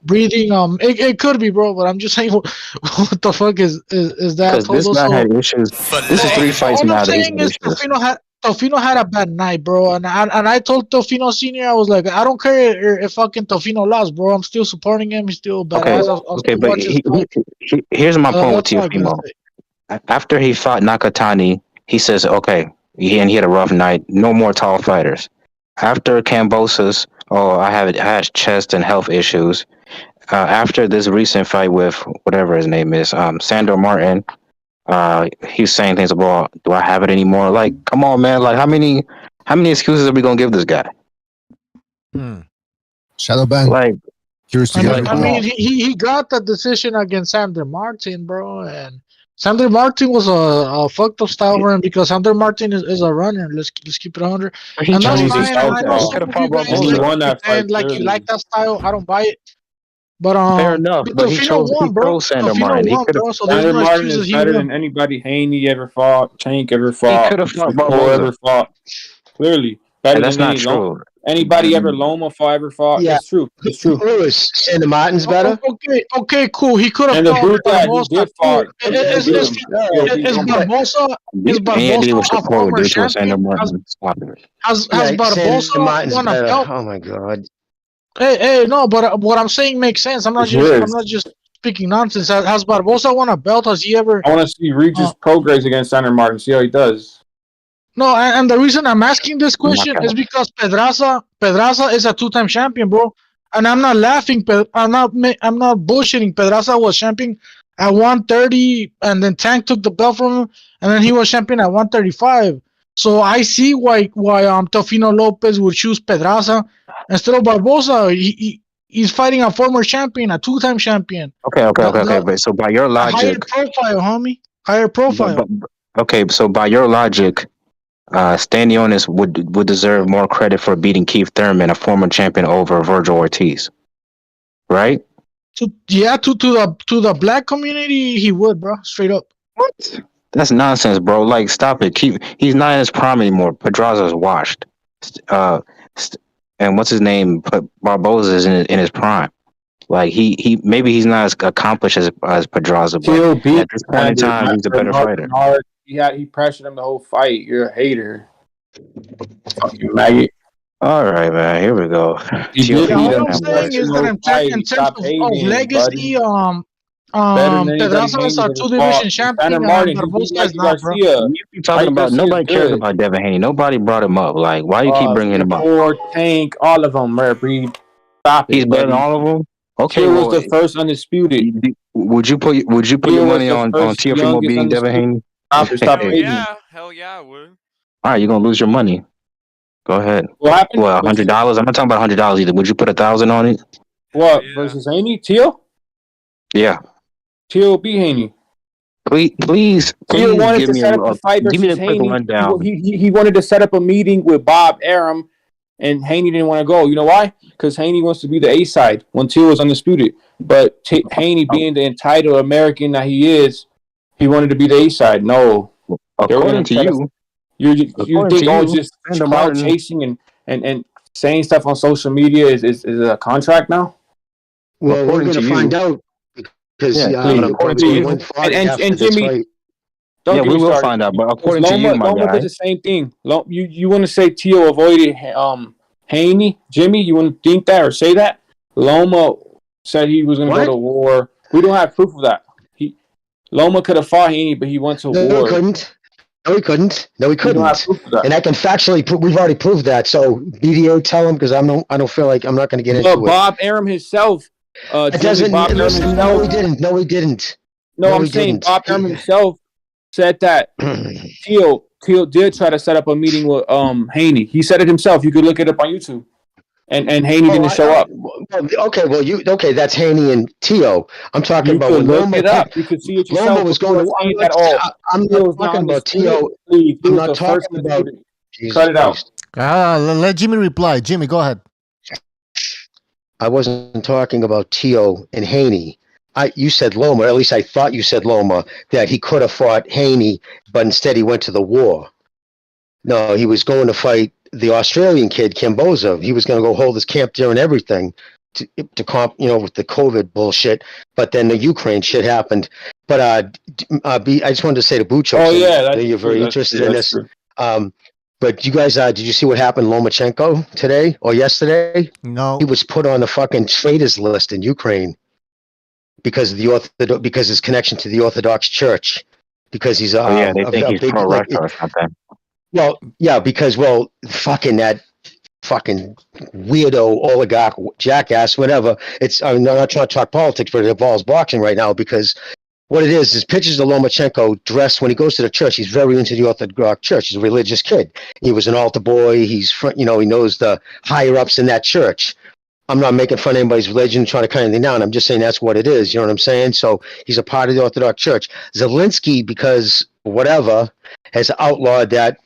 Breathing. It could be, bro. But I'm just saying, what the fuck is that? Because this man had issues. This is 3 fights now. All I'm saying is Teofimo had a bad night, bro. And I told Teofimo Senior, I was like, I don't care if fucking Teofimo lost, bro. I'm still supporting him. He's still badass. Okay, but here's my point with Teofimo. After he fought Nakatani, he says, okay. He had a rough night. No more tall fighters. After Cambosos, I had chest and health issues. After this recent fight with whatever his name is, Sandor Martin, he's saying things about, do I have it anymore? Like, come on, man. Like, how many excuses are we gonna give this guy? Shadowban. Like, curious to hear. I mean, he got the decision against Sandor Martin, bro, and Sandor Martin was a fucked up style for him because Sandor Martin is a runner. Let's keep it 100. And that's fine. I know some of you guys you like that style. I don't buy it. But fair enough. But he chose Sandor Martin. Sandor Martin is better than anybody Haney ever fought, Tank ever fought, he could have fought ever fought. Clearly, better that's than not true. Anybody ever Loma ever fought? Yeah. It's true. It's true. Lewis, Sandor Martin's better. Okay, cool. He could have fought Barbosa. Is Barbosa a former champion? Has Barbosa won a belt? Oh my god. Hey, no, but what I'm saying makes sense. I'm not just speaking nonsense. Has Barbosa won a belt? Has he ever? I want to see Regis Prograis against Sandor Martin. See how he does. No, and the reason I'm asking this question is because Pedraza is a 2-time champion, bro. And I'm not laughing. I'm not bullshitting. Pedraza was champion at 130, and then Tank took the belt from him, and then he was champion at 135. So I see why Teofimo Lopez would choose Pedraza instead of Barbosa. He's fighting a former champion, a 2-time champion. Okay. But so by your logic, higher profile, homie. Higher profile. Okay, so by your logic, Stanionis would deserve more credit for beating Keith Thurman, a former champion, over Virgil Ortiz, right? To the black community, he would, bro. Straight up. What? That's nonsense, bro. Like, stop it. He's not in his prime anymore. Pedraza's washed. And what's his name? Barbosa is in his prime. Like he maybe he's not as accomplished as Pedraza, but at this point in time, he's a better fighter. He pressured him the whole fight. You're a hater. Fucking maggot. All right, man. Here we go. What I'm saying is that in terms of legacy, Pedraza is our 2-division champion. Barbosa is not, bro. You talking about nobody cares about Devin Haney. Nobody brought him up. Like, why you keep bringing him up? Or Tank, all of them, Breed. Stop it. He's better than all of them. Okay, he was the first undisputed. Would you put your money on Teofimo beating Devin Haney? Stop it. Hell yeah, I would. All right, you're gonna lose your money. Go ahead. What happened? Well, $100. I'm not talking about $100 either. Would you put 1,000 on it? What versus Haney? Teal? Yeah. Teal beat Haney. Please. Teal wanted to set up a fight versus Haney. He wanted to set up a meeting with Bob Arum, and Haney didn't want to go. You know why? Because Haney wants to be the A side when Teal was undisputed. But Haney, being the entitled American that he is, he wanted to be the A side. No. According to you. You think just crowd chasing and saying stuff on social media is a contract now? Well, we're going to find out Because Yeah, yeah, please. but According to you, 140 And after this Jimmy, fight. don't yeah, get we me will started. find out. But Because according to you, my Loma guy, did the same thing. You want to say Tio avoided Haney? Jimmy, you want to think that or say that? Loma said he was going to go What? to war. We don't have proof of that. Loma could have fought Haney, but he went to No, war. he couldn't. No, he couldn't. No, he We don't have couldn't. proof of that. And I can factually we've already proved that. So BDO, tell him because I don't feel like I'm not going to get But into it. Bob Arum himself, It Jimmy, doesn't. Bob Arum Listen, himself. no, he didn't. No, he didn't. No, No, I'm he saying didn't. Bob Arum himself said that Tio did try to set up a meeting with Haney. He said it himself. You could look it up on YouTube. And Haney didn't show up. Okay, that's Haney and Tio. I'm talking You about could when look Loma. it up. You could see it yourself. Loma was going to. I'm not talking about Tio. He I'm was not the first talking to about. do it. Jesus Cut it Christ. out. Let Jimmy reply. Jimmy, go ahead. I wasn't talking about Tio and Haney. You said Loma, or at least I thought you said Loma, that he could have fought Haney, but instead he went to the war. No, he was going to fight the Australian kid, Kimboza. He was going to go hold his camp there and everything to comp, with the COVID bullshit. But then the Ukraine shit happened. But I just wanted to say to Bucho, you're very interested in this. But you guys, did you see what happened to Lomachenko today or yesterday? No. He was put on the fucking traitors list in Ukraine because of because his connection to the Orthodox Church. Because he's they think he's pro-Russia or something. Well, yeah, because fucking weirdo oligarch jackass, whatever. I'm not trying to talk politics, but it involves boxing right now because what it is pictures of Lomachenko dressed when he goes to the church. He's very into the Orthodox Church. He's a religious kid. He was an altar boy. He's he knows the higher ups in that church. I'm not making fun of anybody's religion, trying to cut anything down. I'm just saying that's what it is. You know what I'm saying? So he's a part of the Orthodox Church. Zelensky, because whatever, has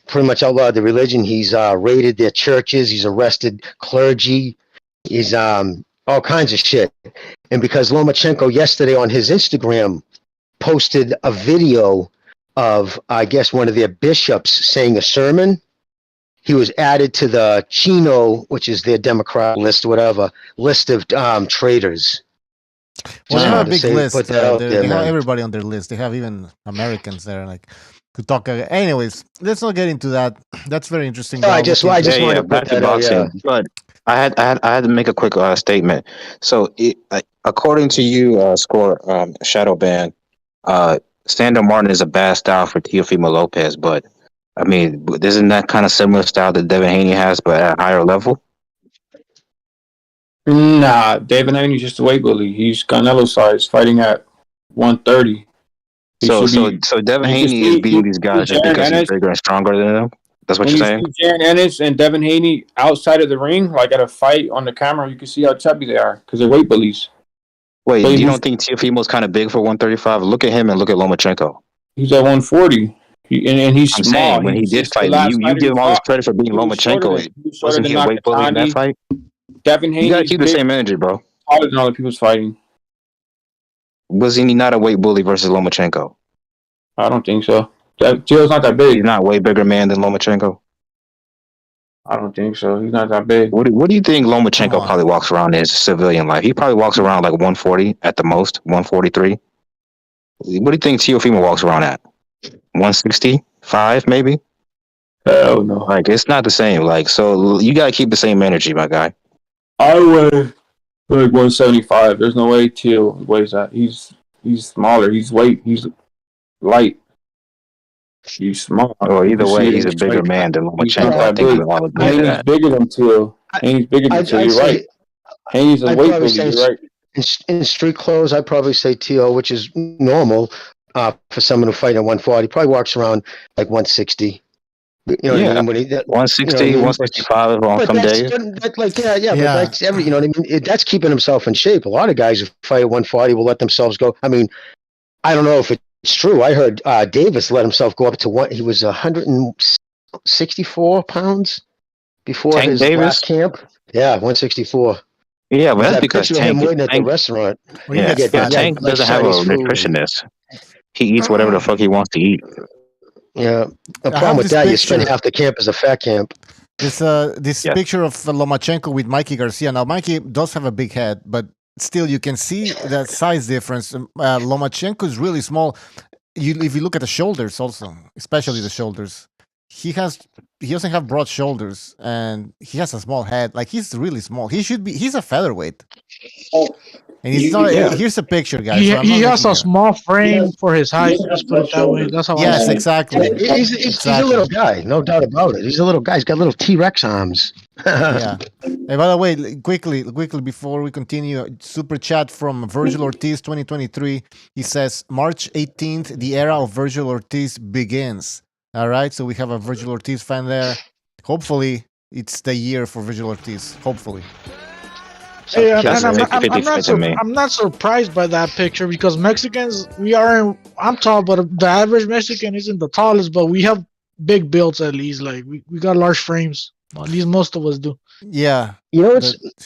pretty much outlawed the religion. He's raided their churches. He's arrested clergy. He's all kinds of shit. And because Lomachenko yesterday on his Instagram posted a video of, I guess, one of their bishops saying a sermon, he was added to the Chino, which is their Democrat list, whatever, list of traitors. Well, they have a big list. They have everybody on their list. They have even Americans there, to talk. Anyways, let's not get into that. That's very interesting. No, I just wanted to put that out. Yeah. But I had to make a quick statement. So, according to you, Shadow Band, Sandor Martin is a bad style for Teofimo Lopez, but I mean, isn't that kind of similar style that Devin Haney has, but at a higher level? Nah, Devin Haney's just a weight bully. He's Canelo size, fighting at 130. So Devin Haney is beating these guys just because he's bigger and stronger than them? That's what you're saying? When you see Jaron Ennis and Devin Haney outside of the ring, like at a fight on the camera, you can see how chubby they are because they're weight bullies. Wait, you don't think Teofimo's kind of big for 135? Look at him and look at Lomachenko. He's at 140. And he's I'm small. saying, when he did fight, you give him all this credit for being Lomachenko. Wasn't he a weight bully in that fight? Devin Haney. You gotta keep the same energy, bro. Taller than all the people's fighting. Was he not a weight bully versus Lomachenko? I don't think so. Teo's not that big. He's not a way bigger man than Lomachenko. I don't think so. He's not that big. What do you think Lomachenko probably walks around in his civilian life? He probably walks around like 140 at the most, 143. What do you think Teofimo walks around at? 165 maybe? Hell no. Like, it's not the same. Like, so you gotta keep the same energy, my guy. I weigh like 175. There's no way Teo weighs that. He's smaller. He's light. He's small. Or either way, he's a bigger man than Lomachenko. I think we all agree to Haney's that. bigger than Teo. Haney's bigger than Teo. You're right. Haney's a weight bully. You're right. In street clothes, I'd probably say Teo, which is normal for someone who fight at 140. Probably walks around like 160. What I mean? 160, 165 on some days. But that's every. You know what I mean? That's keeping himself in shape. A lot of guys who fight at 140 will let themselves go. I mean, I don't know if it's true. I heard Davis let himself go up to one. He was 164 pounds before Tank his Davis? last camp. Yeah, 164. Yeah, but that's That because picture of him waiting at the restaurant. Tank doesn't have a nutritionist. He eats whatever the fuck he wants to eat. Yeah, the problem with that, you spend half the camp as a fat camp. This picture of Lomachenko with Mikey Garcia. Now, Mikey does have a big head, but still you can see that size difference. Lomachenko is really small. If you look at the shoulders also, especially the shoulders, he doesn't have broad shoulders, and he has a small head. Like, he's really small. He's a featherweight. And he's not. Here's a picture, guys. He has a small frame for his height. Let's put it that way. That's how. Yes, exactly. He's a little guy, no doubt about it. He's a little guy. He's got little T-Rex arms. Yeah. And by the way, quickly before we continue, super chat from Virgil Ortiz 2023. He says March 18th, the era of Virgil Ortiz begins. All right, so we have a Virgil Ortiz fan there. Hopefully, it's the year for Virgil Ortiz. Hopefully. Hey, I'm not surprised by that picture because Mexicans, I'm tall, but the average Mexican isn't the tallest, but we have big builds at least. Like, we got large frames. At least most of us do. Yeah. You know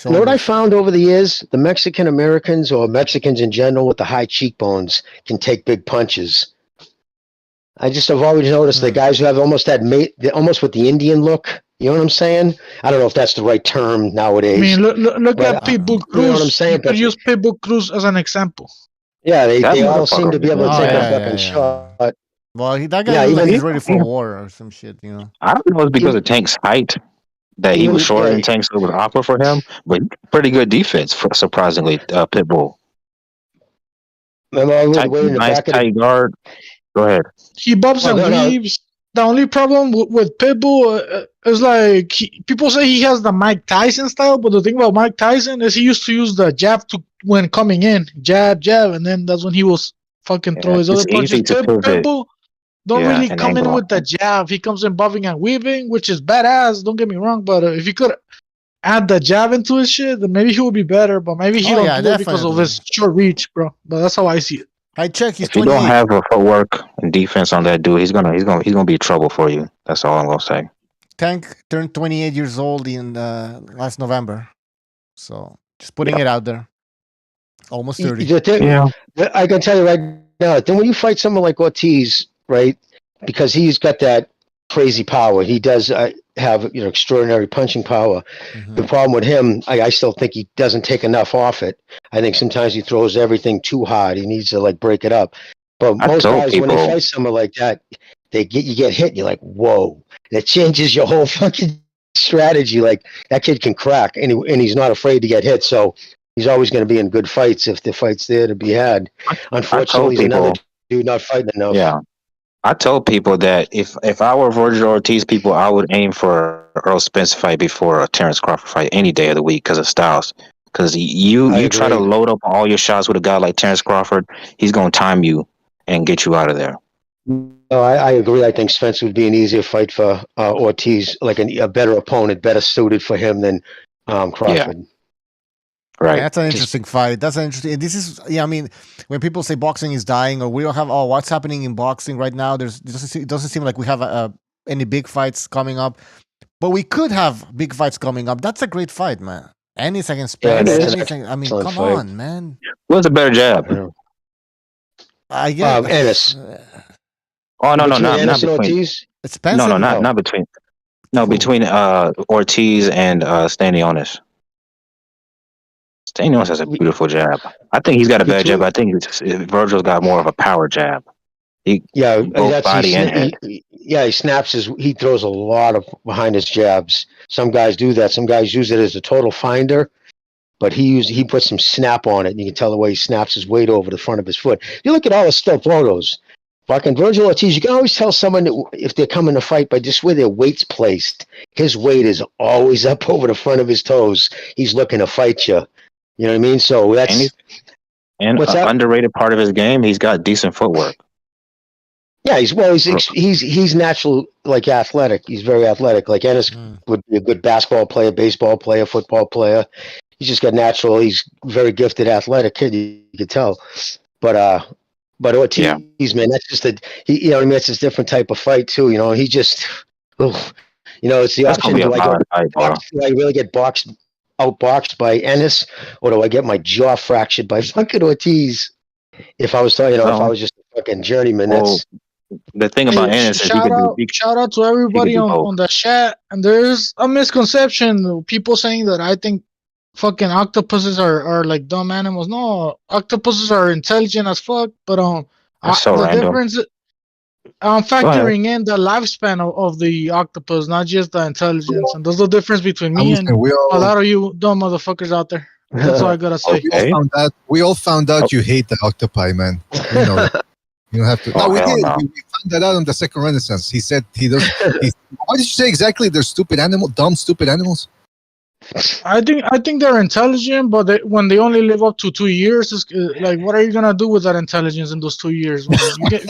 what I found over the years? The Mexican Americans or Mexicans in general with the high cheekbones can take big punches. I've always noticed the guys who have almost almost with the Indian look. You know what I'm saying? I don't know if that's the right term nowadays. I mean, look at Pitbull Cruz. You know what I'm saying? You could use Pitbull Cruz as an example. Yeah, they all seem to be able to take a fucking shot. Well, that guy looks like he's ready for war or some shit, you know. I don't know if it's because of Tank's height that he was shorter than Tank, so it was awkward for him, but pretty good defense, surprisingly, Pitbull. Remember, I was way in the back of tight guard. Go ahead. He bumps and weaves. The only problem with Pitbull is like people say he has the Mike Tyson style, but the thing about Mike Tyson is he used to use the jab when coming in, jab, and then that's when he was fucking throw his other punches. Pitbull don't really come in with the jab. He comes in buffing and weaving, which is badass. Don't get me wrong, but if he could add the jab into his shit, then maybe he would be better. But maybe he don't do it because of his short reach, bro. But that's how I see it. I check. He's if you don't have a footwork and defense on that dude, he's gonna be trouble for you. That's all I'm gonna say. Tank turned 28 years old in last November, so just putting it out there. Almost 30. Yeah, I can tell you right now. Then when you fight someone like Ortiz, right, because he's got that crazy power, he does have extraordinary punching power. Mm-hmm. The problem with him, I still think he doesn't take enough off it. I think sometimes he throws everything too hard. He needs to break it up. But most guys, when they fight someone like that, you get hit. And you're like, whoa! That changes your whole fucking strategy. Like, that kid can crack, and he's not afraid to get hit. So he's always going to be in good fights if the fight's there to be had. Unfortunately, he's another dude not fighting enough. Yeah. I told people that if I were Virgil Ortiz people, I would aim for Earl Spence fight before a Terrence Crawford fight any day of the week because of styles. Because you try to load up all your shots with a guy like Terrence Crawford, he's going to time you and get you out of there. No, I agree. I think Spence would be an easier fight for Ortiz, like a better opponent, better suited for him than Crawford. Yeah. Right. That's an interesting fight. That's an interesting. This is, I mean, when people say boxing is dying, or we don't have, what's happening in boxing right now? It doesn't seem like we have any big fights coming up, but we could have big fights coming up. That's a great fight, man. Ennis against Spence. I mean, come on, man. What's a better jab? I guess Ennis. Oh no, not between Ortiz. Spence. No, not between. No, between Ortiz and Stanionis. Stanionis has a beautiful jab. I think he's got a bad jab. I think Virgil's got more of a power jab. Both body and head. He snaps he throws a lot of behind his jabs. Some guys do that. Some guys use it as a total finder, but he puts some snap on it, and you can tell the way he snaps his weight over the front of his foot. You look at all the still photos. Fucking Virgil Ortiz, you can always tell someone if they're coming to fight by just where their weight's placed. His weight is always up over the front of his toes. He's looking to fight you. You know what I mean? So that's underrated part of his game. He's got decent footwork. Yeah, he's natural, like athletic. He's very athletic. Like Ennis would be a good basketball player, baseball player, football player. He's just got natural. He's very gifted, athletic kid. You could tell. But Ortiz, man, that's just that's just a different type of fight too. He just, it's the option. Do I really get outboxed by Ennis, or do I get my jaw fractured by fucking Ortiz? If I was if I was just a fucking journeyman, that's the thing about Ennis. Shout out to everybody on the chat. And there's a misconception. People saying that I think fucking octopuses are like dumb animals. No, octopuses are intelligent as fuck. But That's so the random. difference. I'm factoring in the lifespan of the octopus, not just the intelligence. And there's the difference between me and a lot of you dumb motherfuckers out there. That's all I gotta say. We all found out you hate the octopi, man. We know that. You don't have to. No, we did. No. We found that out in the Second Renaissance. He said he does. What did you say exactly? They're dumb, stupid animals. I think they're intelligent, but when they only live up to 2 years, it's, like, what are you gonna do with that intelligence in those 2 years? You get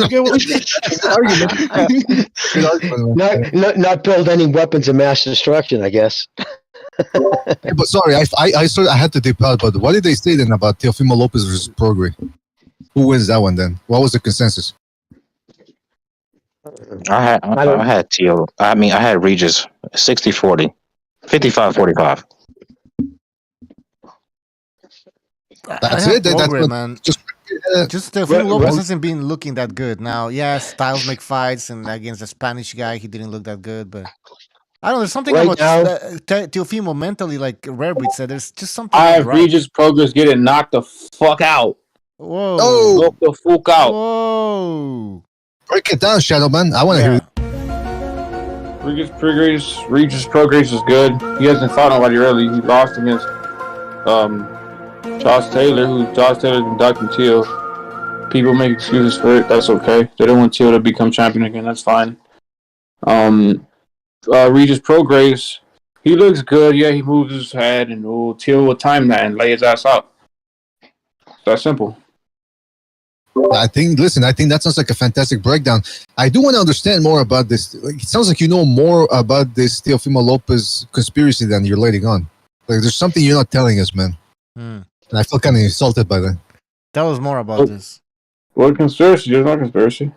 Not build any weapons of mass destruction, I guess. But sorry, I had to dip out. But what did they say then about Teofimo Lopez versus Prograis? Who wins that one then? What was the consensus? I had Teo. I had Regis 60-40, 55-45. That's it. That's Prograis, man. Just Teofimo Lopez hasn't been looking that good. Now, yeah, Styles make fights, and against the Spanish guy, he didn't look that good. But I don't know. There's something about Teofimo mentally, like Rarebreed said. There's just something. I have Regis Prograis getting knocked the fuck out. Whoa! Knock the fuck out! Whoa! Break it down, Shadowman. I want to hear it. Regis Prograis is good. He hasn't fought nobody early. He lost against Josh Taylor's been ducking Teo. People make excuses for it. That's okay. They don't want Teo to become champion again. That's fine. Regis Prograis, he looks good. Yeah, he moves his head, and Teo will time that and lay his ass out. It's that simple. I think that sounds like a fantastic breakdown. I do want to understand more about this. It sounds like you know more about this Teofimo Lopez conspiracy than you're letting on. Like, there's something you're not telling us, man. And I feel kind of insulted by that. Tell us more about this. What conspiracy? There's no conspiracy.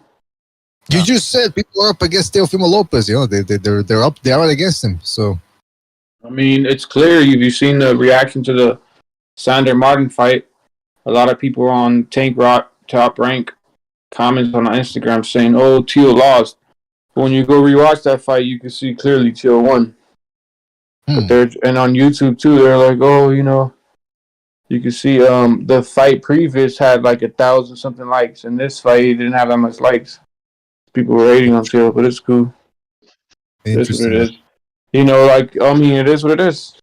You just said people are up against Teofimo Lopez. You know, they're up. They are against him. So, I mean, it's clear. You've seen the reaction to the Sander Martin fight. A lot of people on Tank Rock Top Rank comments on Instagram saying, "Oh, Teo lost." But when you go rewatch that fight, you can see clearly Teo won. But and on YouTube too, they're like, "Oh, you know." You can see the fight previous had like 1,000 something likes, and this fight didn't have that much likes. People were hating on Teo, but it's cool. It's what it is. You know, like, I mean, it is what it is.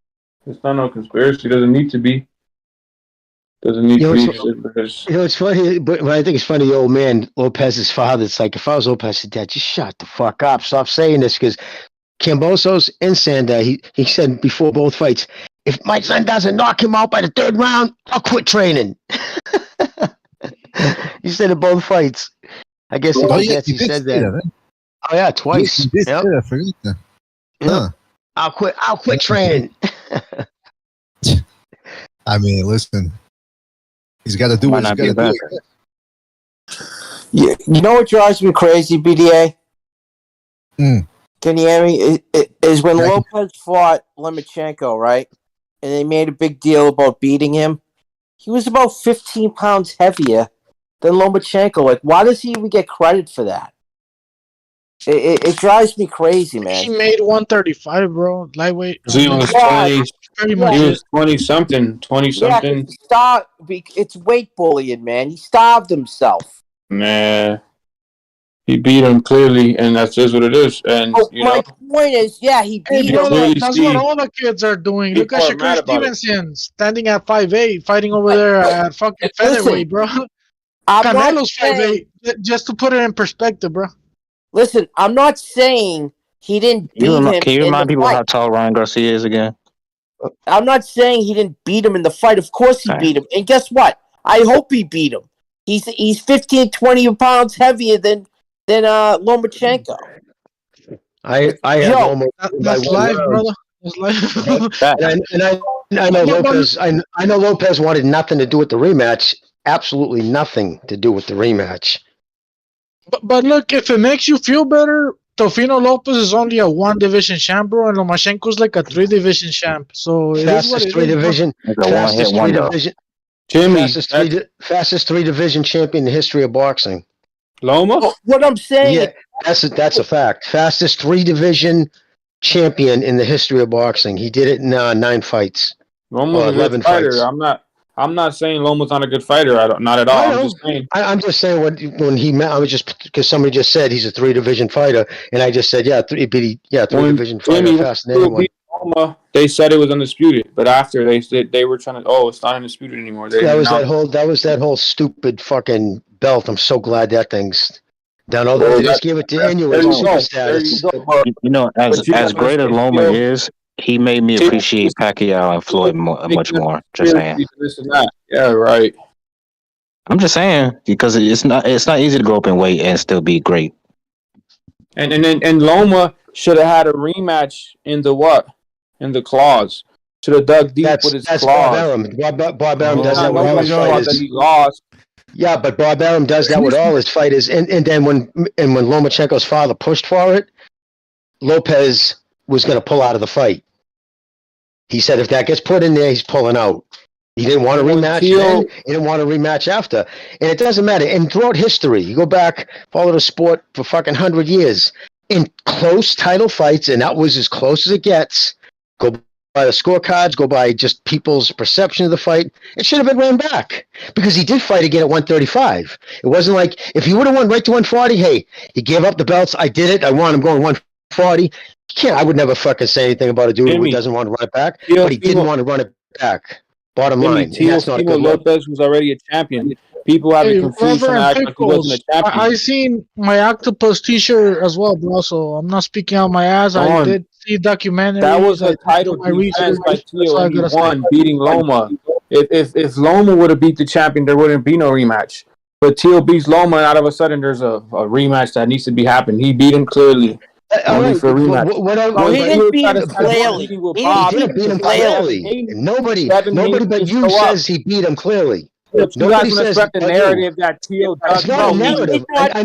It's not no conspiracy. It doesn't need to be. Doesn't need to be. It's funny, but I think it's funny, the old man, Lopez's father, it's like, if I was Lopez's dad, just shut the fuck up. Stop saying this, because Cambosos and Sander, he said before both fights, if my son doesn't knock him out by the 3rd round, I'll quit training. He said in both fights. I guess he said that. Oh yeah, twice. He did say that. I forgot that. Huh. I'll quit training. I mean, listen. He's got to do what he's got to do. Yeah, you know what drives me crazy, BDA? Can you hear me? Is when Lopez fought Lomachenko, right? And they made a big deal about beating him. He was about 15 pounds heavier than Lomachenko. Like, why does he even get credit for that? It drives me crazy, man. He made 135, bro. Lightweight. He was 20. He was 20-something. 20-something. Yeah, it's weight bullying, man. He starved himself. Nah. He beat him clearly, and that's just what it is. And my point is, yeah, he beat him. That's what all the kids are doing. Look at Shakur Stevenson standing at 5'8", fighting over there at fucking featherweight, bro. Canelo's 5'8", just to put it in perspective, bro. Listen, I'm not saying he didn't beat him. Can you remind people how tall Ryan Garcia is again? I'm not saying he didn't beat him in the fight. Of course he beat him. And guess what? I hope he beat him. He's 15, 20 pounds heavier than Lomachenko. I have almost that's live, brother. That's live. and I know Lopez. I know Lopez wanted nothing to do with the rematch. Absolutely nothing to do with the rematch. But look, if it makes you feel better, Teofimo Lopez is only a 1-division champ, bro, and Lomachenko's like a 3-division champ. So it fastest is what it 3-division, fastest 3-division, fastest 3-division champion in the history of boxing. Loma? What I'm saying, yeah, that's a fact. Fastest 3-division champion in the history of boxing. He did it in 9 fights. Loma's a good 11 fighter. fights. I'm not saying Loma's not a good fighter. Not at all. I'm just saying. I'm just saying when he met. I was just because somebody just said he's a 3-division fighter, and I just said three division fighter, fascinating one. Loma, they said it was undisputed, but after they were trying to, it's not undisputed anymore. That was that whole stupid fucking belt. I'm so glad that thing's done. Although they just give it to Inu as super status. You know, as great as Loma is, he made me appreciate Pacquiao and Floyd much more. Just saying. Yeah, right. I'm just saying because it's not easy to go up in weight and still be great. And Loma should have had a rematch in the claws. Should have dug deep with his claws. Bob Arum does that with all his fighters. He lost. Yeah, but Bob Arum does that with all his fighters. And then when Lomachenko's father pushed for it, Lopez was going to pull out of the fight. He said if that gets put in there, he's pulling out. He didn't want to rematch then. He didn't want to rematch after. And it doesn't matter. And throughout history, you go back, follow the sport for fucking 100 years. In close title fights, and that was as close as it gets, go by the scorecards, go by just people's perception of the fight, it should have been ran back. Because he did fight again at 135. It wasn't like, if he would have won right to 140, hey, he gave up the belts, I did it, I want him going 140. I would never fucking say anything about a dude who doesn't want to run it back, but he didn't want to run it back. Bottom line, Teofimo Lopez was already a champion. People have been confused and act like he wasn't a champion. I seen my octopus T-shirt as well, bro. So I'm not speaking out my ass. I did see documentary. That was a title defense by Teo, and he won, beating Loma. If Loma would have beat the champion, there wouldn't be no rematch. But Teo beats Loma, and out of a sudden, there's a rematch that needs to be happened. He beat him clearly. Only for a rematch. He didn't beat him clearly. He didn't beat him clearly. Nobody but you says he beat him clearly. Nobody says the narrative that Teo does. It's not a narrative. A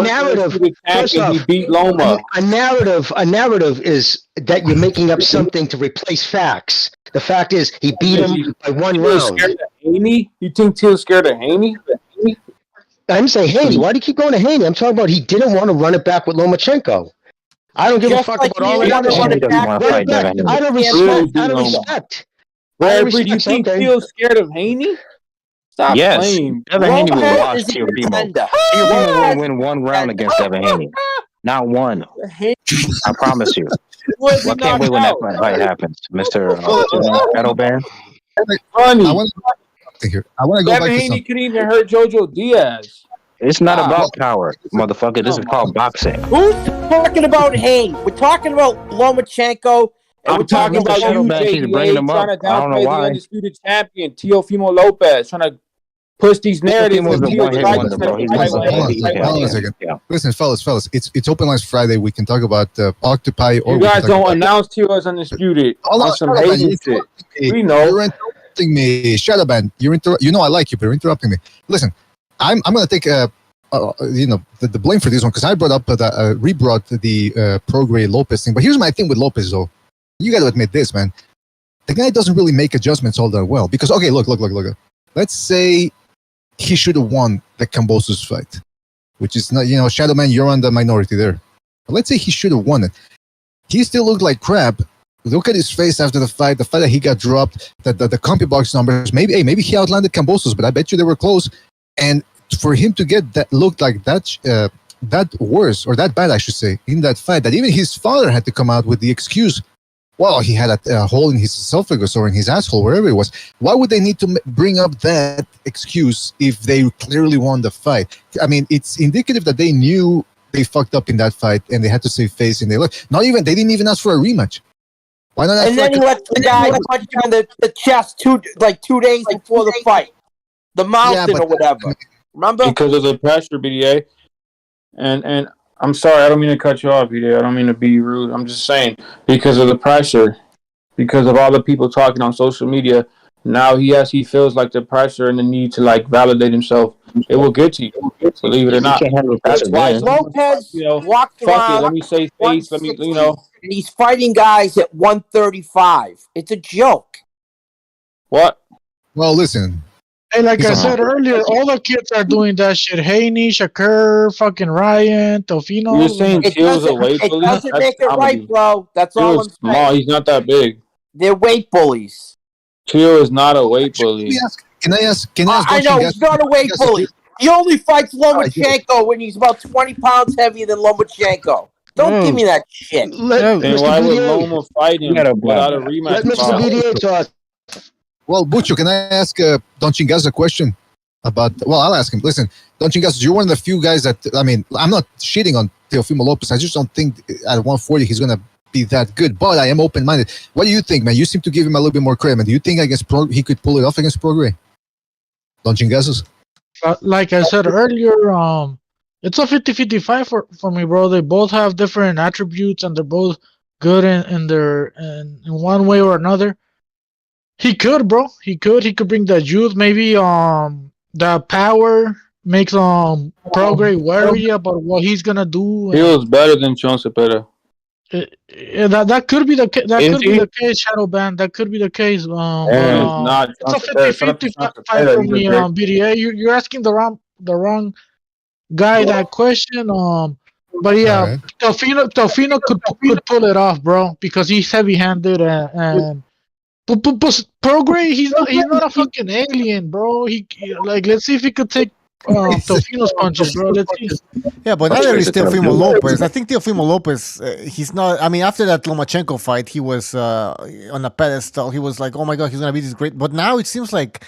narrative. First off, he beat Loma. A narrative is that you're making up something to replace facts. The fact is, he beat him by one round. You think Teo's scared of Haney? I'm saying Haney. Why do you keep going to Haney? I'm talking about he didn't want to run it back with Lomachenko. I don't give a fuck about all that. Out of respect. Do you think Teo's scared of Haney? Stop playing. Devin Haney will watch Teofimo. Teofimo will win one round against Devin Haney. Not one. I promise you. I can't wait when that fight happens, Mr. Edelban. I want to go back to Haney could even hurt Jojo Diaz. It's not about power, motherfucker. This is called boxing. Who's talking about Haney? We're talking about Lomachenko. I'm talking about you, JDA, trying to downplay the undisputed champion, Teofimo Lopez, trying to push these narratives. Hold on a second. Listen, fellas, it's Open Lines Friday. We can talk about Octopi. Or you guys don't announce to us undisputed. On some hating shit. We know. You're interrupting me, Shadowban. You know I like you, but you're interrupting me. Listen, I'm going to take the blame for this one because I brought up rebrought the Prograis Lopez thing. But here's my thing with Lopez, though. You got to admit this, man. The guy doesn't really make adjustments all that well. Because, okay, look. Let's say he should have won the Kambosos fight, which is not, Shadowman, you're on the minority there. But let's say he should have won it. He still looked like crap. Look at his face after the fight that he got dropped, the CompuBox numbers. Maybe he outlanded Kambosos, but I bet you they were close. And for him to get that looked like that worse, or that bad, I should say, in that fight, that even his father had to come out with the excuse, well, he had a hole in his esophagus or in his asshole, wherever it was. Why would they need to bring up that excuse if they clearly won the fight? I mean, it's indicative that they knew they fucked up in that fight and they had to save face and they didn't even ask for a rematch. Why not? And then he let the guy punch him in the chest 2 days before the fight. The mountain or whatever. Remember? Because of the pressure, BDA. And I'm sorry, I don't mean to cut you off, BDA. I don't mean to be rude. I'm just saying, because of the pressure, because of all the people talking on social media, now he feels like the pressure and the need to validate himself. It will get to you, believe it or not. That's why Lopez walked around. Let me say face. And he's fighting guys at 135. It's a joke. What? Well, listen. Hey, like I said earlier, all the kids are doing that shit. Haney, Shakur, fucking Ryan, Teofimo. You're saying Teal's a weight police? It doesn't make it right, bro. That's all I'm saying. Small. He's not that big. They're weight bullies. Teo is not a weight bully. Can I ask? I know he's not a weight bully. He only fights Lomachenko when he's about 20 pounds heavier than Lomachenko. Don't give me that shit. Then why would Loma fight him without a rematch? Let Mr. BDA talk. Well, Bucho, can I ask Don Chingas a question about? Well, I'll ask him. Listen, Don Chingas, you're one of the few guys that I'm not shitting on Teofimo Lopez. I just don't think at 140 he's gonna be that good. But I am open-minded. What do you think, man? You seem to give him a little bit more credit, man. Do you think he could pull it off against Prograis? Don Chingas? Like I said earlier, it's a 50-50 fight for me, bro. They both have different attributes, and they're both good in one way or another. He could, bro. He could bring the youth. Maybe the power makes Prograis worry about what he's gonna do. He was better than Sean Cepeda. That could be the case, Shadow Band. That could be the case. It's a 50-50 fight for me, BDA. You're asking the wrong guy that question. But yeah, right. Teofimo could pull it off, bro, because he's heavy-handed and Prograis, he's not a fucking alien, bro. Let's see if he could take Teofimo's punches, bro. Let's see. Yeah, but neither is Teofimo Lopez. I think Teofimo Lopez, he's not. I mean, after that Lomachenko fight, he was on a pedestal. He was like, "Oh my god, he's gonna be this great." But now it seems like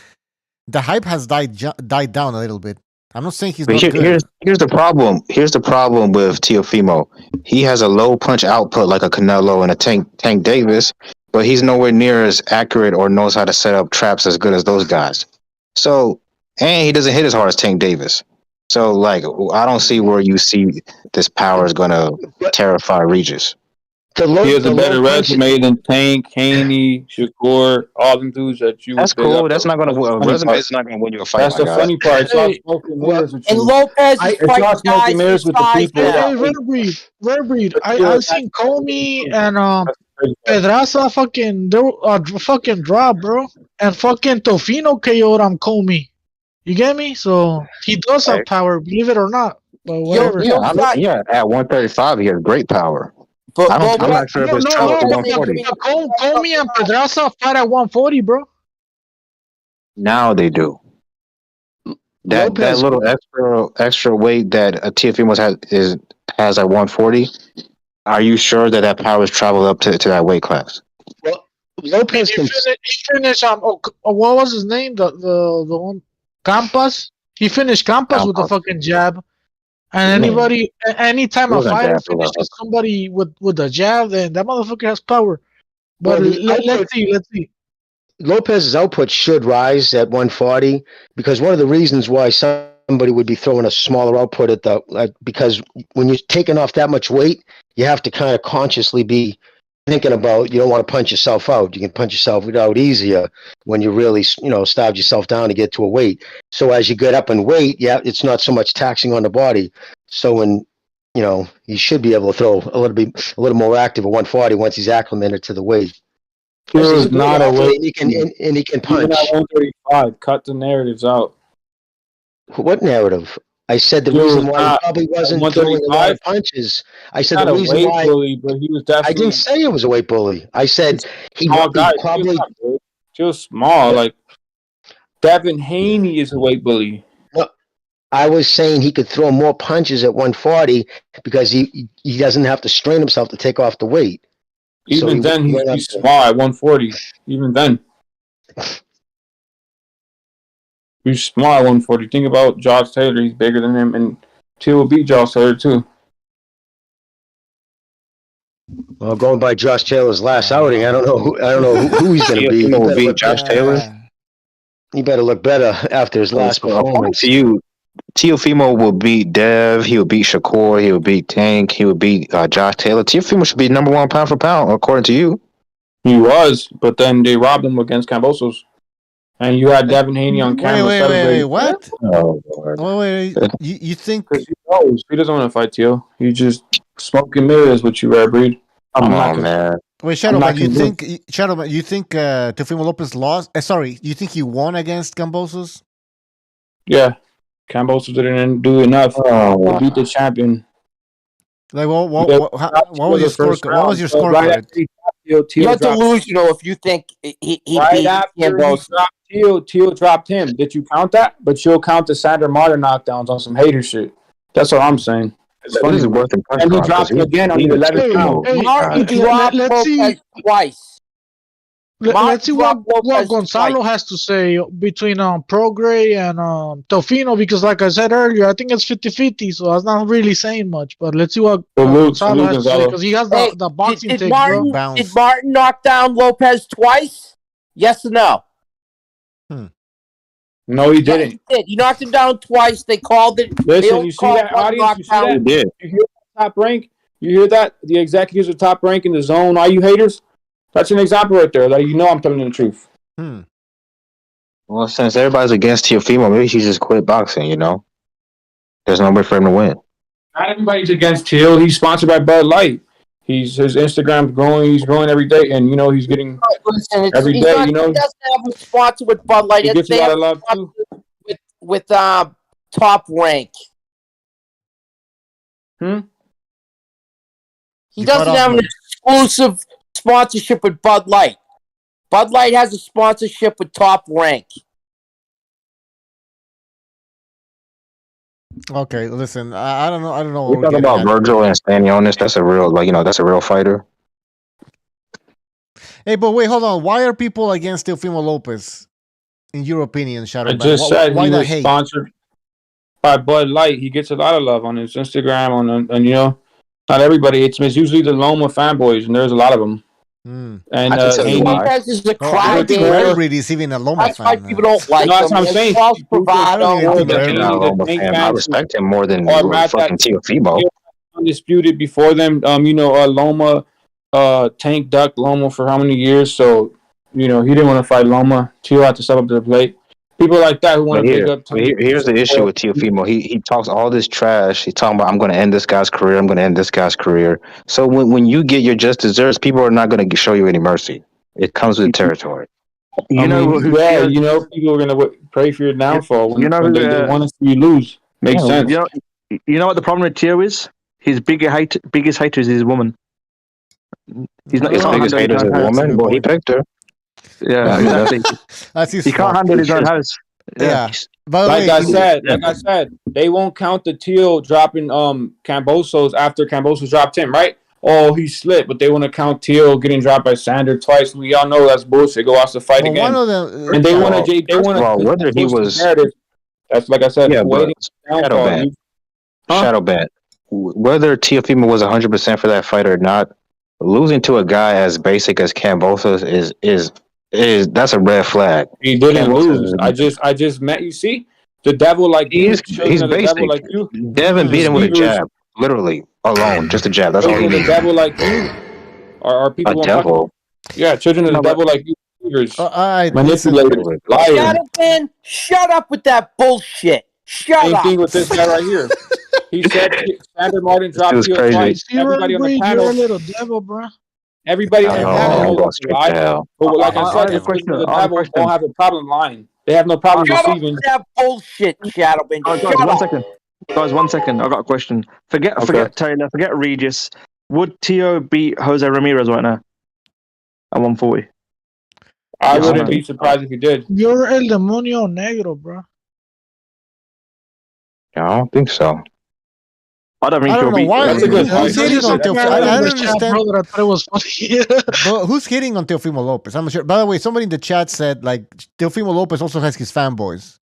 the hype has died down a little bit. I'm not saying he's not good. Here's the problem. Here's the problem with Teofimo. He has a low punch output like a Canelo and a Tank Davis, but he's nowhere near as accurate or knows how to set up traps as good as those guys. So. And he doesn't hit as hard as Tank Davis. So, like, I don't see where you see this power is going to terrify Regis. He has a better resume than Tank, Haney, Shakur, all them dudes that you. That's cool. That's not going to resume. It's not going to win you a fight. That's the funny part. It's not smoking mirrors with you. And Lopez is fighting smoking mirrors with the people. Hey, Rare Breed. I've seen Comey and Pedraza fucking drop, bro, and fucking Teofimo KO'd Comey. You get me? So he does have power, believe it or not. But whatever. Yeah, at 135, he has great power. But I'm not sure if it's traveled to 140. Comey and Pedraza fight at 140, bro. Now they do. That little extra weight that Teofimo has at 140. Are you sure that power has traveled up to that weight class? Well, Lopez he finished. What was his name? The one. Campas, he finished Campas with a fucking jab, and anytime a fighter finishes somebody with a jab, then that motherfucker has power. But let's see. Lopez's output should rise at 140 because one of the reasons why somebody would be throwing a smaller output at because when you're taking off that much weight, you have to kind of consciously be thinking about, you don't want to punch yourself out. You can punch yourself out easier when you really, starve yourself down to get to a weight. So as you get up in weight, it's not so much taxing on the body. So when, you should be able to throw a little more active at 140 once he's acclimated to the weight. He's not a weight. And he can punch. Even at 135, cut the narratives out. What narrative? I said the reason why he probably wasn't throwing a lot of punches. I said the reason why. Bully, but he was definitely. I didn't say he was a weight bully. I said he probably. He was small. Like Devin Haney is a weight bully. No, I was saying he could throw more punches at 140 because he doesn't have to strain himself to take off the weight. Even then, he's small at 140. Even then. He's small at 140. Think about Josh Taylor. He's bigger than him, and T will beat Josh Taylor too. Well, going by Josh Taylor's last outing, I don't know who he's going to be. Will beat Josh Taylor. He better look better after his last performance. To you, Teofimo will beat Dev. He will beat Shakur. He will beat Tank. He will beat Josh Taylor. Teofimo should be number one pound for pound, according to you. He was, but then they robbed him against Cambosos. And you had Devin Haney on camera. Wait, what? Oh, Lord. Wait. You think... He knows. He doesn't want to fight Teo. He just smoking mirrors with you, Rare Breed. Come on, man. Wait, Shadowman, you think Teofimo Lopez lost? Sorry, you think he won against Cambosos? Yeah. Cambosos didn't do enough to beat the champion. Like, what was your score? What was your score? Teal You're dropped delusional if you think he right beat after he Cambosa. dropped Teal dropped him. Did you count that? But you'll count the Sandor Martin knockdowns on some hater shit. That's what I'm saying. It's funny. This is worth the press And he drop, 'cause dropped him again on the 11th round. Martin dropped Lopez twice. Let's see what Lopez Gonzalo twice. has to say between Prograis and Teofimo, because like I said earlier, I think it's 50-50, so that's not really saying much. But let's see what Gonzalo has to say, because he has the boxing Did take, Martin, bro. did Martin knock down Lopez twice? Yes or no? No, he didn't. He did. He knocked him down twice. They called it. Listen, you see that, audience? You see that? You hear Top Rank? You hear that? The executives of Top Rank in the zone. Are you haters? That's an example right there. Like, I'm telling you the truth. Well, since everybody's against Teofimo, maybe he should just quit boxing, you know? There's no way for him to win. Not everybody's against Teal. He's sponsored by Bud Light. His Instagram's growing. He's growing every day, and he's getting every day. He doesn't have a sponsor with Bud Light. He gets a lot of love too. With Top Rank. He doesn't have an exclusive sponsorship with Bud Light. Bud Light has a sponsorship with Top Rank. Okay, listen. I don't know. I don't know. We talk about Virgil and Stanionis. That's a real, that's a real fighter. Hey, but wait, hold on. Why are people against Teofimo Lopez? In your opinion, Shadow? I just said why he the was hate? sponsored by Bud Light. He gets a lot of love on his Instagram, and not everybody. It's usually the Loma fanboys, and there's a lot of them. And Lopez is a crybaby. Everybody's even a Loma That's fan. why people don't like No, that's him. what I'm saying. False bravado. I respect him more than fucking Teofimo. Undisputed before them. Loma, Tank ducked Loma for how many years? So, he didn't want to fight Loma. Teal had to step up to the plate. People like that who want to pick up. Here's the issue with Teofimo. He talks all this trash. He's talking about, I'm going to end this guy's career. I'm going to end this guy's career. So when you get your just desserts, people are not going to show you any mercy. It comes with the territory. People are going to pray for your downfall when they want to see you lose. Makes sense. You know what the problem with Teo is? His biggest hater is his woman. His biggest hater is his woman. Well, he picked her. Yeah, exactly. He can't handle his own house. Yeah. Like I said, they won't count the Teal dropping Cambosos after Cambosos dropped him, right? Oh, he slipped, but they want to count Teal getting dropped by Sander twice. We all know that's bullshit. Go watch the fight again. One of them, and they want to. Whether he was, that's like I said. Yeah, Shadow bet. Whether Teofimo was 100% for that fight or not, losing to a guy as basic as Cambosos is that's a red flag. He didn't lose. I just met. You see, the devil like he's basic. Like you. Devin beat him with a jab, literally alone, just a jab. That's all he did. The devil like you are people. A devil. Yeah, children of the devil like you. Manipulators, liars. Shadow man, shut up with that bullshit. Shut up. Same thing with this guy right here. He said Sander Martin dropped you twice. Everybody on the panel. You're a little devil, bro. Everybody on the panel knows lie. But like I said, the devil don't have a problem lying. They have no problem deceiving. That bullshit, Shadowman. Guys, 1 second. I got a question. Forget Taylor. Forget Regis. Would Teo beat Jose Ramirez right now at 140? I wouldn't be surprised if he did. You're el demonio negro, bro. I don't think so. I don't know why. Who's hitting on Teofimo? I don't understand. Brother, I thought it was funny. But who's hitting on Teofimo Lopez? I'm not sure. By the way, somebody in the chat said like Teofimo Lopez also has his fanboys.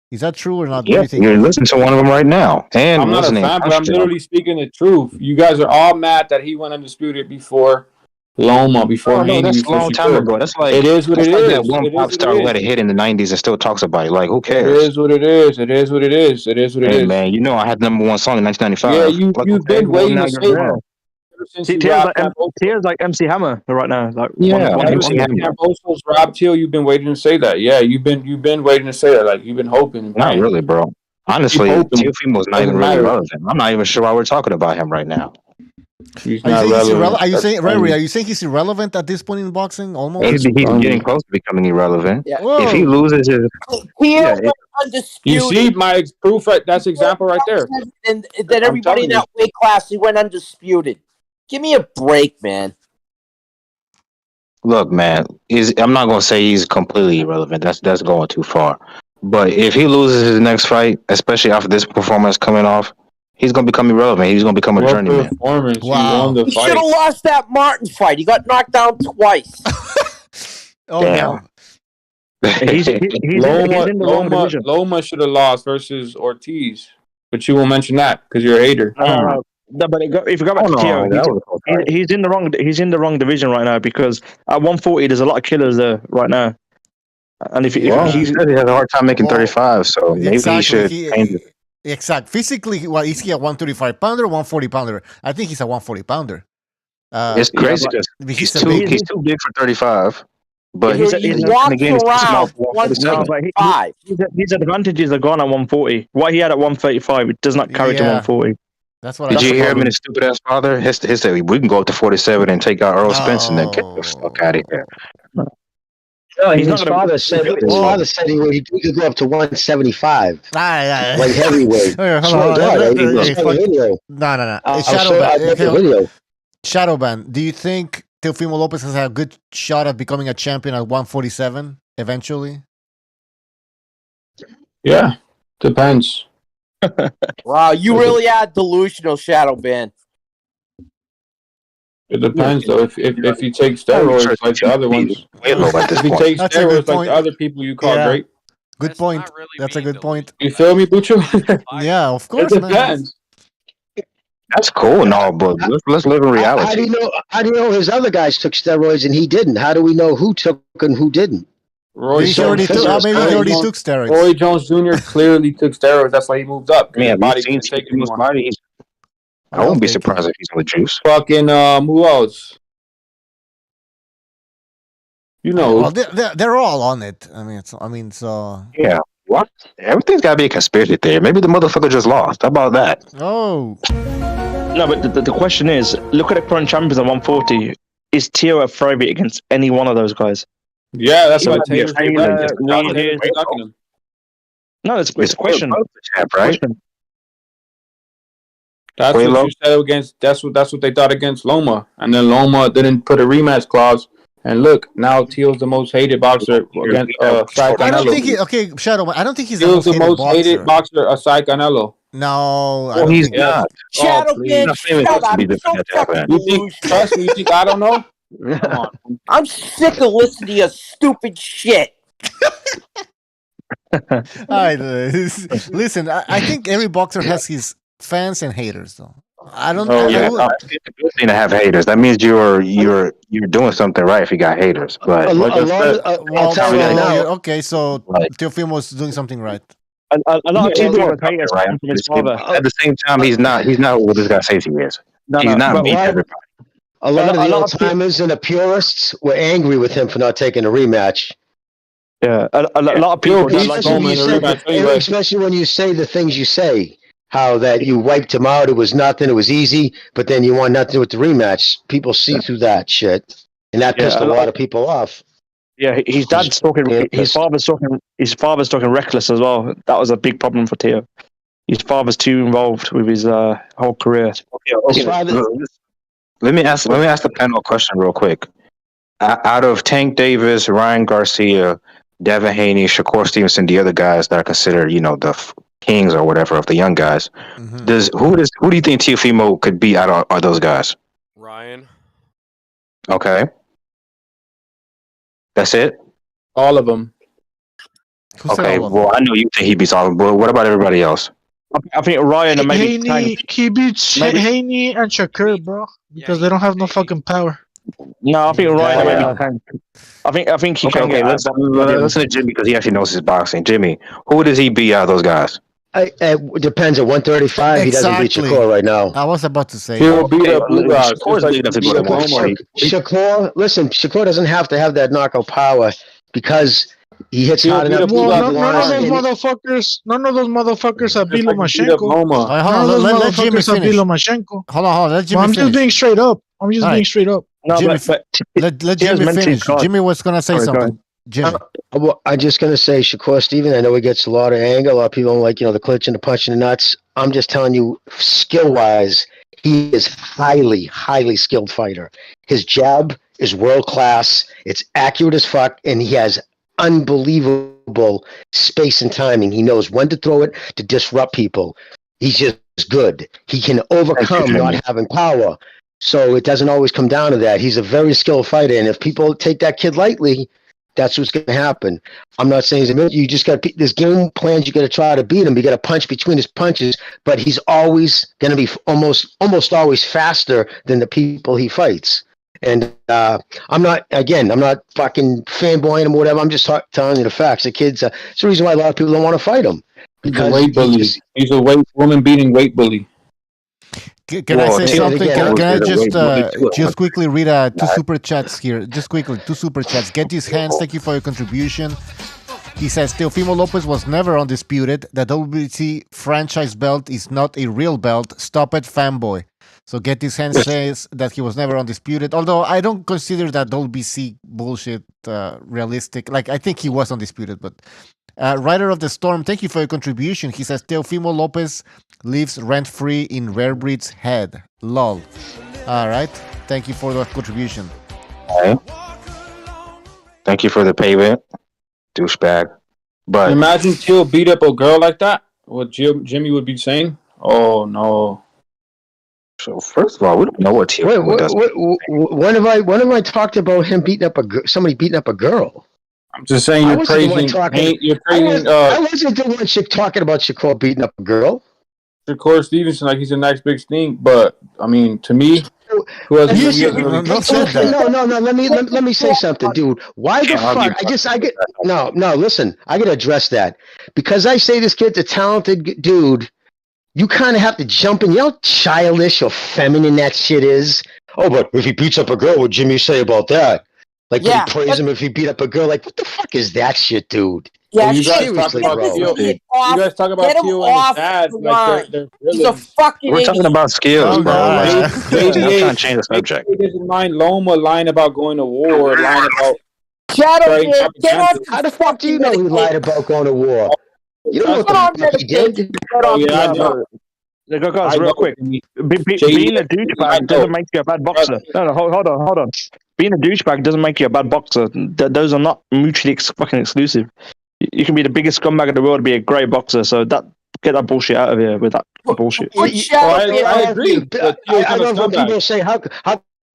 Is that true or not? Yeah, you're listening to one of them right now. And I'm not a fan, but I'm literally speaking the truth. You guys are all mad that he went undisputed before Loma, before no, that's a long time ago. That's like it is what it is. That one pop star who had a hit in the '90s and still talks about it. Like, who cares? It is what it is. It is what it is. It is what it is. Man, you know I had the #1 song in 1995. Yeah, you've been waiting to say that. Tears like MC Hammer right now. Like, MC Hammer. Rob Teal, you've been waiting to say that. Yeah, you've been waiting to say that. Like you've been hoping. Not really, bro. Honestly, Teofimo's not even really relevant. I'm not even sure why we're talking about him right now. Are you saying he's irrelevant at this point in boxing? Almost. He's getting close to becoming irrelevant. Yeah. If he loses his, undisputed. You see my proof. Right, that's example right there. And that everybody in that weight class he went undisputed. Give me a break, man. Look, man, I'm not gonna say he's completely irrelevant. That's going too far. But if he loses his next fight, especially after this performance coming off, he's gonna become irrelevant. He's gonna become a journeyman. Performance. Wow. He won the He should fight. have lost that Martin fight. He got knocked down twice. Oh Damn. no. He's in the wrong division. Loma should have lost versus Ortiz, but you won't mention that because you're a hater. No, but if you go back to Teo, he's in the wrong. He's in the wrong division right now because at 140 there's a lot of killers there right now. And if he said he has a hard time making 35, so maybe he should change it. Exactly. Physically, well, is he a 135 pounder, 140 pounder? I think he's a 140 pounder. It's crazy because he's too big for 35. But he walks around 165. His advantages are gone at 140. What he had at 135, it does not carry to 140. That's what. Did you hear him and his stupid ass father? He said we can go up to 47 and take out Earl Spence and then get the fuck out of here. No, his father said he could go up to 175. Like heavyweight. No. Shadowban, do you think Teofimo Lopez has a good shot at becoming a champion at 147 eventually? Yeah, depends. Wow, you really are delusional, Shadowban. It depends though. If you take steroids like the other ones, if you take steroids like the other people you call great. Good point. That's a good point. You feel me, Bucho? Yeah, of course. It depends. That's cool, no, but let's live in reality. How do you know his other guys took steroids and he didn't? How do we know who took and who didn't? Maybe he already took steroids. Roy Jones Jr. clearly took steroids. That's why he moved up. Man, body can take the most body. I won't be surprised if he's on the juice. Fucking who else? You know, well, they're all on it. So yeah. What? Everything's got to be a conspiracy theory. Maybe the motherfucker just lost. How about that? Oh. No, but the question is, look at the current champions at 140. Is Teo a throwback against any one of those guys? Yeah, that's what Taylor's No, it's a question. Right? That's what you said against. That's what they thought against Loma, and then Loma didn't put a rematch clause. And look, now Teal's the most hated boxer against Sai Canelo. I don't think Shadow. I don't think he's the most hated boxer aside Canelo. No, well, he's not. Shadow Man, shut up. You think I don't know? Come on. I'm sick of listening to your stupid shit. All right, listen. I think every boxer has his fans and haters, though. I don't. It's a good thing to have haters. That means you're doing something right if you got haters. But I'll tell you now. Okay, so Teofimo's doing something right. A lot of people are haters from his father. At the same time, he's not what this guy says he is. He's not beating everybody. A lot of the old timers and the purists were angry with him for not taking a rematch. Yeah, a lot of people don't like especially when you say the things you say. How that you wiped him out, it was nothing, it was easy, but then you want nothing to do with the rematch. People see through that shit, and that pissed a lot of people off. Yeah, his dad's talking. His father's talking reckless as well. That was a big problem for Teo. His father's too involved with his whole career. Let me ask the panel a question real quick. Out of Tank Davis, Ryan Garcia, Devin Haney, Shakur Stevenson, the other guys that are considered, the kings or whatever of the young guys. Mm-hmm. Who do you think Teofimo could be out of those guys? Ryan. Okay. That's it? All of them. Okay, well, I know you think he beats all of them, but what about everybody else? I think Ryan and maybe Haney, he beats Haney and Shakur, bro, because they don't have no fucking power. No, I think Ryan and maybe I think he can get. Let's listen to Jimmy because he actually knows his boxing. Jimmy, who does he beat out of those guys? It depends. At 135, he doesn't beat Shakur right now. I was about to say. He'll beat up blue guys. Shakur, listen, Shakur doesn't have to have that knockout power because he hits hard enough. Well, none of those motherfuckers have beat Lomachenko. Hold on, let Jimmy finish. Hold on, let Jimmy finish. I'm just being straight up. No, Jimmy, let Jimmy finish. Jimmy was going to say something. Jimmy. I'm just going to say Shakur Stevenson. I know he gets a lot of anger. A lot of people don't like, the clinch and the punch and the nuts. I'm just telling you, skill-wise, he is highly, highly skilled fighter. His jab is world class. It's accurate as fuck, and he has unbelievable space and timing. He knows when to throw it to disrupt people. He's just good. He can overcome not having power. So it doesn't always come down to that. He's a very skilled fighter, and if people take that kid lightly, that's what's going to happen. I'm not saying you just got this game plans. You got to try to beat him. You got to punch between his punches, but he's always going to be almost always faster than the people he fights. And I'm not fucking fanboying him or whatever. I'm just telling you the facts. The kid's it's the reason why a lot of people don't want to fight him. Because he's a weight bully. He's a woman beating weight bully. Can I say something? Can I just quickly read two super chats here? Just quickly, two super chats. Get his hands. Thank you for your contribution. He says Teofimo Lopez was never undisputed. The WBC franchise belt is not a real belt. Stop it, fanboy. So Get His Hands says that he was never undisputed. Although I don't consider that WBC bullshit realistic. Like, I think he was undisputed, but Rider of the Storm, thank you for your contribution. He says Teofimo Lopez lives rent-free in Rare Breed's head. Lol. All right. Thank you for the contribution. All right. Thank you for the payment, douchebag. But imagine Teo beat up a girl like that. What Jimmy would be saying? Oh no. So first of all, we don't know what Teo does. When have I talked about him beating up somebody beating up a girl? I'm just saying you're praising. I wasn't the one talking about Shakur beating up a girl. Shakur Stevenson, like he's the next big thing, but I mean, to me, who has no. Let me say something, dude. Why the fuck? Listen, I gotta address that because I say this kid's a talented dude. You kind of have to jump in. You know how childish or feminine that shit is? Oh, but if he beats up a girl, what Jimmy say about that? Like, you praise him if he beat up a girl. Like, what the fuck is that shit, dude? Yeah, you guys talk about Teo. You guys talk about Teo and his dad. Like they're He's a fucking We're talking about skills, bro. I'm trying to change the subject. He doesn't mind Loma lying about going to war, lying about... How the fuck do you know he lied about going to war? You don't know what the fuck he did? I know. Guys, real quick. Being a douchebag doesn't make you a bad boxer. No, hold on. Being a douchebag doesn't make you a bad boxer. Those are not mutually fucking exclusive. You can be the biggest scumbag in the world and be a great boxer. So get that bullshit out of here with that bullshit. I agree. I love when people say, how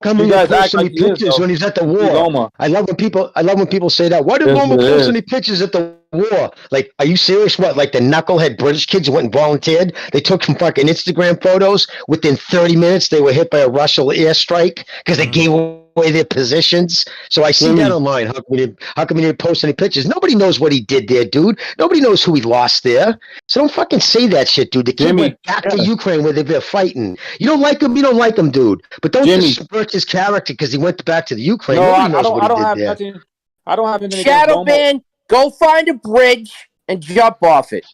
come he posts any pictures when he's at the war? I love when people say that. Why did Loma post any pictures at the war? Like, are you serious? What, like the knucklehead British kids who went and volunteered? They took some fucking Instagram photos. Within 30 minutes, they were hit by a Russian airstrike because they gave away their positions. So I see that online. How come he didn't post any pictures? Nobody knows what he did there, dude. Nobody knows who he lost there. So don't fucking say that shit, dude. The kid went back to Ukraine where they've been fighting. You don't like him, dude. But don't disparage his character because he went back to the Ukraine. No, Nobody knows what he did there. I don't have anything Shadow Man, go find a bridge and jump off it.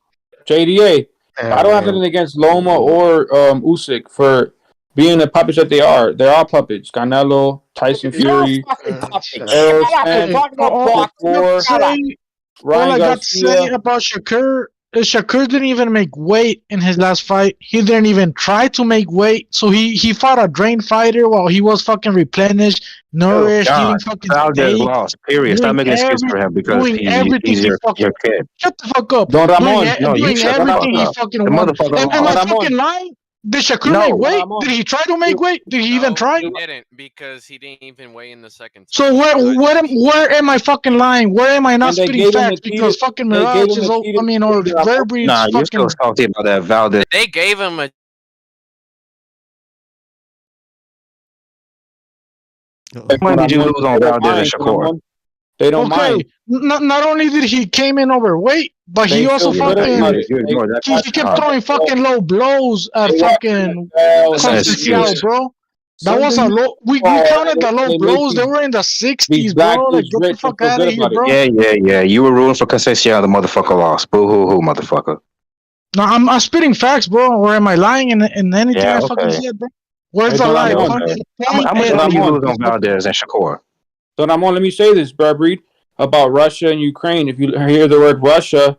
JDA, I don't have anything against Loma or Usyk for being the puppets that they are. They're all puppets. Canelo, Tyson Fury, All I got to say about Shakur is Shakur didn't even make weight in his last fight. He didn't even try to make weight. So he fought a drained fighter while he was fucking replenished, nourished, eating fucking steak. Lost, period. Stop making excuses for him because he's your kid. Shut the fuck up. Don Ramon. Doing everything he fucking wants. Am I fucking lying? Did Shakur make weight? Did he try to make weight? Did he even try? He didn't because he didn't even weigh in the second. So where am I fucking lying? Where am I not spitting facts? Because fucking Mirage is, or Verbre is fucking... you're still salty about that Valdez. They gave him a... When did you lose on Valdez and Shakur? They don't mind. Not only did he came in overweight, but he also fucking he kept throwing fucking low blows at fucking Constantine, bro. That was a low. We counted the low blows. They were in the 60s, bro. Like, get the fuck out of here, bro. Yeah. You were rooting for Conceição. The motherfucker lost. Boo hoo, motherfucker. No, I'm spitting facts, bro. Or am I lying in anything I fucking said, bro? Where's the lie? How much did you lose on Valdez and Shakur? So Ramon, let me say this, Breed, about Russia and Ukraine. If you hear the word Russia,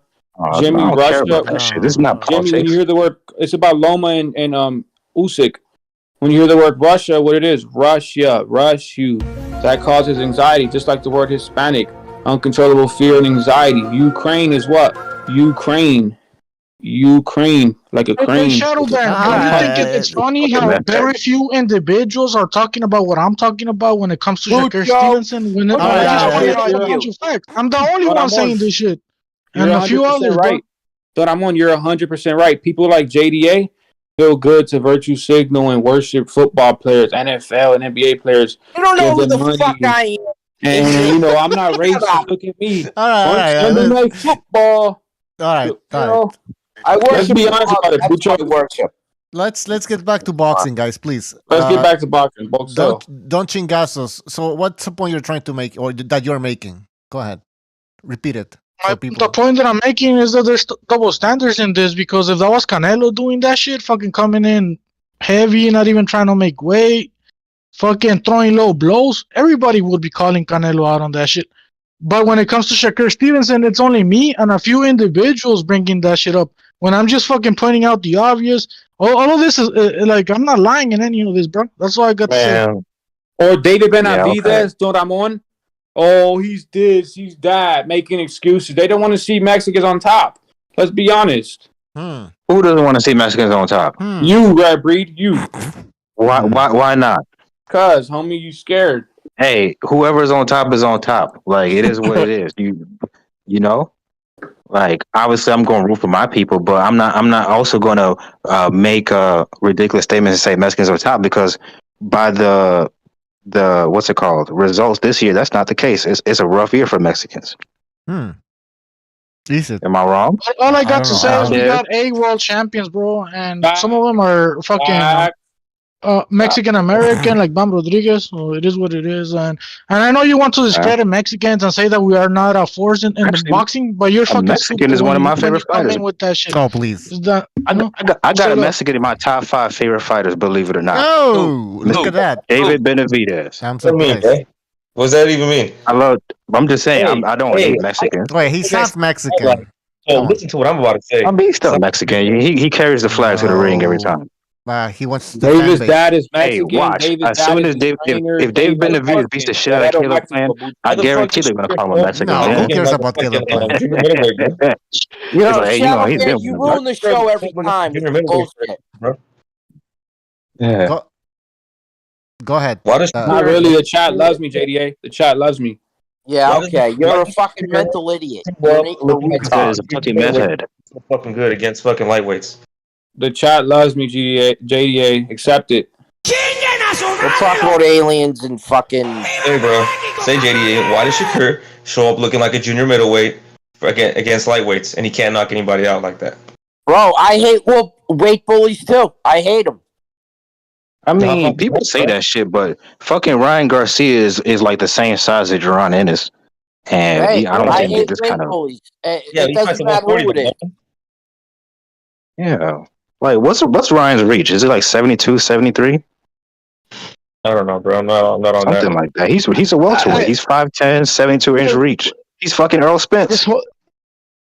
Jimmy, Russia. This is not politics. Jimmy, when you hear the word, it's about Loma and Usyk. When you hear the word Russia, what it is? Russia, rush you. that causes anxiety, just like the word Hispanic, uncontrollable fear and anxiety. Ukraine is what? Ukraine, like a crane. Shadowban, don't you think it's funny how very few individuals are talking about what I'm talking about when it comes to Shakur Stevenson? When I just pointed out a bunch of facts. I'm the only one saying this shit. And a few others, right. But I'm on, you're 100% right. People like JDA feel good to virtue signal and worship football players, NFL and NBA players. You don't know who the fuck I am. And, you know, I'm not racist. Look at me. All right. Football. All right. I worship. Let's be honest about it. That's my worship. Let's get back to boxing, guys, please. Let's get back to boxing. Don't chingazos. So what's the point you're trying to make, or that you're making? Go ahead. Repeat it. The point that I'm making is that there's double standards in this, because if that was Canelo doing that shit, fucking coming in heavy, not even trying to make weight, fucking throwing low blows, everybody would be calling Canelo out on that shit. But when it comes to Shakur Stevenson, it's only me and a few individuals bringing that shit up. When I'm just fucking pointing out the obvious, all of this is like, I'm not lying in any of this, bro. That's all I got to say. Or David Benavidez, Don Ramon. Oh, he's this, he's that, making excuses. They don't want to see Mexicans on top. Let's be honest. Who doesn't want to see Mexicans on top? You, Red Breed, you. Why not? Cause, homie, you scared. Hey, whoever's on top is on top. Like, it is what it is. You know? Like, obviously, I'm going to root for my people, but I'm not also going to make ridiculous statements and say Mexicans are top, because by the what's it called, results this year, that's not the case. It's a rough year for Mexicans. Is it? Am I wrong? All I got to say is we got 8 world champions, bro, and some of them are fucking Mexican American, like Bam Rodriguez. So it is what it is, and I know you want to discredit Mexicans and say that we are not a force in boxing, but you're fucking Mexican is one of my favorite fighters. With that shit. Oh, please. I got a Mexican in my top 5 favorite fighters, believe it or not. Oh, look at that. David Benavidez. I'm surprised. What does that even mean? I'm just saying, I don't hate Mexicans. Wait, he's half Mexican. So listen to what I'm about to say. He's still Mexican. He carries the flag to the ring every time. He wants to. David's dad is Mexican. Hey, watch. As soon as if David Benavidez beats the shit out of Caleb Plant, I guarantee they're gonna call him Mexican. No, who cares about Caleb Plant? You ruin the show every time. Bullshit. Yeah. Go ahead. Not really. The chat loves me, JDA. The chat loves me. Yeah, okay. You're a fucking mental idiot. He's a fucking meth head. Fucking good against fucking lightweights. The chat loves me, JDA. Accept it. We'll talk about aliens and fucking. Hey, bro. Say JDA. Why does Shakur show up looking like a junior middleweight against lightweights, and he can't knock anybody out like that? Bro, I hate weight bullies too. I hate them. I mean, people say that shit, but fucking Ryan Garcia is like the same size as Jerron Ennis, and I don't think hate this kind of. It doesn't matter who it is. Yeah, like what's Ryan's reach? Is it like 72, 73? I don't know, bro. I'm not on that. Something like that. He's a welterweight. He's 5'10", 72-inch reach. He's fucking Earl Spence.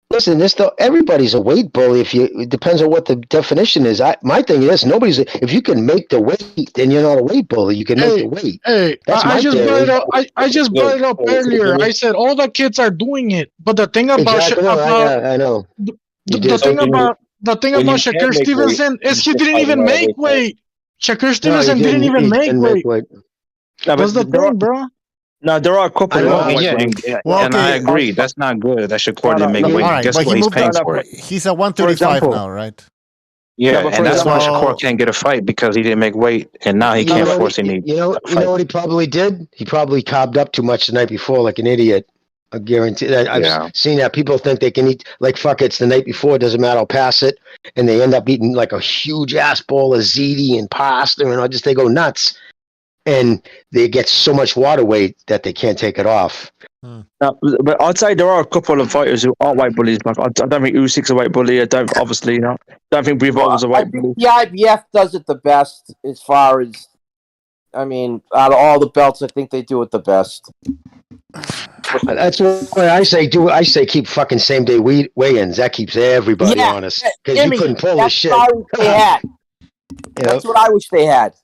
Listen, everybody's a weight bully. It depends on what the definition is. My thing is, if you can make the weight, then you're not a weight bully. You can make the weight. Hey, I just brought it up earlier. I said all the kids are doing it, but the thing about I know. The thing about Shakur Stevenson is he didn't even make weight. Shakur Stevenson didn't even make weight. That's the thing, bro. No, there are a couple. And I agree. That's not good. That Shakur didn't make weight. Right, guess what he's paying for it? He's at 135 now, right? Yeah, and that's why Shakur can't get a fight, because he didn't make weight, and now he can't force any. You know what he probably did? He probably cobbed up too much the night before, like an idiot. I guarantee that. I've seen that. People think they can eat like fuck it's the night before. It doesn't matter. I'll pass it, and they end up eating like a huge ass bowl of ziti and pasta, and they go nuts. And they get so much water weight that they can't take it off. But I'd say there are a couple of fighters who are white bullies. Like I don't think Usyk's a white bully. I don't think Bivol a white bully. The IBF does it the best as far as, I mean, out of all the belts, I think they do it the best. That's what I say. I say keep fucking same day weigh-ins. That keeps everybody honest. Because you couldn't pull this shit. That's what I wish they had.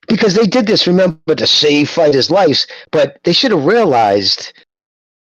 because they did this, remember, to save fighters' lives, but they should have realized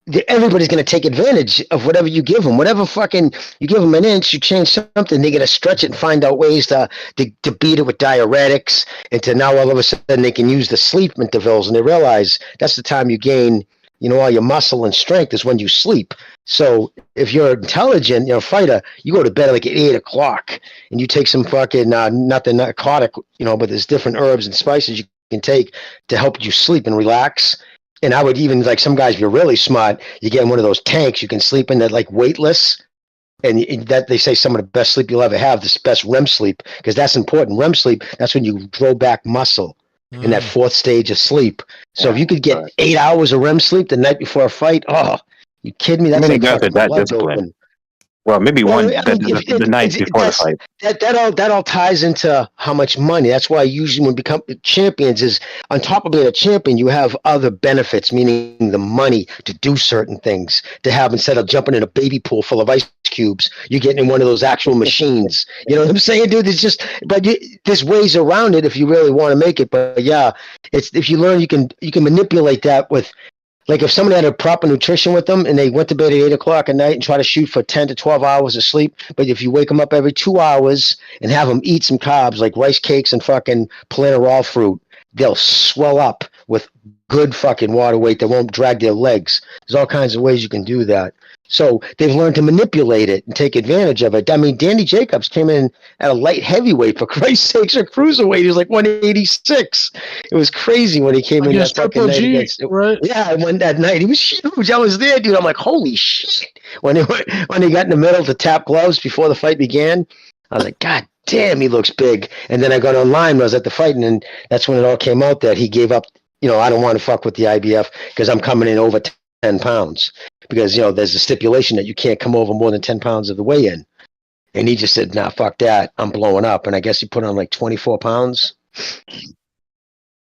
that everybody's going to take advantage of whatever you give them. Whatever fucking you give them an inch, you change something, they're going to stretch it and find out ways to beat it with diuretics, and to now all of a sudden they can use the sleep intervals, and they realize that's the time you gain, all your muscle and strength is when you sleep. So if you're intelligent, fighter, you go to bed like at 8 o'clock, and you take some fucking nothing narcotic, but there's different herbs and spices you can take to help you sleep and relax. And I would even, like, some guys, if you're really smart, you get in one of those tanks you can sleep in that, like, weightless. And that they say some of the best sleep you'll ever have, the best REM sleep, because that's important. REM sleep, that's when you grow back muscle in that fourth stage of sleep. So if you could get 8 hours of REM sleep the night before a fight, you kidding me? That's many like guys are that disciplined. Well, maybe the night before the fight. That all ties into how much money. That's why usually when become champions is on top of being a champion, you have other benefits, meaning the money to do certain things. To have, instead of jumping in a baby pool full of ice cubes, you're getting in one of those actual machines. You know what I'm saying, dude? There's ways around it if you really want to make it. But yeah, if you learn, you can manipulate that with. Like if somebody had a proper nutrition with them and they went to bed at 8 o'clock at night and try to shoot for 10 to 12 hours of sleep, but if you wake them up every 2 hours and have them eat some carbs like rice cakes and fucking plantain fruit, they'll swell up with good fucking water weight that won't drag their legs. There's all kinds of ways you can do that. So they've learned to manipulate it and take advantage of it. I mean, Danny Jacobs came in at a light heavyweight, for Christ's sakes, or cruiserweight. He was like 186. It was crazy when he came in that fucking night against. Right? Yeah, when that night he was huge. I was there, dude. I'm like, holy shit! When he got in the middle to tap gloves before the fight began, I was like, God damn, he looks big. And then I got online when I was at the fight, and that's when it all came out that he gave up. I don't want to fuck with the IBF because I'm coming in over 10 pounds. Because, there's a stipulation that you can't come over more than 10 pounds of the weigh-in. And he just said, nah, fuck that. I'm blowing up. And I guess he put on like 24 pounds.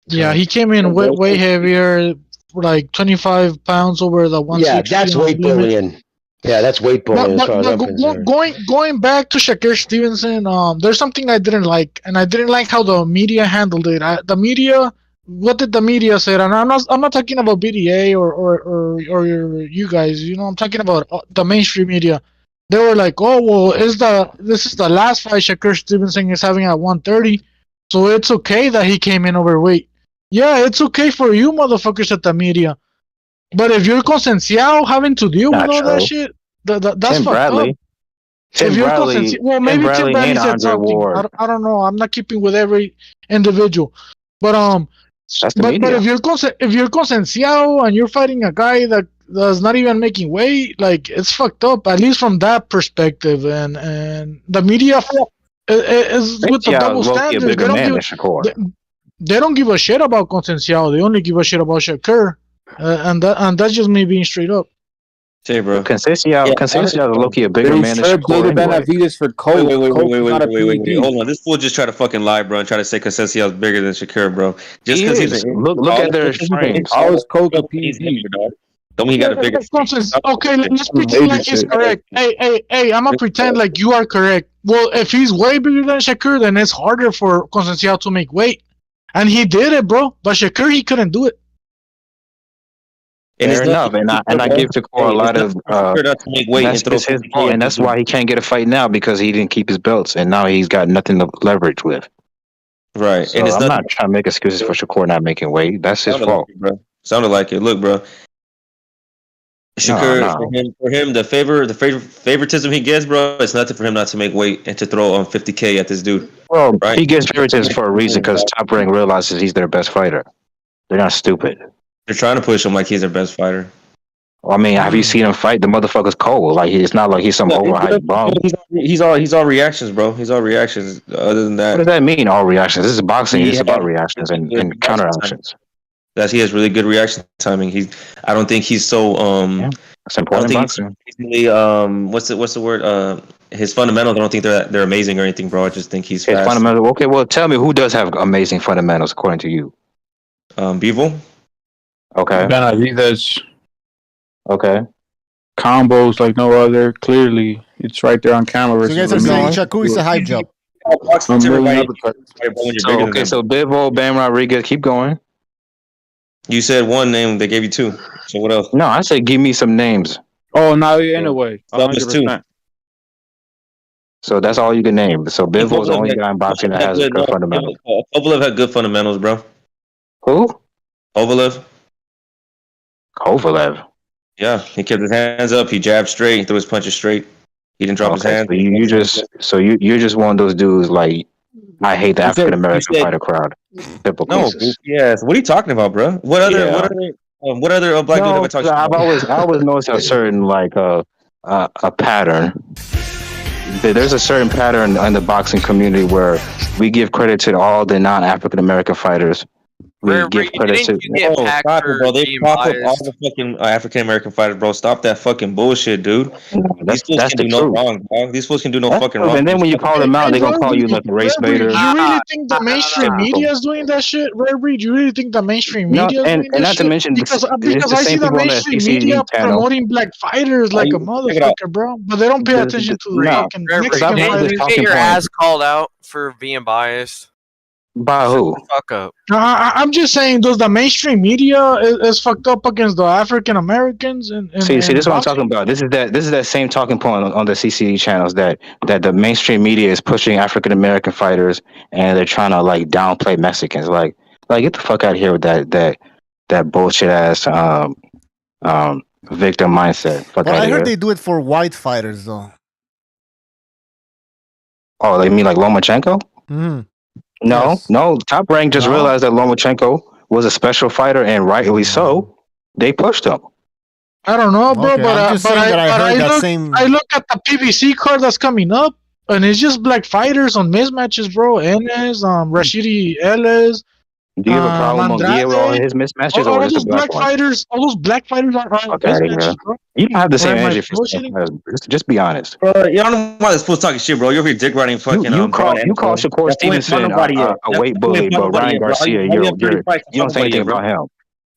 Yeah, he came in way heavier, like 25 pounds over the 160. Yeah, that's weight bullying. Yeah, that's weight bullying as far as I'm concerned. Going back to Shakur Stevenson, there's something I didn't like. And I didn't like how the media handled it. What did the media say? And I'm not talking about BDA or you guys. I'm talking about the mainstream media. They were like, "Oh well, this is the last fight Shakur Stevenson is having at 130, so it's okay that he came in overweight." Yeah, it's okay for you motherfuckers at the media, but if you're Concenciao having to deal with all that shit, that's Tim fucked Bradley. up. Tim If you're Bradley. well, maybe Tim Bradley and said Andre something. Ward. I don't know. I'm not keeping with every individual, but But if you're Concenciao and you're fighting a guy that's not even making weight, like, it's fucked up. At least from that perspective, and the media is with the double standards. They don't give a shit about Concenciao. They only give a shit about Shakur, and that's just me being straight up. Say, bro, Concenciao is low-key a bigger man than Shakur. Benavidez for Cole. Wait. Hold on. This fool just tried to fucking lie, bro, and try to say Concenciao is bigger than Shakur, bro. Just because he's look at their strengths. I was Cole a PPV, dog. Don't mean he got a bigger. Okay, let's pretend like he's correct. Hey, I'm gonna pretend like you are correct. Well, if he's way bigger than Shakur, then it's harder for Concenciao to make weight, and he did it, bro. But Shakur, he couldn't do it. And it's enough, and I give Shakur a lot of that's his fault, and that's why he can't get a fight now, because he didn't keep his belts, and now he's got nothing to leverage with. Right, so and I'm not trying to make excuses for Shakur not making weight. That's his fault. Like bro. Sounded like it. Look, bro. Shakur, for him, the favoritism he gets, bro, it's nothing for him not to make weight and to throw on 50K at this dude. Well, right? He gets favoritism for a reason, because Top Rank realizes he's their best fighter. They're not stupid. They're trying to push him like he's their best fighter. Well, I mean, have you seen him fight? The motherfucker's cold. Like, it's not like he's some overhyped bomb. He's all reactions, bro. He's all reactions. Other than that, what does that mean? All reactions. This is boxing. It's about reactions and counter actions. He has really good reaction timing. I don't think he's so That's important in boxing. What's the word? His fundamentals. I don't think they're amazing or anything, bro. I just think he's fast. Fundamentals. Okay, well, tell me who does have amazing fundamentals according to you? Bivol. Okay. Benavidez. Okay. Combos like no other. Clearly, it's right there on camera. So you guys are saying Shakur is a hype job. I'm really uppercut. So Bivol, Bam Rodriguez, keep going. You said one name, they gave you two. So what else? No, I said give me some names. Oh, now you're in a way. So that's two. So that's all you can name. So Bivol's the only guy in boxing that has good fundamentals. Kovalev had good fundamentals, bro. Who? Kovalev. Yeah, he kept his hands up. He jabbed straight. He threw his punches straight. He didn't drop his hands. So you're just one of those dudes like I hate the African American fighter crowd. No, yes. What are you talking about, bro? What other black dude have I talked about? I always noticed a certain like a pattern. There's a certain pattern in the boxing community where we give credit to all the non-African American fighters. We give credit to stop it, bro. They pop up all the fucking African American fighters, bro. Stop that fucking bullshit, dude. These fools can do no wrong, bro. These fools can do no fucking wrong. And then when you call them out, they're gonna call you like a race baiter. You really think the mainstream media is doing that shit, Red Reed? You really think the mainstream media is doing that shit? And not to mention, because I see the mainstream media promoting black fighters like a motherfucker, bro. But they don't pay attention to the fucking Mexican fighters. You get your ass called out for being biased. By who? Fuck up. I'm just saying, does the mainstream media is fucked up against the African Americans? See, this is what I'm talking about. This is that same talking point on the CCD channels that the mainstream media is pushing African American fighters and they're trying to like downplay Mexicans. Like get the fuck out of here with that bullshit ass victim mindset. Fuck Well, out I of heard here. they do it for white fighters though. Oh, they mean like Lomachenko? Mm-hmm. No. Top Rank just realized that Lomachenko was a special fighter, and rightly so. They pushed him. I don't know, bro, Okay, but I'm just saying that I heard that same. I look at the PBC card that's coming up, and it's just black fighters on mismatches, bro. Enes, Rashidi Ellis. Do you have a problem on Gia with all his mismatches, or all just those the black fighters? All those black fighters are mismatches, bro. You don't have the same Or am I energy for bullshitting? just be honest. You don't know why this fool's talking shit, bro. You're here dick riding fucking. You call Shakur Stevenson a weight bully, but Ryan Garcia, you don't say anything about him.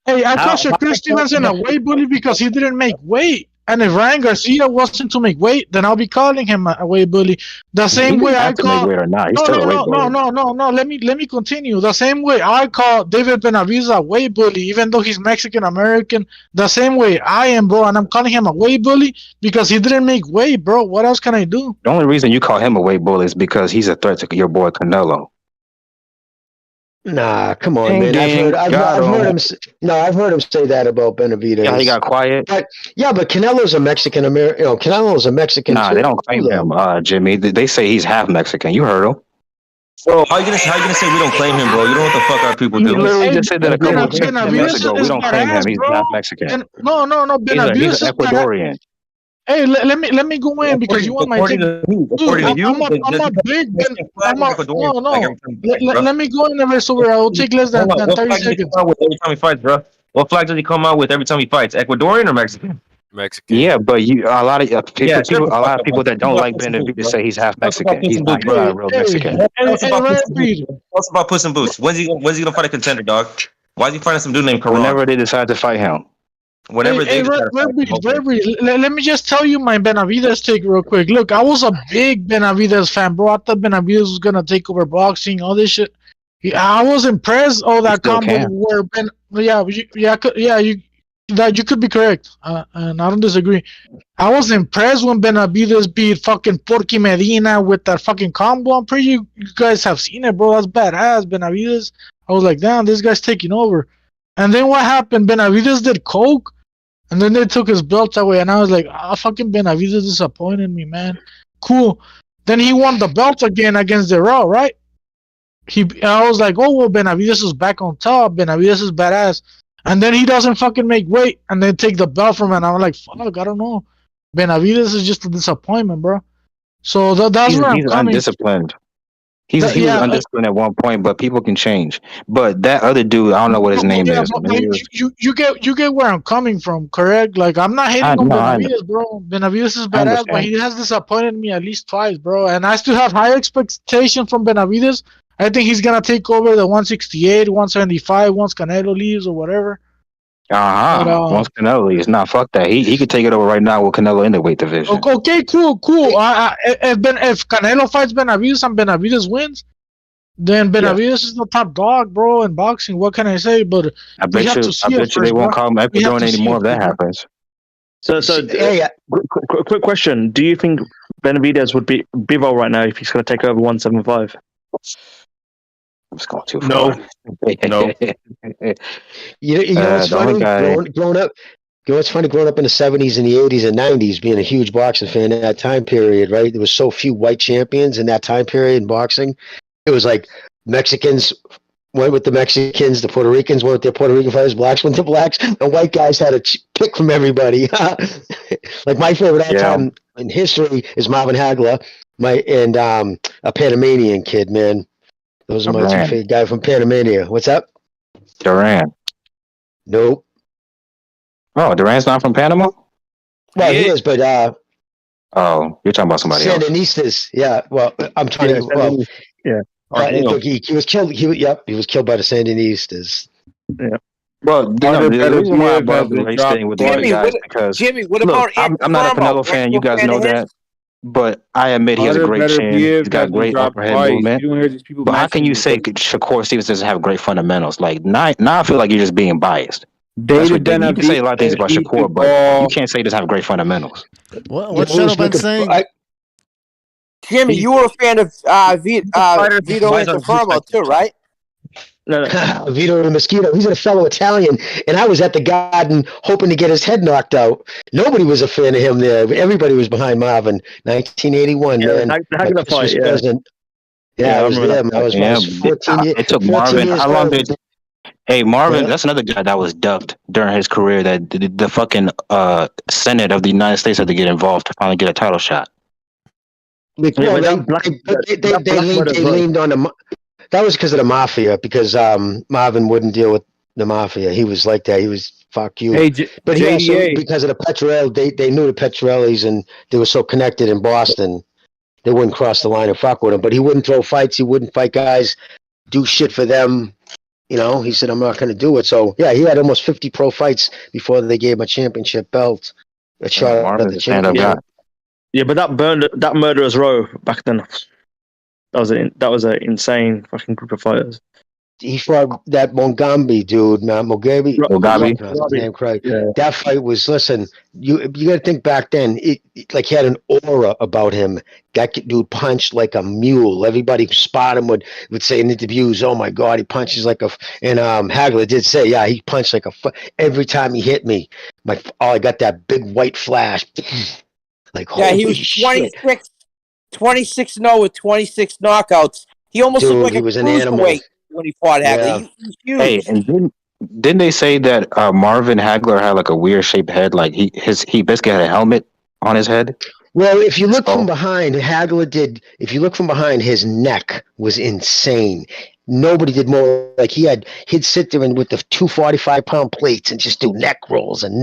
Hey, I call Shakur Stevenson a weight bully because he didn't make weight. And if Ryan Garcia wasn't to make weight, then I'll be calling him a weight bully. The same way I call. Make weight or not. He's still a weight bully. No. Let me continue. The same way I call David Benavidez a weight bully, even though he's Mexican American. The same way I am, bro, and I'm calling him a weight bully because he didn't make weight, bro. What else can I do? The only reason you call him a weight bully is because he's a threat to your boy Canelo. Nah, come on, man. I've heard him. I've heard him say that about Benavidez. Yeah, he got quiet. But Canelo's a Mexican American. Canelo's a Mexican. Nah, they don't claim him, Jimmy. They say he's half Mexican. You heard him. Bro, how you gonna say we don't claim him, bro? You know what the fuck our people do? You literally just said that a couple of minutes ago. We don't claim him. He's half Mexican. No. Benavidez He's an Ecuadorian. Hey, let me go in because you want my take. Let me go in there so I will take less than 30 seconds. Every time he fights, bro. What flag does he come out with every time he fights? Ecuadorian or Mexican? Mexican. Yeah, but a lot of people that don't like Benavidez say he's half Mexican. He's not real Mexican. What's about Puss in Boots? When's he gonna fight a contender, dog? Why is he fighting some dude named Karan? Whenever they decide to fight him. Let me just tell you my Benavidez take real quick. Look, I was a big Benavidez fan, bro. I thought Benavidez was gonna take over boxing, all this shit. I was impressed. All that combo where you could be correct, and I don't disagree. I was impressed when Benavidez beat fucking Porky Medina with that fucking combo. I'm pretty you guys have seen it, bro. That's badass, Benavidez. I was like, damn, this guy's taking over. And then what happened? Benavidez did coke, and then they took his belt away, and I was like, fucking Benavidez disappointed me, man. Cool. Then he won the belt again against the Raw, right? I was like, oh, well, Benavidez is back on top. Benavidez is badass. And then he doesn't fucking make weight, and then take the belt from him, and I'm like, fuck, I don't know. Benavidez is just a disappointment, bro. So that's where I'm coming. Undisciplined. He was undisciplined at one point, but people can change. But that other dude, I don't know what his name is. You get where I'm coming from, correct? Like, I'm not hating on Benavidez, bro. Benavidez is badass, but he has disappointed me at least twice, bro. And I still have high expectations from Benavidez. I think he's gonna take over the 168, 175 once Canelo leaves or whatever. Once Canelo is not fuck that. He could take it over right now with Canelo in the weight division. Okay, cool. If Canelo fights Benavidez and Benavidez wins, then Benavidez is the top dog, bro, in boxing. What can I say? But I bet you they won't call him Ecuadorian anymore if that happens. So quick question: do you think Benavidez would be Bivol right now if he's going to take over 175? It's going too far. No. You know what's funny? Growing up, it's funny growing up in the 70s and the 80s and 90s, being a huge boxing fan in that time period, right? There was so few white champions in that time period in boxing. It was like Mexicans went with the Mexicans, the Puerto Ricans went with their Puerto Rican fighters, blacks went to blacks, and white guys had to pick from everybody. Like my favorite all time in history is Marvin Hagler, a Panamanian kid, man. Those are my two favorite guys from Panamania. What's up? Duran. Nope. Oh, Duran's not from Panama? Well, he is, but oh, you're talking about somebody else. Sandinistas. Yeah. Well, I'm trying to. Well, yeah. He was killed. He was killed by the Sandinistas. Yeah. Well, the reason why I brought the race thing with white guys because Jimmy, what about I'm not a Canelo fan. You guys know that. But I admit he has a great chin. He's got great upper head movement. But how can you say Shakur Stevenson doesn't have great fundamentals? Like now I feel like you're just being biased. You can say a lot of things about Shakur, but you can't say he doesn't have great fundamentals. What's Shadowban saying? Jimmy, you were a fan of Vito Antuofermo too, right? No. Vito the Mosquito. He's a fellow Italian, and I was at the Garden hoping to get his head knocked out. Nobody was a fan of him there. Everybody was behind Marvin. 1981, man. Hagler fight, I was there. I was 14 years. It took Marvin. How long did? Hey, Marvin, that's another guy that was ducked during his career. That the fucking Senate of the United States had to get involved to finally get a title shot. They leaned on the. That was because of the mafia, because Marvin wouldn't deal with the mafia. He was like that. He was, fuck you. Hey, but he also, because of the Petrelli, they knew the Petrellis, and they were so connected in Boston, they wouldn't cross the line and fuck with him. But he wouldn't throw fights. He wouldn't fight guys, do shit for them. You know, he said, I'm not going to do it. So, yeah, he had almost 50 pro fights before they gave him a championship belt. A shot at the championship. Yeah, but that Murderers Row back then. That was an insane fucking group of fighters. He fought that Mogambi dude, man. Mogambi. Name correct. Yeah. That fight was. Listen, you got to think back then. It like he had an aura about him. That dude punched like a mule. Everybody who spot him would say in interviews, "Oh my God, he punches like a." And Hagler did say, "Yeah, he punched like a." Every time he hit me, I got that big white flash. Like he was 26-0 with 26 knockouts. He almost looked like he was an animal when he fought Hagler. He was huge. Hey, and didn't they say that Marvin Hagler had like a weird shaped head? Like he basically had a helmet on his head. Well, if you look from behind, Hagler did. If you look from behind, his neck was insane. Nobody did more. Like he'd sit there and with the 245-pound plates and just do neck rolls, and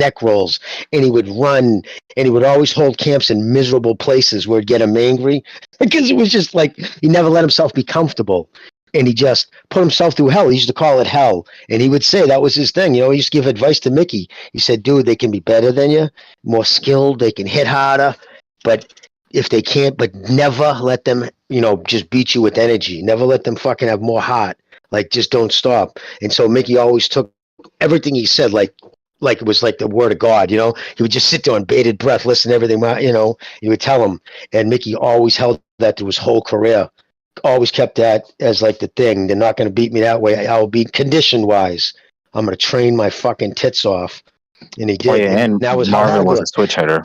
he would run, and he would always hold camps in miserable places where it'd get him angry because it was just like he never let himself be comfortable, and he just put himself through hell. He used to call it hell, and he would say that was his thing. You know, he used to give advice to Mickey. He said, "Dude, they can be better than you, more skilled, they can hit harder, but." If they can't, but never let them, just beat you with energy. Never let them fucking have more heart. Like, just don't stop. And so Mickey always took everything he said like it was like the word of God, He would just sit there on bated breath, listen to everything, he would tell him. And Mickey always held that through his whole career. Always kept that as like the thing. They're not going to beat me that way. I'll be condition-wise. I'm going to train my fucking tits off. And he did. Oh, yeah, and that was Marvin was a switch hitter.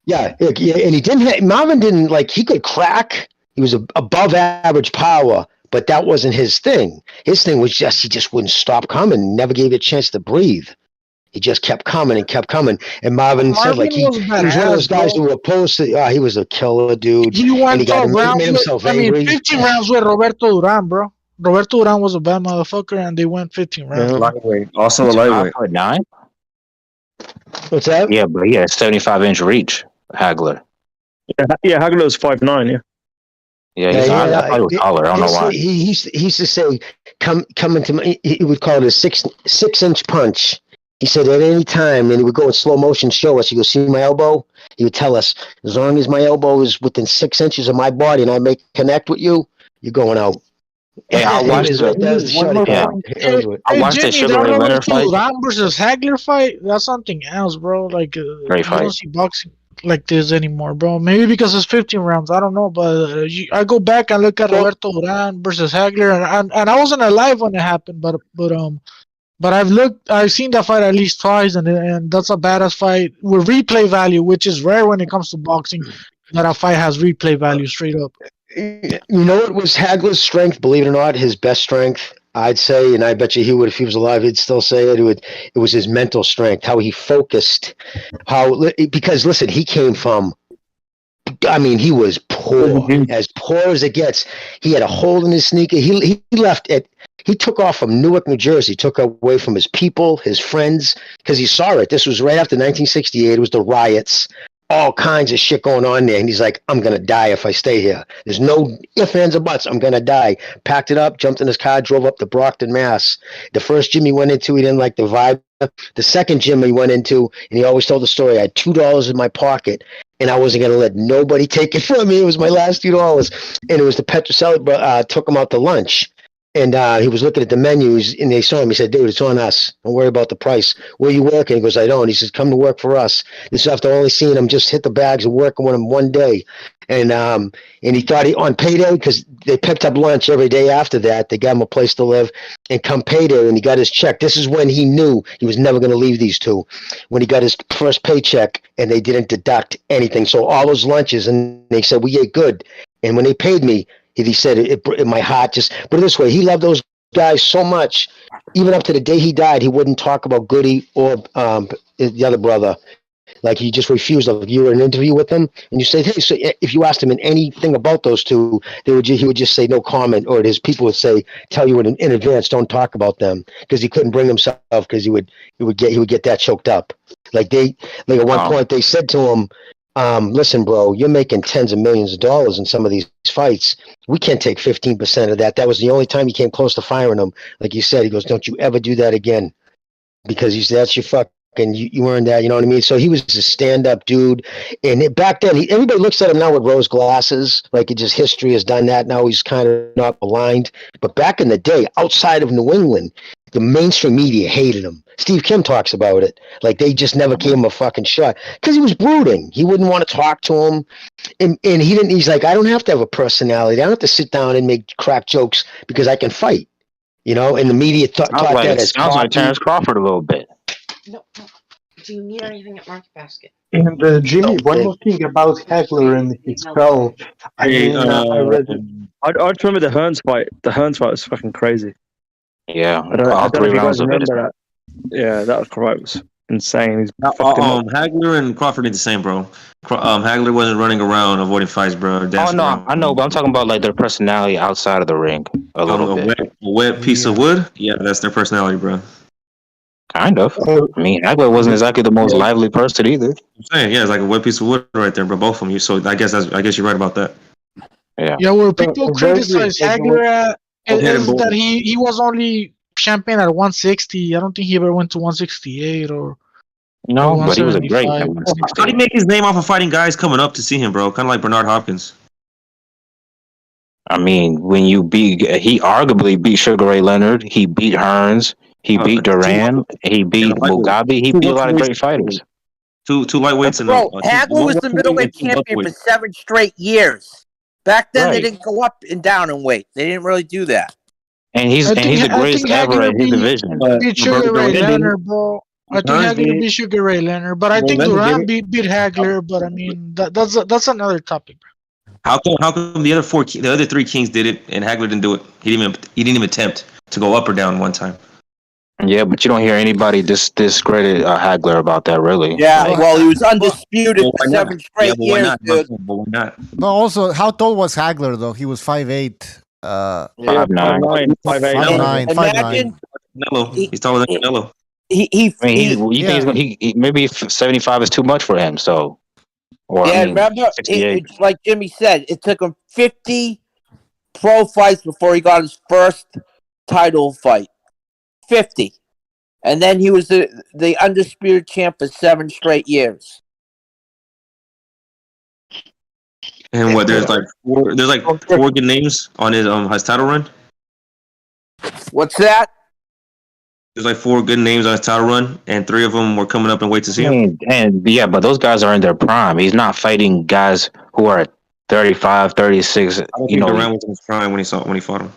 Yeah, and he didn't. Marvin didn't he could crack. He was above average power, but that wasn't his thing. His thing was he just wouldn't stop coming. Never gave you a chance to breathe. He just kept coming and kept coming. And Marvin said like he was one of those guys who were opposed to. He was a killer dude. He went made himself angry. 15 rounds with Roberto Duran, bro. Roberto Duran was a bad motherfucker, and they went 15 rounds. Yeah. Lightweight, also a lightweight. 5'9". What's that? Yeah, but he had 75-inch reach. Hagler. Yeah, Hagler was 5'9", yeah. Yeah, I was taller. I don't know why. He used to say, come into my, he would call it a six-inch punch. He said at any time, and he would go in slow motion, show us. He goes, see my elbow? He would tell us, as long as my elbow is within 6 inches of my body and I make connect with you, you're going out. Yeah, I watched I watched the Jimmy, Sugar that Ray Robert Leonard fight. Ram versus Hagler fight, that's something else, bro. Like, Great you fight. don't see boxing like this anymore, bro. Maybe because it's 15 rounds. I don't know, but I go back and look at Roberto Duran versus Hagler, and I wasn't alive when it happened, but I've seen that fight at least twice, and that's a badass fight with replay value, which is rare when it comes to boxing. That a fight has replay value straight up. You know what was Hagler's strength? Believe it or not, his best strength, I'd say, and I bet you he would, if he was alive, he'd still say it. It was his mental strength, how he focused, because listen, he came from, I mean, he was poor, as poor as it gets. He had a hole in his sneaker. He left it. He took off from Newark, New Jersey, took away from his people, his friends, because he saw it. This was right after 1968. It was the riots. All kinds of shit going on there. And he's like, I'm going to die if I stay here. There's no ifs, ands, or buts. I'm going to die. Packed it up, jumped in his car, drove up to Brockton, Mass. The first gym he went into, he didn't like the vibe. The second gym he went into, and he always told the story, I had $2 in my pocket, and I wasn't going to let nobody take it from me. It was my last $2. And it was the Petracelli, took him out to lunch. And he was looking at the menus, and they saw him. He said, dude, it's on us. Don't worry about the price. Where you working? He goes, I don't. He says, come to work for us. This is after only seeing him just hit the bags and working with him one day. And he thought on payday, because they picked up lunch every day after that. They got him a place to live. And come payday, and he got his check. This is when he knew he was never going to leave these two. When he got his first paycheck, and they didn't deduct anything. So all those lunches, and they said, we ate good. And when they paid me, he said, in my heart, just put it this way, he loved those guys so much, even up to the day he died, he wouldn't talk about Goody or the other brother. Like, he just refused. Like, you were in an interview with him, and you said, hey, so if you asked him anything about those two, he would just say no comment, or his people would say, tell you in advance, don't talk about them, because he couldn't bring himself, because he would get that choked up. Like at one point they said to him, listen, bro, you're making tens of millions of dollars in some of these fights. We can't take 15% of that. That was the only time he came close to firing him. Like you said, he goes, don't you ever do that again. Because he said, that's your fucking, you earned that, you know what I mean? So he was a stand-up dude. And back then, everybody looks at him now with rose glasses. Like, it just, history has done that. Now he's kind of not aligned. But back in the day, outside of New England, the mainstream media hated him. Steve Kim talks about it. Like, they just never gave him a fucking shot. Because he was brooding. He wouldn't want to talk to him. And he's like, I don't have to have a personality. I don't have to sit down and make crack jokes because I can fight. You know, and the media taught that as sounds like Terrence Crawford a little bit. No. Do you need anything at Market Basket? And Jimmy, one more thing about Hagler and his skull. I read it. I remember the Hearns fight. The Hearns fight was fucking crazy. Yeah, I don't know if you guys remember that. Yeah, that was insane. He's Hagler and Crawford did the same, bro. Hagler wasn't running around avoiding fights, bro. Oh no, I know, but I'm talking about like their personality outside of the ring a little bit. A wet piece of wood. Yeah, that's their personality, bro. Kind of. I mean, Hagler wasn't exactly the most lively person either. I'm saying, yeah, it's like a wet piece of wood right there, bro. Both of them. So I guess you're right about that. Yeah, where people criticize Hagler is that he was only champion at 160. I don't think he ever went to 168 or. No, but he was a great. How did he make his name off of fighting guys coming up to see him, bro? Kind of like Bernard Hopkins. I mean, he arguably beat Sugar Ray Leonard. He beat Hearns. He beat Duran. He beat Mugabe. He beat a lot of great fighters. Two lightweights. Bro, Hagler was the middleweight champion for 7 straight years. Back then, they didn't go up and down in weight. They didn't really do that. And he's the greatest ever in his division. Beat Sugar Ray Leonard, bro. I think Hagler beat Sugar Ray Leonard, but I think Duran beat Hagler. But I mean, that's another topic. How come the other 3 kings did it and Hagler didn't do it? He didn't even attempt to go up or down one time. Yeah, but you don't hear anybody discredit Hagler about that, really. Yeah, well, he was undisputed for 7 straight years, dude. But why not? But also, how tall was Hagler though? He was 5'8". 5'9". 5'9". He's taller than Canelo. He maybe 75 is too much for him. So, remember, it's like Jimmy said, it took him 50 pro fights before he got his first title fight. 50. And then he was the undisputed champ for 7 straight years. And what? There's like 4 good names on his title run. What's that? There's like 4 good names on his title run, and 3 of them were coming up and wait to see him. And yeah, but those guys are in their prime. He's not fighting guys who are 35, 36. I don't think Durant was in his prime when he fought him.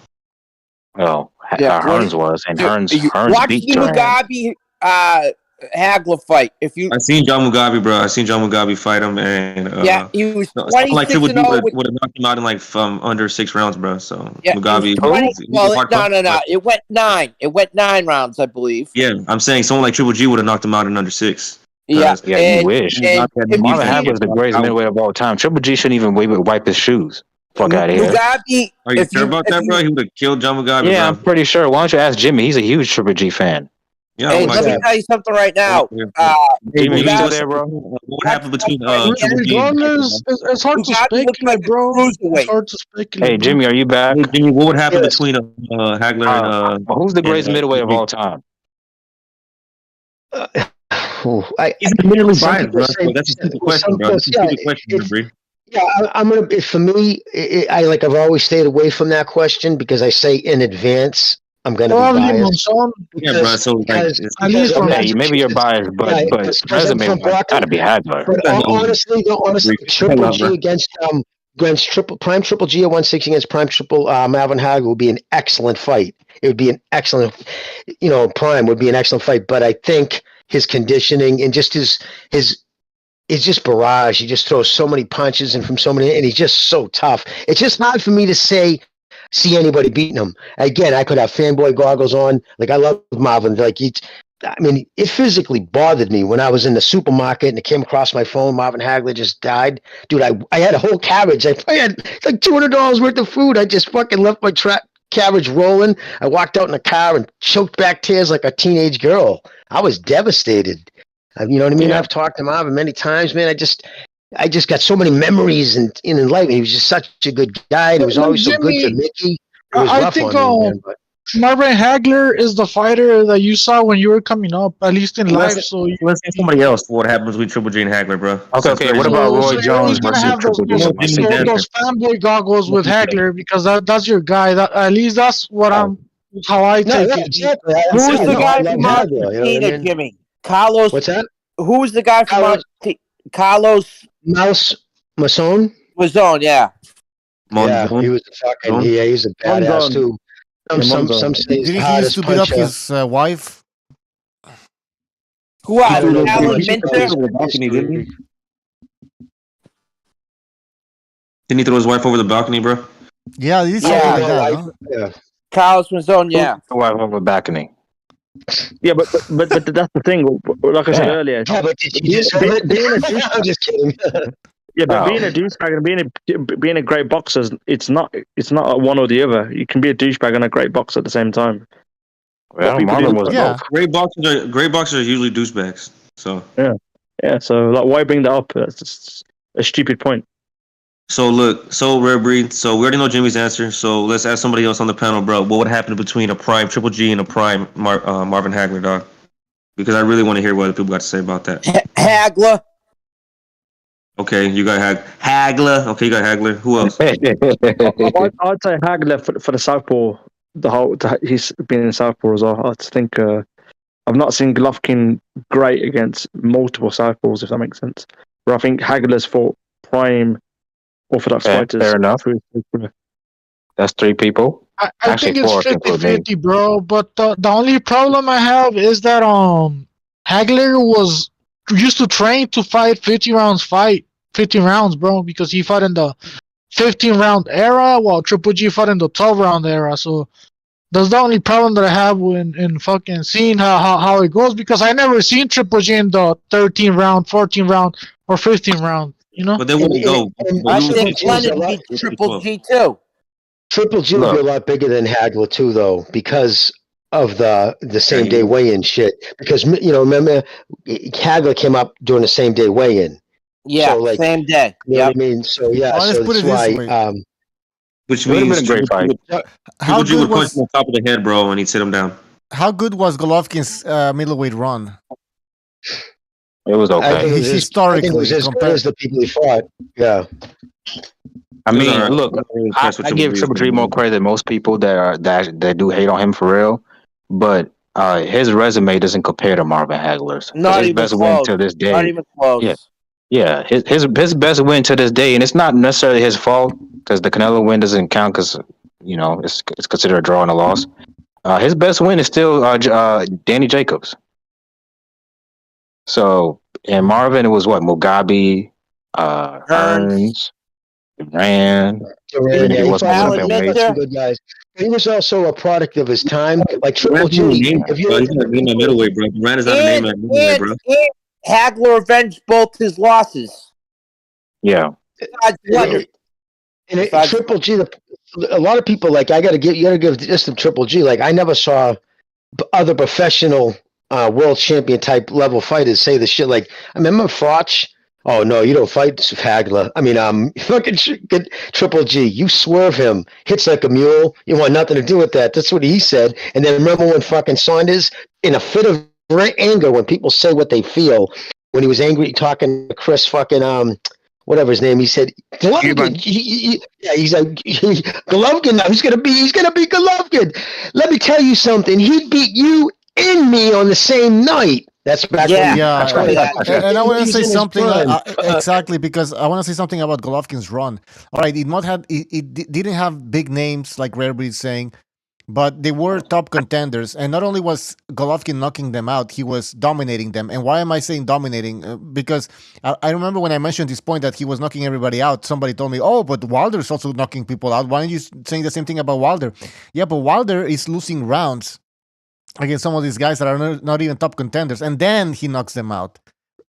Oh, Hearns was, and Hearns Watch beat the Durant. Mugabe Hagler fight. I seen John Mugabe, bro. I seen John Mugabe fight him, and he was 26 like Triple and G 0 would have knocked him out in like under 6 rounds, bro. So Mugabe. No. It went 9. It went 9 rounds, I believe. Yeah, I'm saying someone like Triple G would have knocked him out in under 6. You wish. Marvin Hagler is the greatest middleweight of all time. Triple G shouldn't even wipe his shoes. Fuck out of here. Mugabe, are you sure about that, bro? He would have killed John Mugabe. Yeah, bro. I'm pretty sure. Why don't you ask Jimmy? He's a huge Triple G fan. Yeah, hey, let me tell you something right now. Jimmy, you still there, bro? What happened between it's hard to speculate, bro. It's hard to speculate. Hey, Jimmy, are you back? Hey, Jimmy, what would happen between Hagler and who's the greatest middleweight of all time? He's admittedly biased, bro. That's a stupid question, bro. That's a stupid question, Bree. Yeah, I'm gonna. For me, I've always stayed away from that question because I say in advance I'm gonna be biased. Yeah, bro. So maybe you're biased, but resume gotta be Hagler. Honestly, Triple G against Prime Triple G at 160 against Prime Triple Marvin Hagler would be an excellent fight. It would be an excellent, Prime would be an excellent fight. But I think his conditioning and just his it's just barrage. He just throws so many punches and he's just so tough. It's just hard for me to see anybody beating him. Again, I could have fanboy goggles on. Like I love Marvin. It physically bothered me when I was in the supermarket and it came across my phone. Marvin Hagler just died, dude. I had a whole carriage. I had like $200 worth of food. I just fucking left my carriage rolling. I walked out in the car and choked back tears like a teenage girl. I was devastated. You know what I mean? Yeah. I've talked to Marvin many times, man. I just got so many memories in life. He was just such a good guy. And he was always so good to Mickey. I think Marvin Hagler is the fighter that you saw when you were coming up, at least in life. So let's say somebody else. What happens between Triple G and Hagler, bro? Okay. What about Roy Jones versus Triple G? Those fanboy goggles with Hagler because that's your guy. At least that's what how I take it. Exactly. Who's the guy from Argentina, Jimmy? Carlos. What's that? Who was the guy from Carlos Mazon? Mazon, yeah. Yeah, he was a fucking. He's a badass too. Some say did he used to beat up his wife? Who are Alan Minter? Didn't he throw his wife over the balcony, bro? Yeah, he's like that. Yeah. Carlos Mazon, yeah. Wife over the balcony. Yeah, but that's the thing. Like I said earlier, but did you just I'm just kidding. Yeah, but being a douchebag and being a great boxer, it's not one or the other. You can be a douchebag and a great boxer at the same time. Well, Marvin was both. Great boxers are usually douchebags. So yeah. So why bring that up? That's just a stupid point. So look, Rare Breed. So we already know Jimmy's answer. So let's ask somebody else on the panel, bro. What would happen between a prime Triple G and a prime Marvin Hagler, dog? Because I really want to hear what other people got to say about that. Hagler. Okay, you got Hagler. Okay, you got Hagler. Who else? I'd say Hagler for the southpaw. He's been in southpaw as well. I think I've not seen Golovkin great against multiple southpaws, if that makes sense. But I think Hagler's fought prime orthodox fighters. Fair enough. That's 3 people. I think it's 50-50, bro. But the only problem I have is that Hagler used to train to fight 15 rounds, bro, because he fought in the 15-round era, while Triple G fought in the 12-round era. So that's the only problem that I have in fucking seeing how it goes, because I never seen Triple G in the 13-round, 14-round, or 15-round. You know, but they wouldn't go. I think Lennon beat Triple G too. Triple G would be a lot bigger than Hagler too, though, because of the same day weigh-in shit. Because remember, Hagler came up during the same day weigh-in. Yeah, so, same day. You know what I mean? So yeah, so that's why. Which means Triple G would punch him on top of the head, bro, and he'd sit him down. How good was Golovkin's middleweight run? It was okay. I think it was Historically, I think it was as good compared- as the people he fought. Yeah. I mean, alright. look, I'm really I impressed with give Triple G more credit than most people that do hate on him for real. But his resume doesn't compare to Marvin Hagler's. Not his even best close. win to this day. Not even close. Yeah. His best win to this day, and it's not necessarily his fault because the Canelo win doesn't count because it's considered a draw and a loss. His best win is still Danny Jacobs. So, and Marvin, it was what? Mugabe, Hearns, Duran. Duran, yeah, He wasn't fought up some that weight. some good guys. He was also a product of his time. Like Triple G, if you He's not a name at middleweight, bro. Duran is not a name at middleweight, bro. And Hagler avenged both his losses. Yeah. And Triple G, a lot of people you got to give this to Triple G. Like I never saw other professional world champion type level fighters say the shit. Like I remember Froch. Oh no, you don't fight Hagler. I mean, fucking Triple G. You swerve him, hits like a mule. You want nothing to do with that. That's what he said. And then remember when fucking Saunders, in a fit of anger, when people say what they feel, when he was angry talking to Chris fucking whatever his name, he said Golovkin. He's like Golovkin. Now he's gonna be Golovkin. Let me tell you something. He beat you and me on the same night. That's back when. And I want to say something exactly because I want to say something about Golovkin's run. All right, it didn't have big names like Rare Breed saying, but they were top contenders. And not only was Golovkin knocking them out, he was dominating them. And why am I saying dominating? Because I remember when I mentioned this point that he was knocking everybody out, somebody told me, oh, but Wilder's also knocking people out. Why aren't you saying the same thing about Wilder? Yeah, but Wilder is losing rounds against some of these guys that are not even top contenders, and then he knocks them out.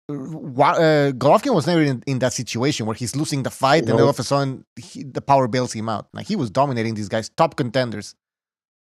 Golovkin was never in that situation where he's losing the fight, and all of a sudden the power bails him out. Like he was dominating these guys, top contenders.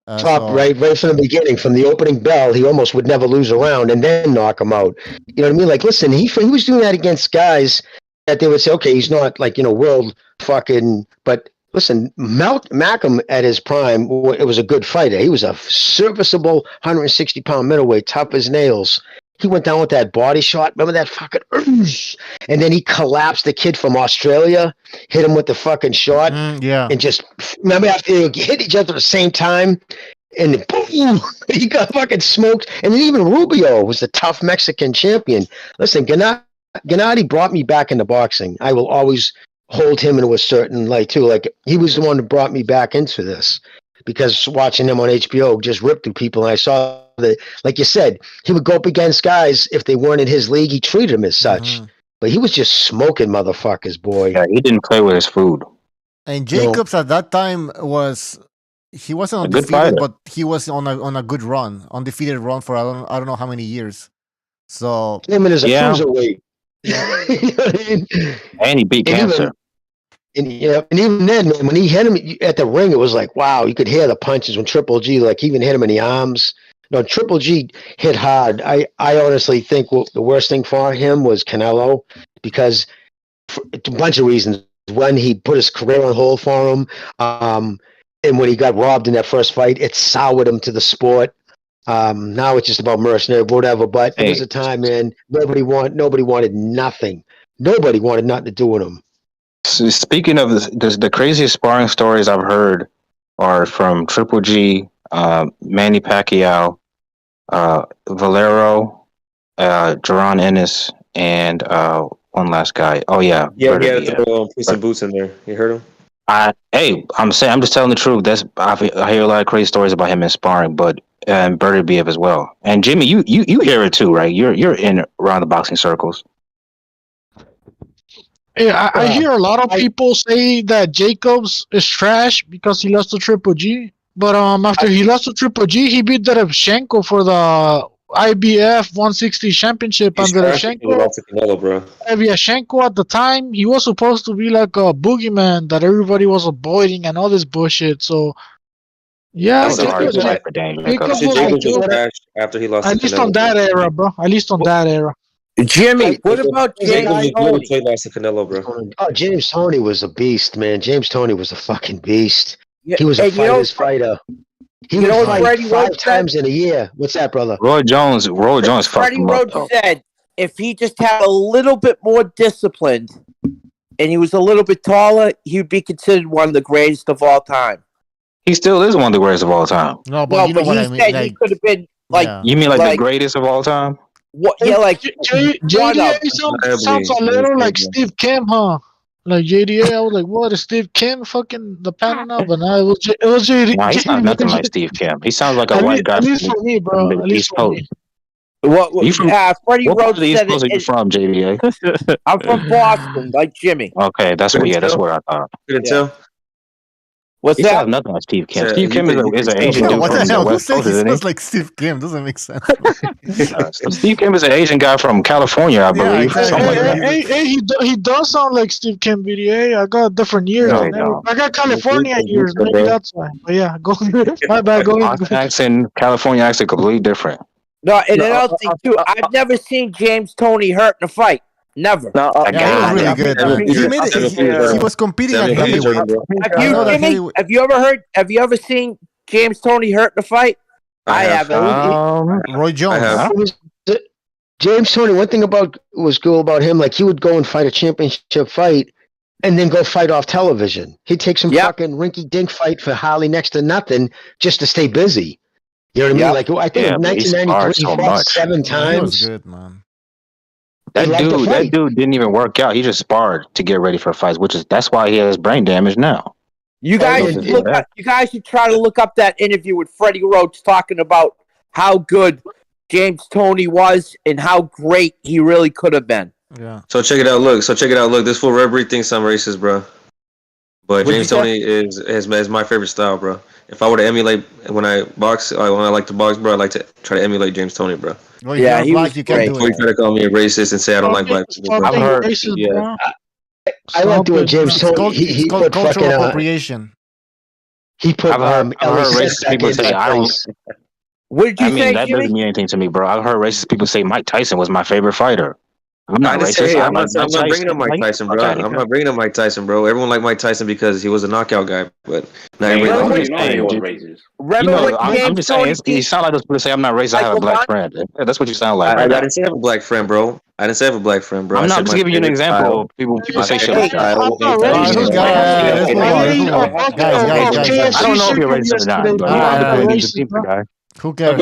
Right from the beginning, from the opening bell, he almost would never lose a round and then knock him out. You know what I mean? Like, listen, he was doing that against guys that they would say, okay, he's not world fucking, but. Listen, Malcolm at his prime, it was a good fighter. He was a serviceable 160-pound middleweight, tough as nails. He went down with that body shot. Remember that fucking... And then he collapsed the kid from Australia, hit him with the fucking shot. And just... Remember after they hit each other at the same time? And boom! He got fucking smoked. And then even Rubio was the tough Mexican champion. Listen, Gennady brought me back into boxing. I will always... hold him into a certain light too. Like he was the one who brought me back into this because watching him on HBO just ripped through people. And I saw that, like you said, he would go up against guys if they weren't in his league. He treated them as such, but he was just smoking motherfuckers, boy. Yeah, he didn't play with his food. And Jacobs at that time wasn't undefeated, but he was on a good run, undefeated run for I don't know how many years. So him and his cruiserweight. You know what I mean? And he beat cancer. And even then, man, when he hit him at the ring, it was like, wow, you could hear the punches when Triple G, he even hit him in the arms. No, Triple G hit hard. I honestly think the worst thing for him was Canelo because for a bunch of reasons. One, he put his career on hold for him. And when he got robbed in that first fight, it soured him to the sport. Now it's just about mercenary, whatever. But there was a time, man, nobody wanted nothing. Nobody wanted nothing to do with him. So speaking of the craziest sparring stories I've heard are from Triple G, Manny Pacquiao, Valero, Jaron Ennis, and one last guy. Oh yeah, he had to put some boots in there. You heard him? I'm just telling the truth. I hear a lot of crazy stories about him in sparring, but and Bertibiev as well. And Jimmy, you hear it too, right? You're in around the boxing circles. Yeah, I hear a lot of people say that Jacobs is trash because he lost to Triple G. But after he lost to Triple G, he beat Lomachenko for the IBF 160 championship. And Lomachenko at the time, he was supposed to be like a boogeyman that everybody was avoiding and all this bullshit. So yeah, Jacobs was trash after he lost. At least on that era, bro. At least on that era. Jimmy, what about James Toney? Lost to Canelo, bro. Oh, James Toney was a beast, man. James Toney was a fucking beast. Yeah, he was a fighter's fighter. He You would know what fight Freddie 5 Rhodes said? times in a year. What's that, brother? Roy Jones fucked Freddie him up Rhodes though. said if he just had a little bit more disciplined and he was a little bit taller, he would be considered one of the greatest of all time. He still is one of the greatest of all time. No, but you know what I mean. Said Like, he could have been like You mean like the greatest of all time? what? Yeah, like JDA sounds a little like Steve Kim, huh? Like JDA, I was like, what is Steve Kim fucking the panel now? But now it was JD. Nah, he sounds nothing like Steve Kim. He sounds like a white guy. At least for me, bro. At least for me. You from, Freddie what part Rhodes of the East said Coast are you from, JDA? I'm from Boston, like Jimmy. Okay, that's what. Yeah, that's what I thought. Couldn't tell. What's he that? sounds nothing like Steve Kim. So, Steve Kim is an Asian dude what from the the hell? Who West said Coast, he isn't he? smells like Steve Kim? Doesn't make sense. So Steve Kim is an Asian guy from California, I believe. exactly. Hey, he does sound like Steve Kim, BDA. I got different years. No, Man. he don't. I got California years. Maybe bro. that's why. But yeah, go. My bad. Go ahead. Accent, California accent, completely different. No, and another thing too, I've never seen James Toney hurt in a fight. Never. Yeah, he was really good, man. He made it. He was competing at heavyweight. Have you ever seen James Toney hurt in a fight? I haven't. Roy Jones. James Toney. One thing was cool about him, like he would go and fight a championship fight, and then go fight off television. He'd take some fucking rinky-dink fight for Holly next to nothing just to stay busy. You know what I mean? Like I think in 1993 he fought 7 times. He was good, man. That dude didn't even work out. He just sparred to get ready for fights, that's why he has brain damage now. You guys should try to look up that interview with Freddie Rhodes talking about how good James Toney was and how great he really could have been. Yeah. So check it out. Look. This fool Red thinks I'm racist, bro. But James Toney is my favorite style, bro. If I were to emulate when I box, when I like to box, bro, I like to try to emulate James Toney, bro. Well, yeah, he was you can't do it. Before you try to call me a racist and say I don't like black people, bro. I've heard. Racist, yeah. I like doing James Toney. It's called cultural appropriation. He put. I've heard racist people say I don't. What did you say, that Jimmy? doesn't mean anything to me, bro. I've heard racist people say Mike Tyson was my favorite fighter. I'm not racist. I'm not bringing up Mike Tyson, bro. I'm not bringing up Mike Tyson, bro. Everyone liked Mike Tyson because he was a knockout guy, but not everybody. I'm just saying. You sound like those people say I'm not racist. I have a black friend. Yeah, that's what you sound like. I didn't say I have a black friend, bro. I'm not just giving you an example. People say shit like that. Guys. I don't know if you're racist or not, but he's a people guy. Who cares?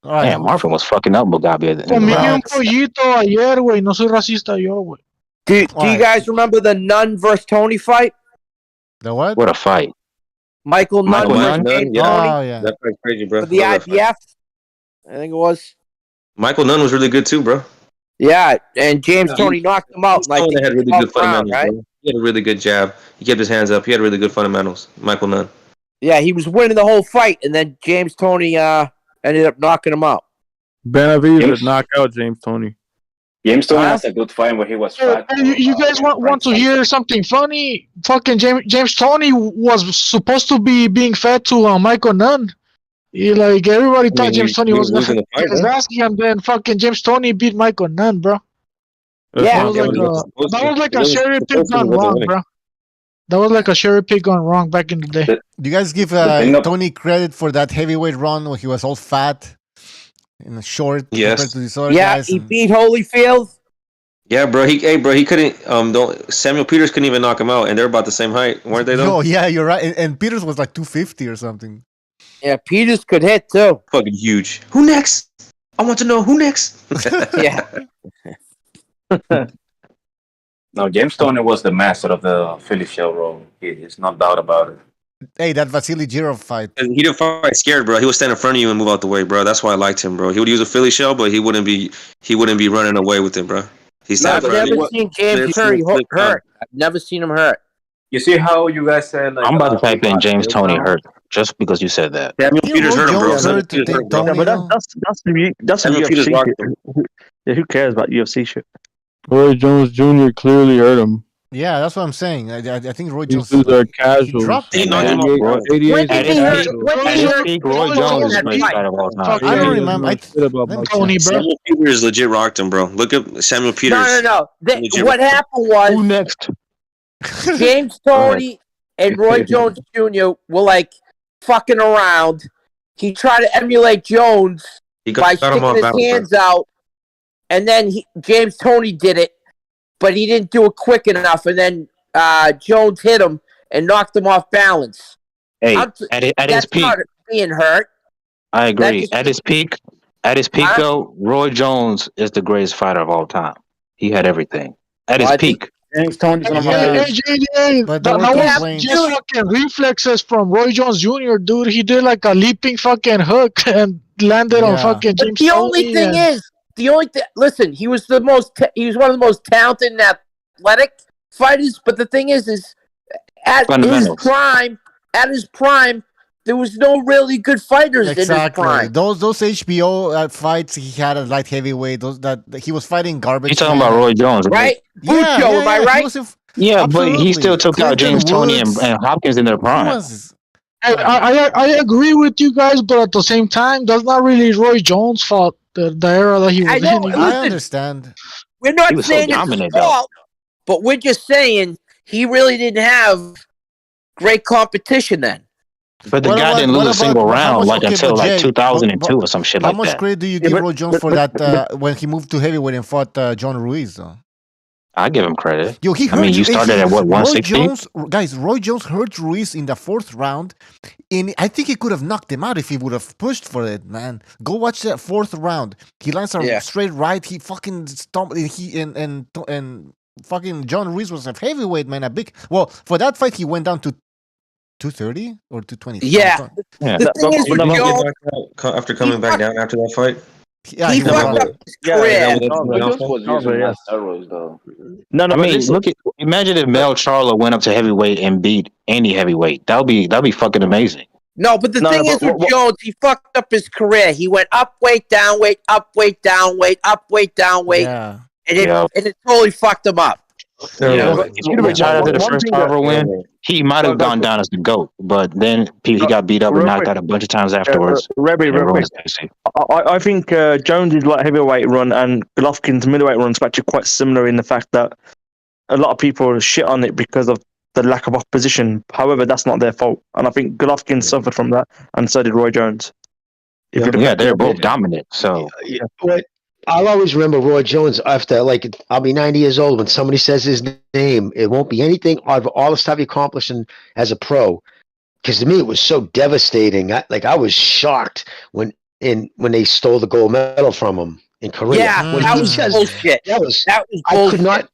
Man, Marvin was fucking up Mugabe. Comí un pollito ayer, güey. No soy racista yo, güey. Do you guys remember the Nunn versus Toney fight? The what? What a fight. Michael Nunn versus James Toney. Oh, yeah. That's crazy, bro. For the IBF, I think it was. Michael Nunn was really good too, bro. Yeah, and James Toney knocked him out. Like had really good fundamentals, right? He had a really good jab. He kept his hands up. He had really good fundamentals. Michael Nunn. Yeah, he was winning the whole fight, and then James Toney ended up knocking him out. Benavidez would knock out James Toney. James Toney has a good fight when he was fat. You guys want to hear something funny? Fucking James Toney was supposed to be being fed to Michael Nunn. Everybody thought James Toney was going to fight his ass, and then fucking James Toney beat Michael Nunn, bro. Yeah, that was like a cherry pick gone wrong, bro. That was like a cherry pick gone wrong back in the day. Do you guys give Tony credit for that heavyweight run when he was all fat and short compared to these other guys? He beat Holyfield. Yeah, bro. He couldn't. Samuel Peters couldn't even knock him out, and they're about the same height, weren't they? Though. Oh yeah, you're right. And Peters was like 250 or something. Yeah, Peters could hit too. Fucking huge. Who next? I want to know who next. Yeah. No, James Toney was the master of the Philly shell roll. It's no doubt about it. Hey, that Vasily Girov fight. He didn't fight scared, bro. He would stand in front of you and move out the way, bro. That's why I liked him, bro. He would use a Philly shell, but he wouldn't be running away with it, bro. I've never seen James Toney hurt. I've never seen him hurt. You see how you guys said I'm about to type in James Toney hurt just because you said that. Samuel Peters hurt him, bro. That's some UFC shit. Yeah, who cares about UFC shit? Roy Jones Jr. clearly hurt him. Yeah, that's what I'm saying. I think Roy Jones. These dudes are casual. Dropped him. Roy Jones is my fight of all time. I don't remember. Samuel Peters legit rocked him, bro. Look at Samuel Peters. No. What happened was who next? James Toney and Roy Jones Jr. were like fucking around. He tried to emulate Jones by sticking his hands out, and then James Toney did it, but he didn't do it quick enough, and then Jones hit him and knocked him off balance. Hey, at his peak, not being hurt. I agree. At his peak, though, Roy Jones is the greatest fighter of all time. He had everything at his peak. James Toney's on But that was just fucking reflexes from Roy Jones Jr., dude. He did like a leaping fucking hook and landed on fucking James The only thing is, listen, he was one of the most talented and athletic fighters. But the thing is at his prime, there was no really good fighters in his prime. Those HBO fights he had at light heavyweight, he was fighting garbage. You're talking about Roy Jones, right? Am I right? But he still took out James Toney and Hopkins in their prime. I agree with you guys, but at the same time, that's not really Roy Jones' fault. The era that he was in. I understand. We're not saying it's his fault, but we're just saying he really didn't have great competition then. But the guy didn't lose a single round until 2002 or some shit like that. How much credit do you give Roy Jones for that when he moved to heavyweight and fought John Ruiz? Though? I give him credit. Yo, you started at what, 160? Roy Jones hurt Ruiz in the 4th round, and I think he could have knocked him out if he would have pushed for it, man. Go watch that 4th round. He lands a straight right. He fucking stomped. And fucking John Ruiz was a heavyweight, man. For that fight, he went down to 230 or 220. Yeah. The thing is, after coming back down after that fight. Yeah, he fucked up his career. Imagine if Mel Charlo went up to heavyweight and beat any heavyweight. That'd be fucking amazing. No, but the thing is with Jones, he fucked up his career. He went up weight, down weight, up weight, down weight, up weight, down weight, and it totally fucked him up. If you'd have retired after the first Carver win, he might have gone down as the GOAT, but then he got beat up and knocked out a bunch of times afterwards. I think Jones' light heavyweight run and Golovkin's middleweight run is actually quite similar in the fact that a lot of people shit on it because of the lack of opposition. However, that's not their fault, and I think Golovkin suffered from that, and so did Roy Jones. They're both dominant. So I'll always remember Roy Jones after, I'll be 90 years old when somebody says his name. It won't be anything out of all the stuff he accomplished as a pro. Because to me, it was so devastating. I was shocked when they stole the gold medal from him in Korea. Yeah, that was bullshit. That was I could not.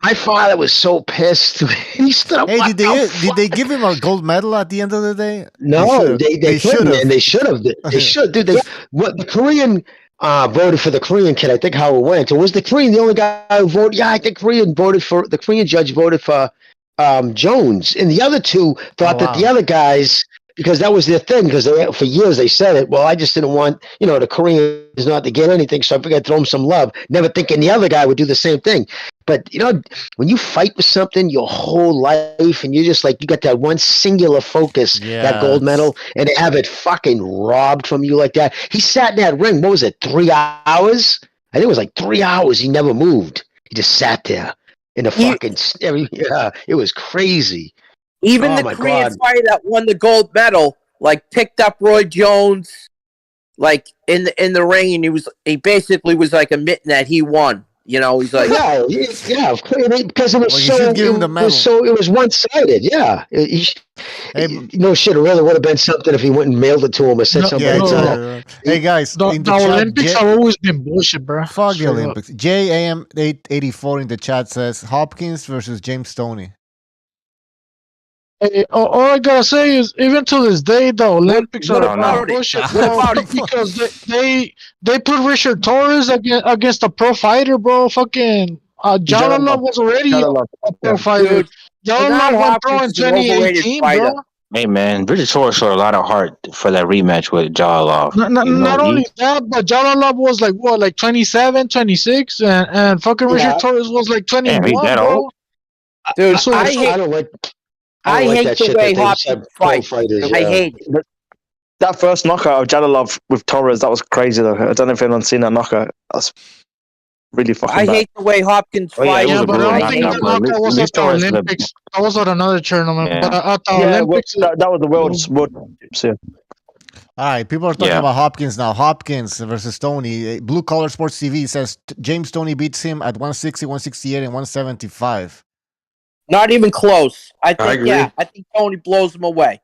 My father was so pissed. He stood up. Hey, did they give him a gold medal at the end of the day? No, they should have. And they should have. They should. Dude, the Korean voted for the Korean kid. I think how it went. Or was the Korean the only guy who voted? Yeah, I think the Korean judge voted for Jones. And the other two thought that the other guys, because that was their thing, because for years they said it. Well, I just didn't want, the Koreans not to get anything, so I figured I'd throw them some love, never thinking the other guy would do the same thing. But, when you fight for something your whole life and you're just you got that one singular focus, that gold medal, and to have it fucking robbed from you like that. He sat in that ring, what was it, 3 hours? I think it was 3 hours. He never moved. He just sat there in the fucking, it was crazy. Even the Korean fighter that won the gold medal, picked up Roy Jones, in the ring, and he basically was admitting that he won. He's like, of course, because it was one-sided. Yeah, shit. It really would have been something if he went and mailed it to him or said something. Hey guys, the Olympics have always been bullshit, bro. Fuck the Olympics. JAM884 in the chat says Hopkins versus James Toney. Hey, all I gotta say is, even to this day, the Olympics are bullshit, because they put Richard Torres against a pro fighter, bro. Fucking Jalala was already a pro fighter. Jalala went pro in 2018, bro. Hey man, Richard Torres showed a lot of heart for that rematch with Jalala. Not only that, but Jalala was 27, 26, and fucking Richard Torres was 21, that bro. old? Dude, I hate the way Hopkins fights. I hate it. That first knockout of Jalilov with Torres, that was crazy though. I don't know if anyone's seen that knockout. really fucking I bad. hate the way Hopkins Oh, yeah, fights. it was Yeah, a but I brutal don't think the knockout, bro. knockout was At at the Olympics. That was at another tournament. Yeah. But at the Yeah, Olympics, that was the world championships. Yeah. All right, people are talking Yeah. about Hopkins now. Hopkins versus Tony. Blue Collar Sports TV says James Tony beats him at 160, 168, and 175. Not even close. I think, agree. I think Tony blows him away.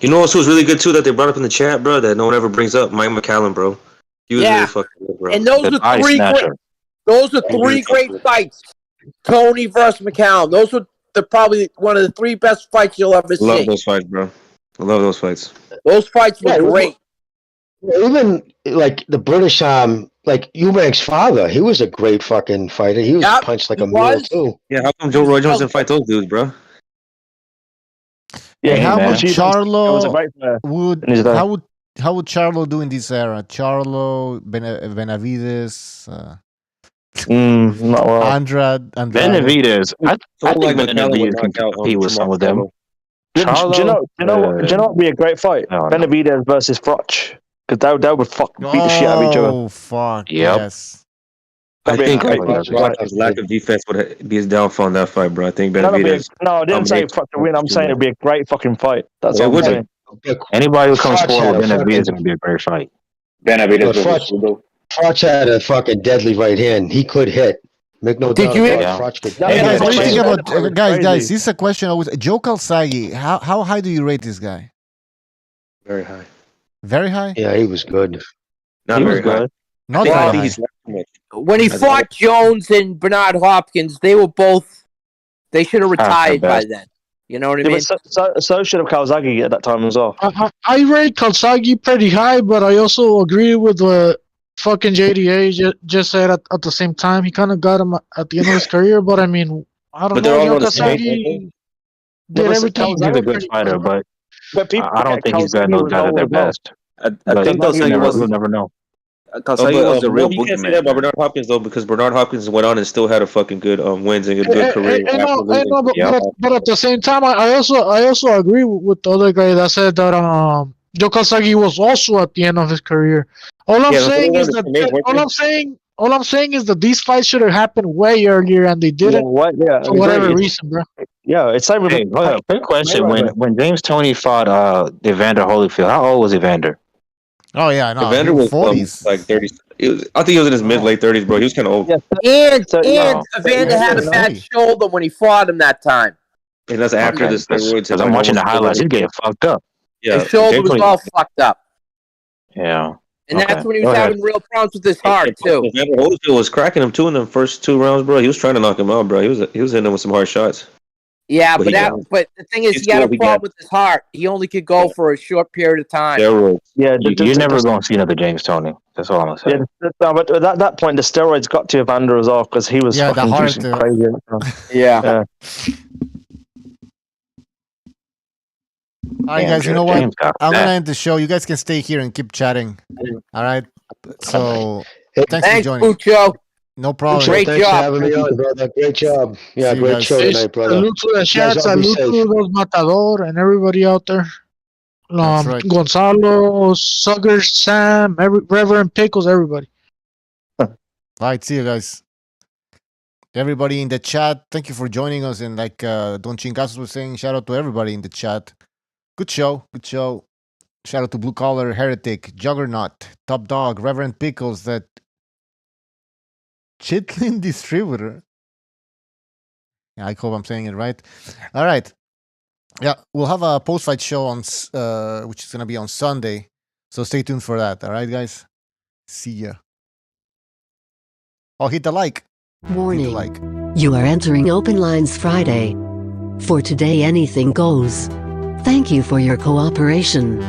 You know who's really good too that they brought up in the chat, bro? That no one ever brings up. Mike McCallum, bro. He was Yeah. really fucking good, bro. And those are three great. Those are three great fights. Tony versus McCallum. Those were probably one of the three best fights you'll ever Love see. those fights, bro. I love those fights. Those fights were great. Even like the British, like Eubank's father, he was a great fucking fighter. He was punched like a mule too. Yeah, how come Joe Roy Jones didn't fight those dudes, bro? Yeah, how man. would Charlo Would how would Charlo do in this era? Charlo, Benavidez, not well. Andrade. Benavidez. I think like Benavidez can compete with some of them. Do you know what would be a great fight? No. Benavidez versus Froch. Because that would fuck beat the shit out of each other. Oh fuck! Yep. Yes. I think fight. his lack of defense would be his downfall in that fight, bro. I think No, Benavidez. I didn't say Froch to win. I'm saying it'd be a great fucking fight. That's Yeah, what I'm would saying. Anybody who comes Froch forward with had a Benavidez is fucking- going to be a great fight. Benavidez But versus Froch, Froch had a fucking deadly right hand. He could hit. Make no Did doubt you- about it. Yeah. Froch could Hey guys, what do you think about Crazy. guys? This is a question always. Joe Calzaghe, how high do you rate this guy? Very high. Very high? Yeah, he was good. Not He was very high. good. Not I very think high. he's left too much. When he I- fought Jones and Bernard Hopkins, they were both. They should have retired by best. then. You know what I Yeah, mean? but so should have Kawasaki at that time as well. I rate Kalsagi pretty high, but I also agree with what fucking JDA just said at the same time. He kind of got him at the end of his career, but I mean, I don't But they're know. all Young on the same Kalsagi level. did everything. He's a good fighter, but But people I don't think he's got no doubt at their best. I But think we'll Calzaghe was. we'll never know. Calzaghe was the real you can't say boogeyman. that about Bernard Hopkins though, because Bernard Hopkins went on and still had a fucking good wins and a good career. But at the same time, I also agree with the other guy that said that Joe Kalsagi was also at the end of his career. All I'm saying is that these fights should have happened way earlier, and they didn't for whatever reason, bro. Yeah, it's like Hey, hold up. Quick question: When James Toney fought Evander Holyfield, how old was Evander? Oh yeah, no, Evander was 40s. like 30. I think he was in his mid late 30s, bro. He was kind of old. And Evander had a bad shoulder when he fought him that time. And that's after the steroids. Because I'm watching the highlights. He's getting fucked up. Yeah, His shoulder was all fucked up. Yeah. And that's when he was having real problems with his heart, too. Evander Holyfield was cracking him too in the first 2 rounds, bro. He was trying to knock him out, bro. He was hitting him with some hard shots. Yeah, But but the thing is, he had a problem with his heart. He only could go for a short period of time. Steroids. Yeah, You're never going to see another James Toney. That's all I'm going to say. Yeah, no, but at that point, the steroids got to Evander as well because he was Yeah, the fucking heart, juicing crazy. Yeah. All right, guys, you know what? I'm going to end the show. You guys can stay here and keep chatting. All right? So, thanks for joining. Pucho. No problem. Great Thanks job. for having me on, brother. Great job. Yeah, See you great guys. show tonight, brother. Salute to the Guys, chat, all be salute safe. to those Matador and everybody out there. That's right. Gonzalo, Sugar, Sam, Reverend Pickles, everybody. All right, see you guys. Everybody in the chat, thank you for joining us. And like Don Chingasos was saying, shout out to everybody in the chat. Good show. Good show. Shout out to Blue Collar, Heretic, Juggernaut, Top Dog, Reverend Pickles, that Chitlin distributor. Yeah, I hope I'm saying it right. All right. Yeah, we'll have a post-fight show on which is going to be on Sunday. So stay tuned for that. All right, guys? See ya. Oh, hit the like. Warning. Hit the like. You are entering Open Lines Friday. For today, anything goes. Thank you for your cooperation.